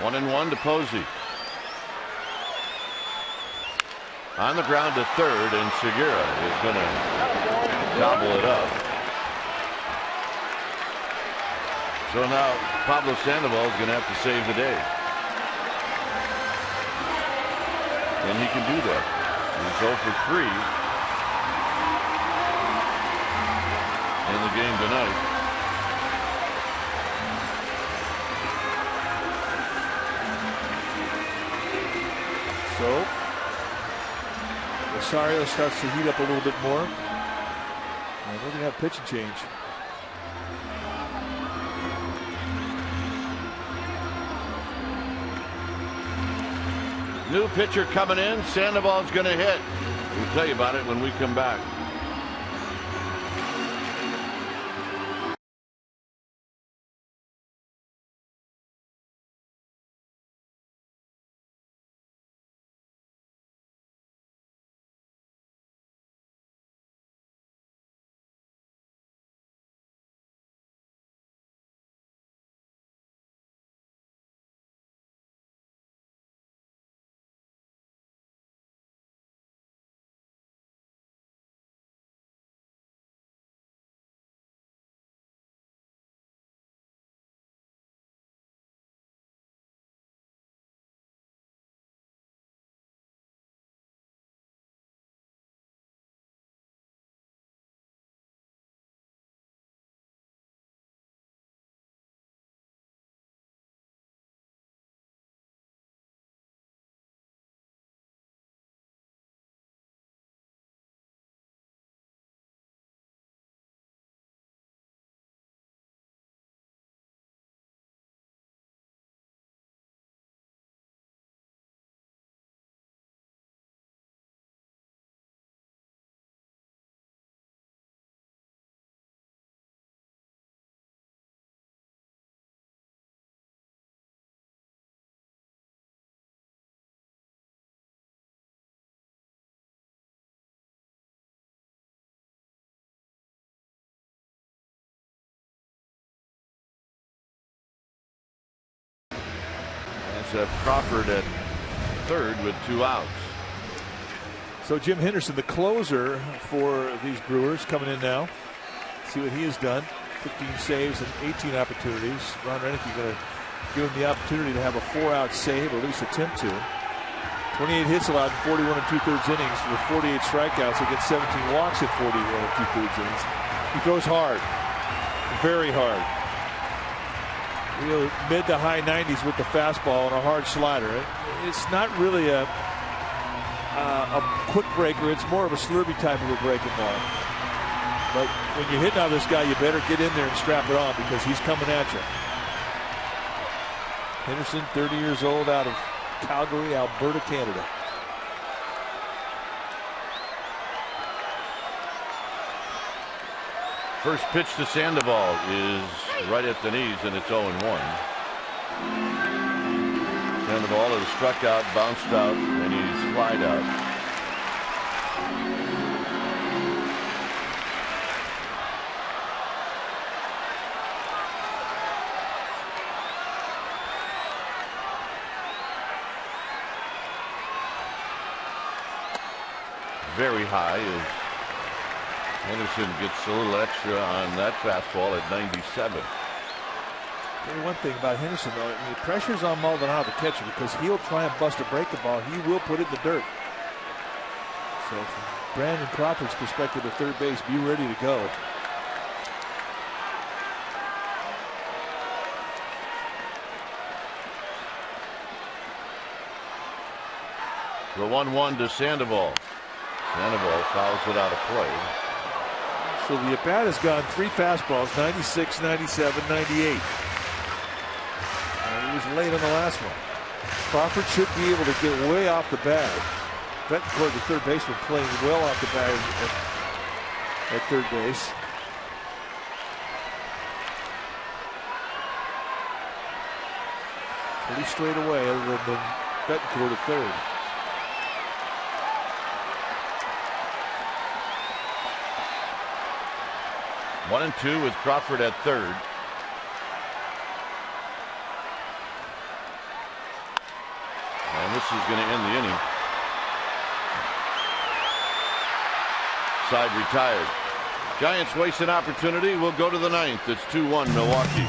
One and one to Posey. On the ground to third, and Segura is going to gobble it up. So now Pablo Sandoval is going to have to save the day. And he can do that. He's 0 for 3 in the game tonight. So Rosario starts to heat up a little bit more. And we're going to have pitching change. New pitcher coming in. Sandoval's going to hit. We'll tell you about it when we come back. Crawford at third with 2 outs. So Jim Henderson, the closer for these Brewers, coming in now. See what he has done. 15 saves and 18 opportunities. Ron Renicky going to give him the opportunity to have a 4-out save, or at least attempt to. 28 hits allowed in 41 2/3 innings with 48 strikeouts against 17 walks in 41 2/3 innings. He throws hard, very hard. Mid to high 90s with the fastball and a hard slider. It's not really a quick breaker. It's more of a slurvy type of a breaking ball. But when you're hitting on this guy, you better get in there and strap it on because he's coming at you. Henderson, 30 years old, out of Calgary, Alberta, Canada. First pitch to Sandoval is right at the knees, and it's 0-1. Sandoval is struck out, bounced out, and he's flied out. Very high as Henderson gets a little extra on that fastball at 97. One thing about Henderson, though, the pressure's on Maldonado, the catcher, because he'll try and bust a breakable. He will put it in the dirt. So from Brandon Crawford's perspective at third base, be ready to go. The 1-1 to Sandoval. Sandoval fouls it out of play. So the at-bat has gone 3 fastballs, 96, 97, 98. And he was late on the last one. Crawford should be able to get way off the bag. Betancourt, the third baseman, playing well off the bag at third base. Pretty straight away, other than Betancourt at third. One and two with Crawford at third. And this is going to end the inning. Side retired. Giants waste an opportunity. We'll go to the ninth. It's 2-1 Milwaukee.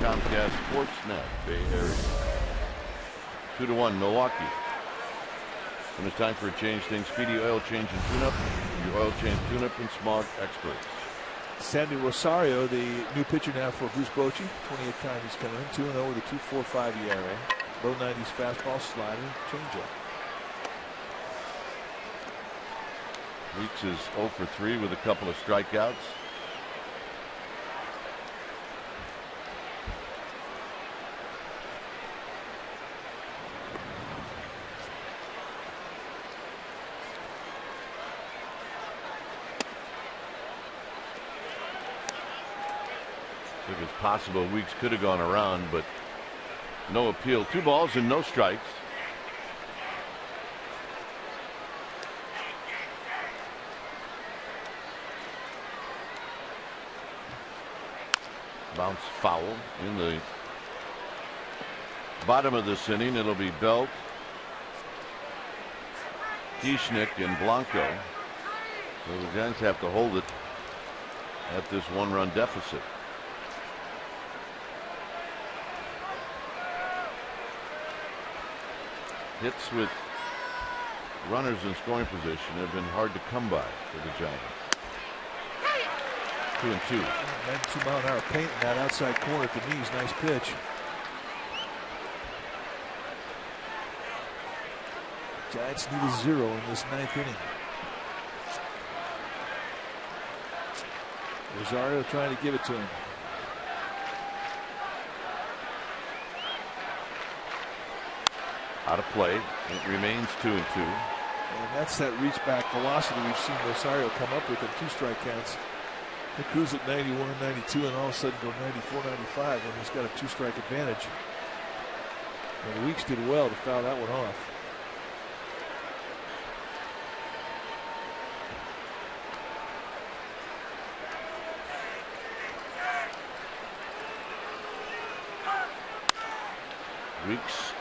Comcast Sportsnet, Bay Area. 2-1 Milwaukee. When it's time for a change, think Speedy Oil Change and Tune-Up. Your oil change, tune-up, and smog experts. Sandy Rosario, the new pitcher now for Bruce Bochy. 28th time he's coming in. 2-0 with a 2.45 ERA. Low 90s fastball, slider, changeup. Weeks is 0 for 3 with a couple of strikeouts. it's possible Weeks could have gone around, but no appeal. 2 balls and no strikes. Bounce foul in the bottom of this inning. It'll be Belt, Kieschnick, and Blanco. So the Giants have to hold it at this 1-run deficit. Hits with runners in scoring position have been hard to come by for the Giants. 2-2. 92-mile-an-hour paint in that outside corner at the knees. Nice pitch. Giants need a 0 in this 9th inning. Rosario trying to give it to him. Out of play. It remains 2-2. And that's that reach back velocity we've seen Rosario come up with in 2 strike counts. He cruise at 91, 92, and all of a sudden go 94, 95 when he's got a 2-strike advantage. And Weeks did well to foul that one off. Weeks,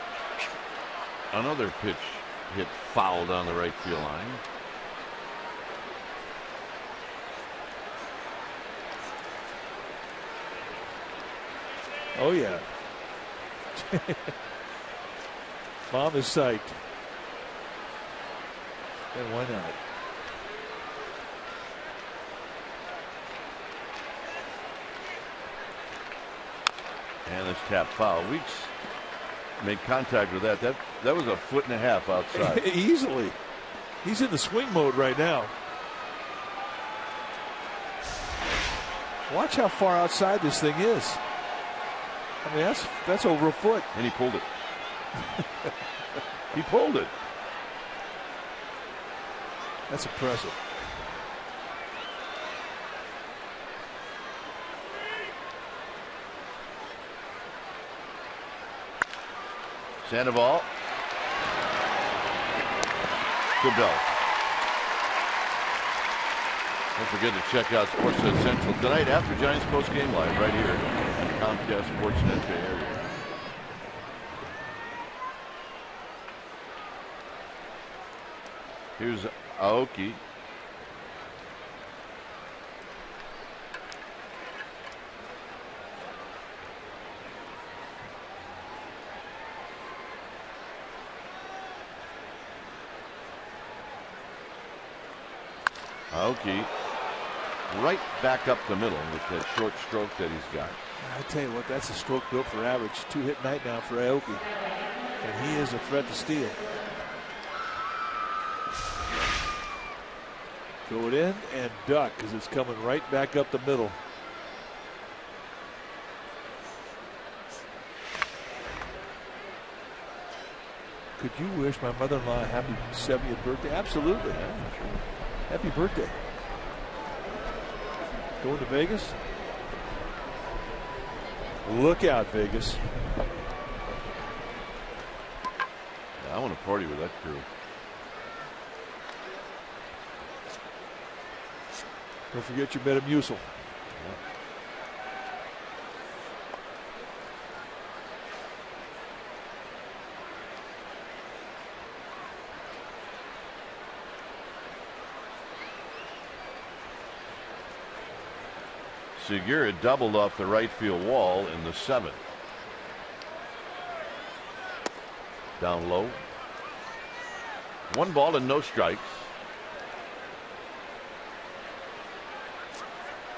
another pitch hit foul down the right field line. Oh yeah. Bomb is psyched. And why not? And it's tap foul. Weeks made contact with that. That was a 1.5 feet outside. Easily. He's in the swing mode right now. Watch how far outside this thing is. I mean, that's over a foot. And he pulled it. He pulled it. That's impressive. Sandoval to Bell. Don't forget to check out Sportsnet Central tonight after Giants postgame live right here on Comcast Sportsnet Bay Area. Here's Aoki. Aoki right back up the middle with that short stroke that he's got. I tell you what, that's a stroke built for average. 2-hit night now for Aoki. And he is a threat to steal. Throw it in and duck because it's coming right back up the middle. Could you wish my mother-in-law a happy 70th birthday? Absolutely. Happy birthday. Going to Vegas? Look out, Vegas. Yeah, I want to party with that crew. Don't forget your Metamucil. Segura doubled off the right field wall in the 7th. Down low. 1 ball and no strikes.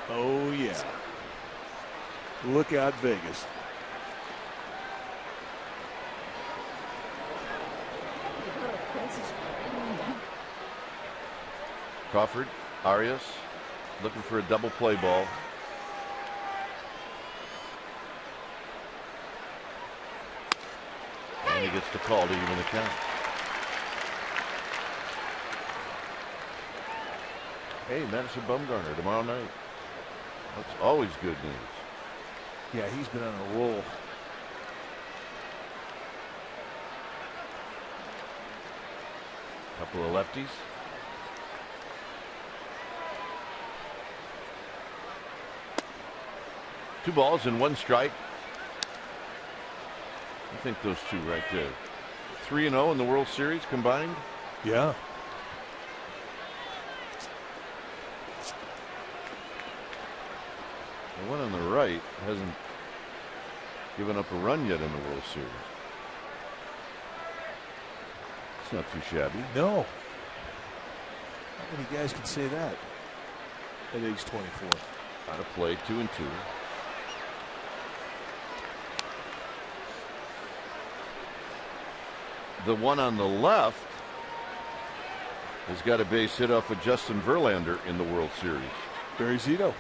Oh yeah. Look out, Vegas. Crawford, Arias looking for a double play ball. And he gets the call to even the count. Hey, Madison Bumgarner tomorrow night. That's always good news. Yeah, he's been on a roll. Couple of lefties. Two balls and one strike. I think those two right there. 3-0 in the World Series combined. Yeah. The one on the right hasn't given up a run yet in the World Series. It's not too shabby. No. How many guys can say that at age 24? Out of play, 2-2. The one on the left has got a base hit off of Justin Verlander in the World Series. Barry Zito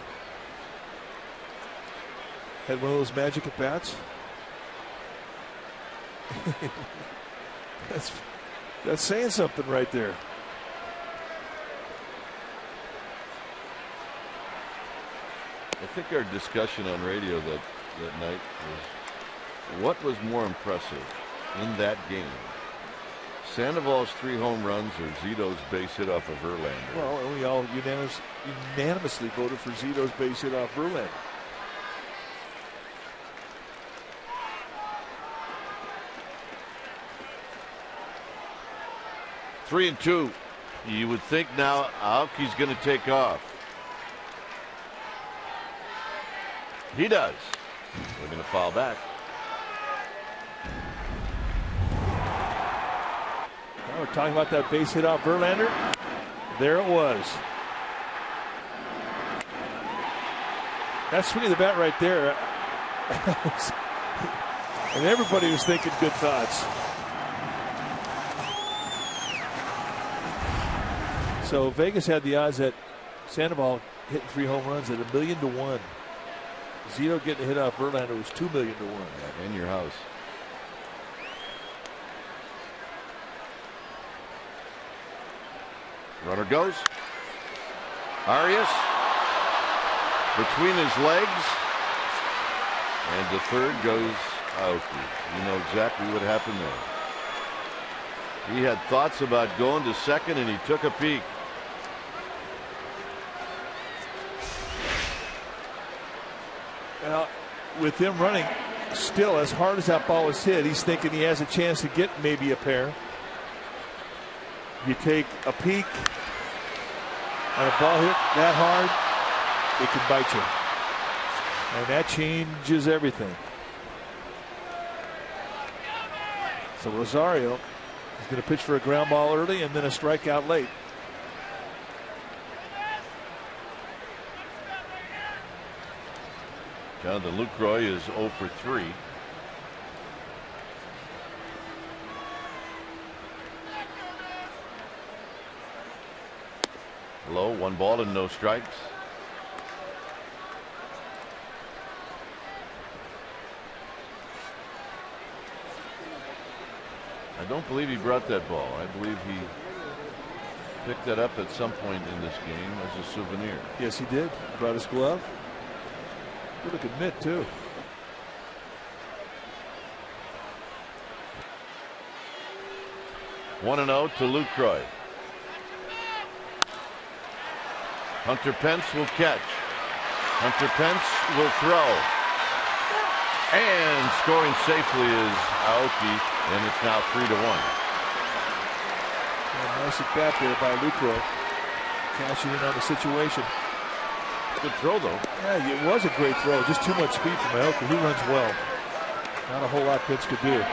had one of those magic at bats. That's saying something right there. I think our discussion on radio that night was, what was more impressive in that game? Sandoval's 3 home runs or Zito's base hit off of Verlander? Well, we all unanimously voted for Zito's base hit off Verlander. Three and two. You would think now Aoki's going to take off. He does. We're going to foul back. Now we're talking about that base hit off Verlander. There it was. That swing of the bat right there. And everybody was thinking good thoughts. So Vegas had the odds that Sandoval hitting 3 home runs at 1,000,000 to 1. Zito getting a hit off Verlander was 2,000,000 to 1. Yeah, in your house. Runner goes. Arias between his legs, and to third goes Aoki. You know exactly what happened there. He had thoughts about going to second, and he took a peek. Now, with him running still as hard as that ball was hit, he's thinking he has a chance to get maybe a pair. You take a peek on a ball hit that hard, it can bite you. And that changes everything. So Rosario is going to pitch for a ground ball early and then a strikeout late. Jonathan Lucroy is 0 for 3. Low, 1 ball and no strikes. I don't believe he brought that ball. I believe he picked that up at some point in this game as a souvenir. Yes, he did. Brought his glove. Good looking mitt, too. One and 0 to Lucroy. Hunter Pence will catch. Hunter Pence will throw. And scoring safely is Aoki, and it's now 3-1. Nice at bat there by Lucroy. Cashing in on the situation. Good throw, though. Yeah, it was a great throw. Just too much speed from Aoki. He runs well. Not a whole lot Pitts could do.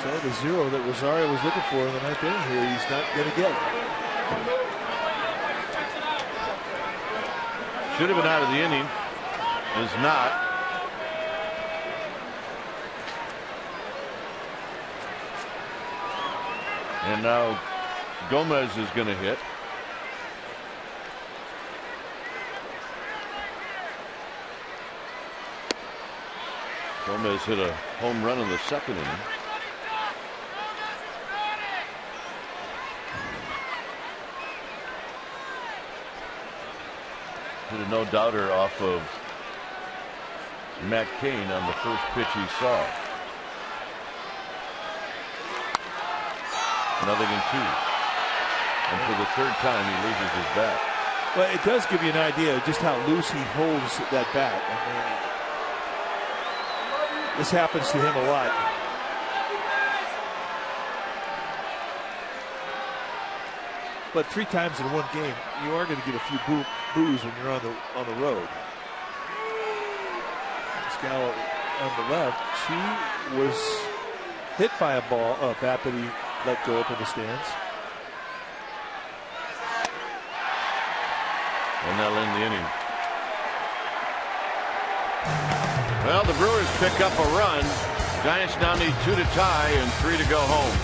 So the 0 that Rosario was looking for in the 9th inning here, he's not going to get. Should have been out of the inning. Is not. And now Gomez is going to hit. Gomez hit a home run in the 2nd inning. Hit a no-doubter off of Matt Cain on the first pitch he saw. 0-2. And for the third time, he loses his bat. Well, it does give you an idea of just how loose he holds that bat. I mean, this happens to him a lot. But 3 times in one game, you are going to get a few boos when you're on the road. This gal on the left, she was hit by a bat that he let go up in the stands. And that'll end the inning. Well, the Brewers pick up a run. Giants now need 2 to tie and 3 to go home.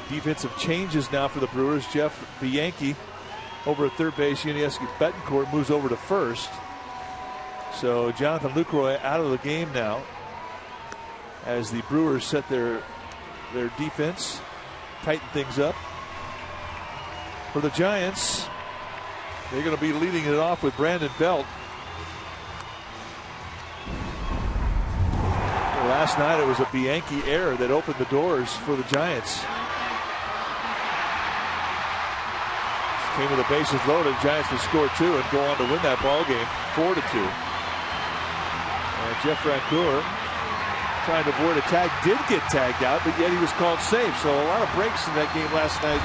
Defensive changes now for the Brewers. Jeff Bianchi over at third base. Yuniesky Betancourt moves over to first. So Jonathan Lucroy out of the game now as the Brewers set their defense, tighten things up. For the Giants, they're going to be leading it off with Brandon Belt. Last night it was a Bianchi error that opened the doors for the Giants. Came with the bases loaded. Giants would score 2 and go on to win that ball game 4-2. And Jeff Francoeur trying to avoid a tag, did get tagged out, but yet he was called safe. So a lot of breaks in that game last night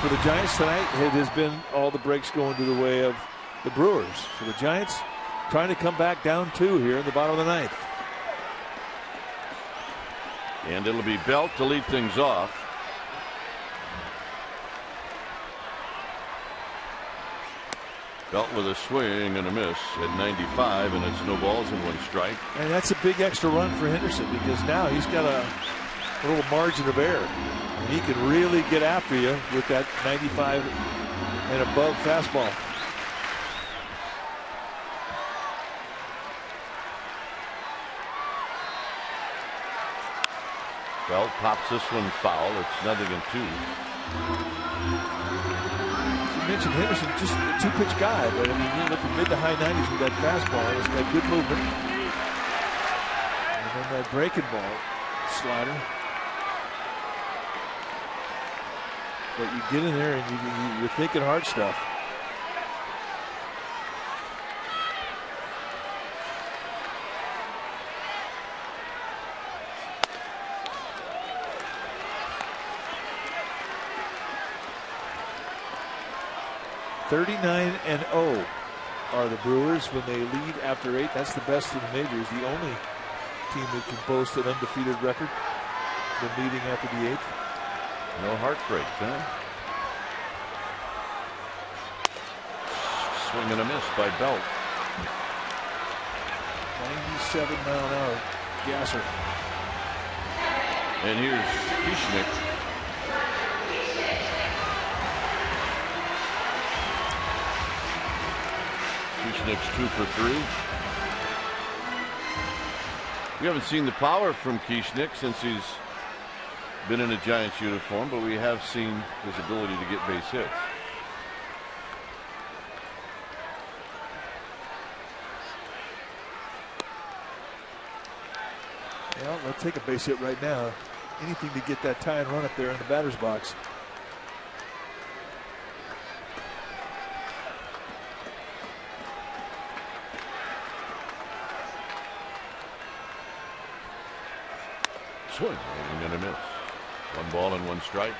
for the Giants. Tonight it has been all the breaks going to the way of the Brewers. So the Giants trying to come back down 2 here in the bottom of the 9th. And it'll be Belt to lead things off. Belt with a swing and a miss at 95, and it's no balls and 1 strike. And that's a big extra run for Henderson because now he's got a little margin of error. And he can really get after you with that 95 and above fastball. Belt pops this one foul. It's 0-2. You mentioned Henderson, just a 2-pitch guy, but I mean, you're looking mid to high 90s with that fastball. He's got good movement. And then that breaking ball, slider. But you get in there and you're thinking hard stuff. (39-0) are the Brewers when they lead after 8. That's the best in the majors. The only team that can boast an undefeated record when leading after the 8th. No heartbreak, huh? Swing and a miss by Belt. 97-mile-an-hour gasser. And here's Kishnick Kieschnick's 2 for 3. We haven't seen the power from Kieschnick since he's been in a Giants uniform, but we have seen his ability to get base hits. Well, let's take a base hit right now. Anything to get that tie and run up there in the batter's box. Swing and a miss. 1 ball and 1 strike.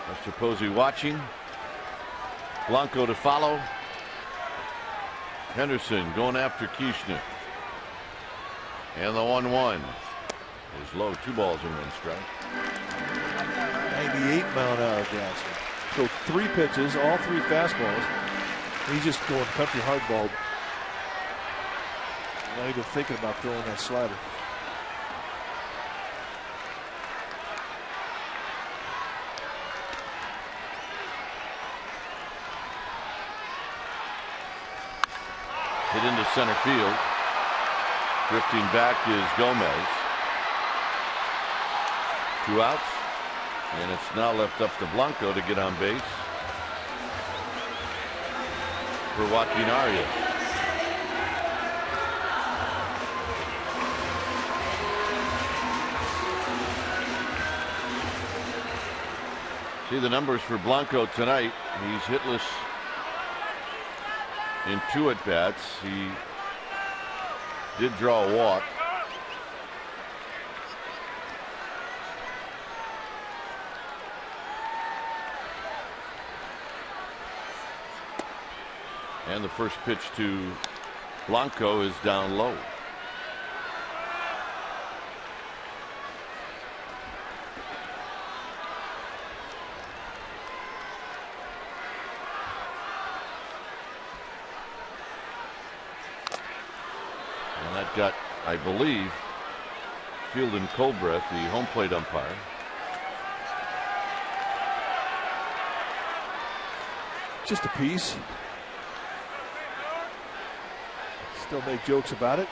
Mr. Posey watching. Blanco to follow. Henderson going after Kieschnick. And the 1-1 is low. 2 balls and 1 strike. 98 mile-an-hour gas. So 3 pitches, all 3 fastballs. He's just going country hardball. Not even thinking about throwing that slider. Hit into center field. Drifting back is Gomez. 2 outs. And it's now left up to Blanco to get on base for Joaquin Arias. See the numbers for Blanco tonight. He's hitless in 2 at-bats. He did draw a walk. And the first pitch to Blanco is down low. And that got, I believe, Fielding Coldbreath, the home plate umpire. Just a piece. Still make jokes about it.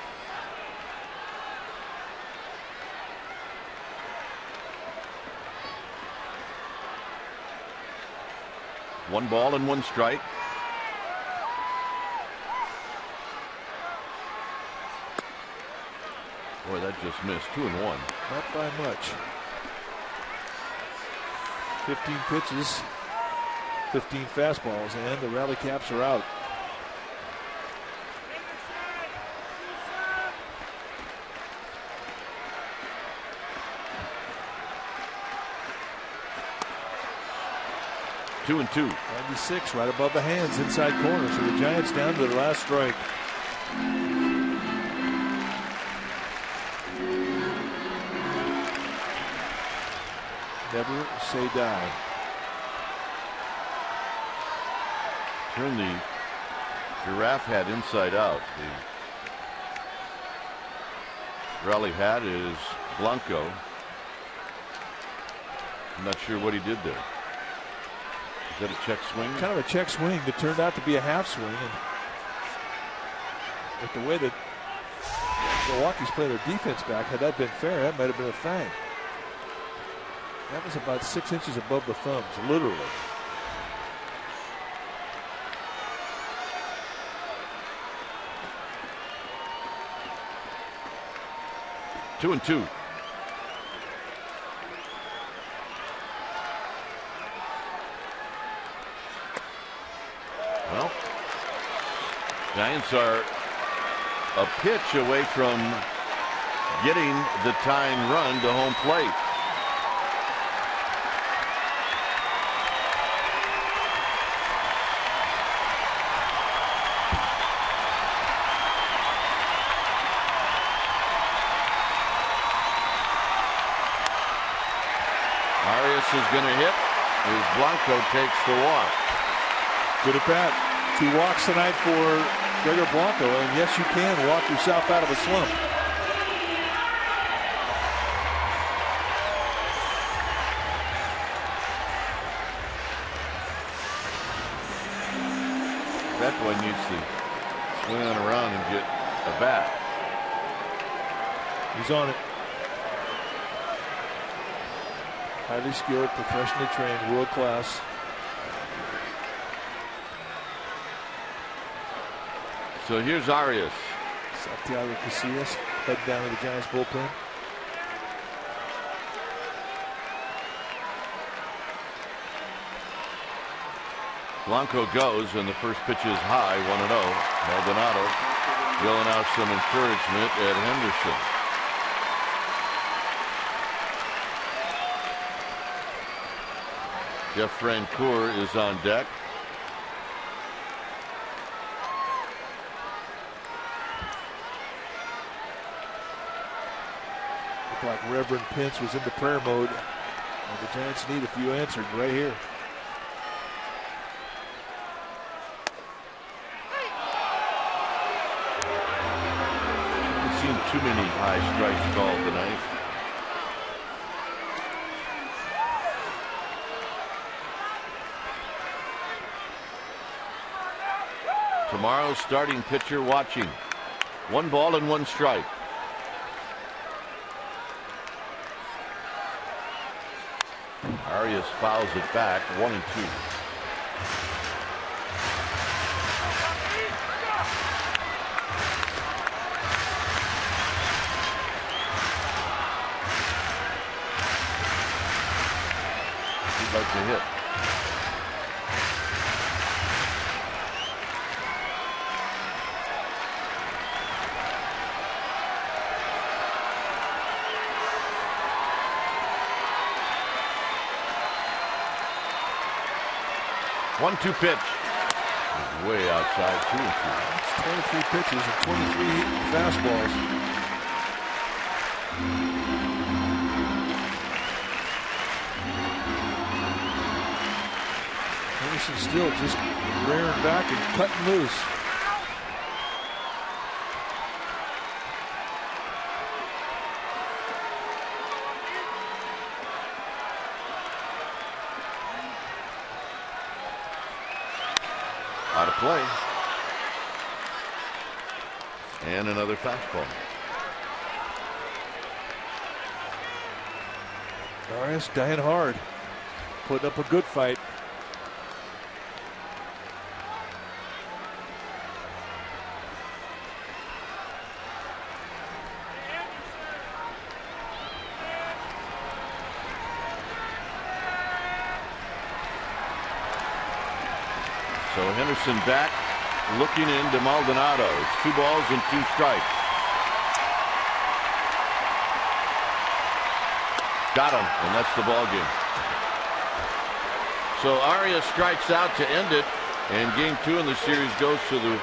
One ball and 1 strike. Boy, that just missed. 2-1. Not by much. 15 pitches, 15 fastballs, and the rally caps are out. Two and 2. 96 right above the hands, inside corner. So the Giants down to their last strike. Never say die. Turn the giraffe hat inside out. The rally hat is Blanco. I'm not sure what he did there. Is that a check swing? Kind of a check swing that turned out to be a half swing. And with the way that Milwaukee's played their defense back, had that been fair, that might have been a fang. That was about 6 inches above the thumbs, literally. Two and 2. Well, Giants are a pitch away from getting the tying run to home plate. Arias is going to hit as Blanco takes the walk. Good at bat. 2 walks tonight for Gregor Blanco, and yes, you can walk yourself out of a slump. That boy needs to swing on around and get a bat. He's on it. Highly skilled, professionally trained, world class. So here's Arias. Santiago Casillas head down to the Giants bullpen. Blanco goes, and the first pitch is high, 1-0. Maldonado yelling out some encouragement at Henderson. Jeff Francoeur is on deck. Looked like Reverend Pence was into prayer mode. And the Giants need a few answered right here. We've seen too many high strikes called tonight. Tomorrow's starting pitcher watching. 1 ball and 1 strike. Arias fouls it back, 1-2. He'd like to hit. One-two pitch. He's way outside, 2-2. It's 23 pitches and 23 fastballs. Henderson still just rearing back and cutting loose. Out of play. And another fastball. Arias dying hard. Putting up a good fight. So Henderson back, looking into Maldonado. It's 2 balls and 2 strikes. Got him, and that's the ball game. So Arias strikes out to end it, and game 2 in the series goes to the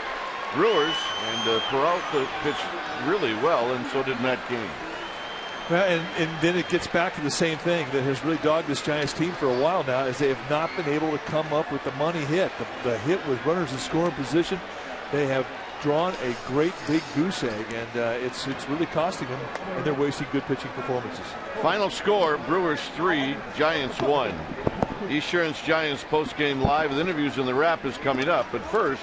Brewers. And Peralta pitched really well, and so did Matt Cain. Well, and then it gets back to the same thing that has really dogged this Giants team for a while now, is they have not been able to come up with the money hit. The hit with runners in scoring position. They have drawn a great big goose egg, and it's really costing them, and they're wasting good pitching performances. Final score: Brewers 3, Giants 1. Esurance Giants postgame live with interviews in the wrap is coming up. But first,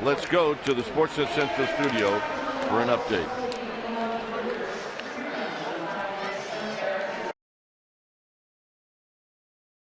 let's go to the Sportsnet Central studio for an update.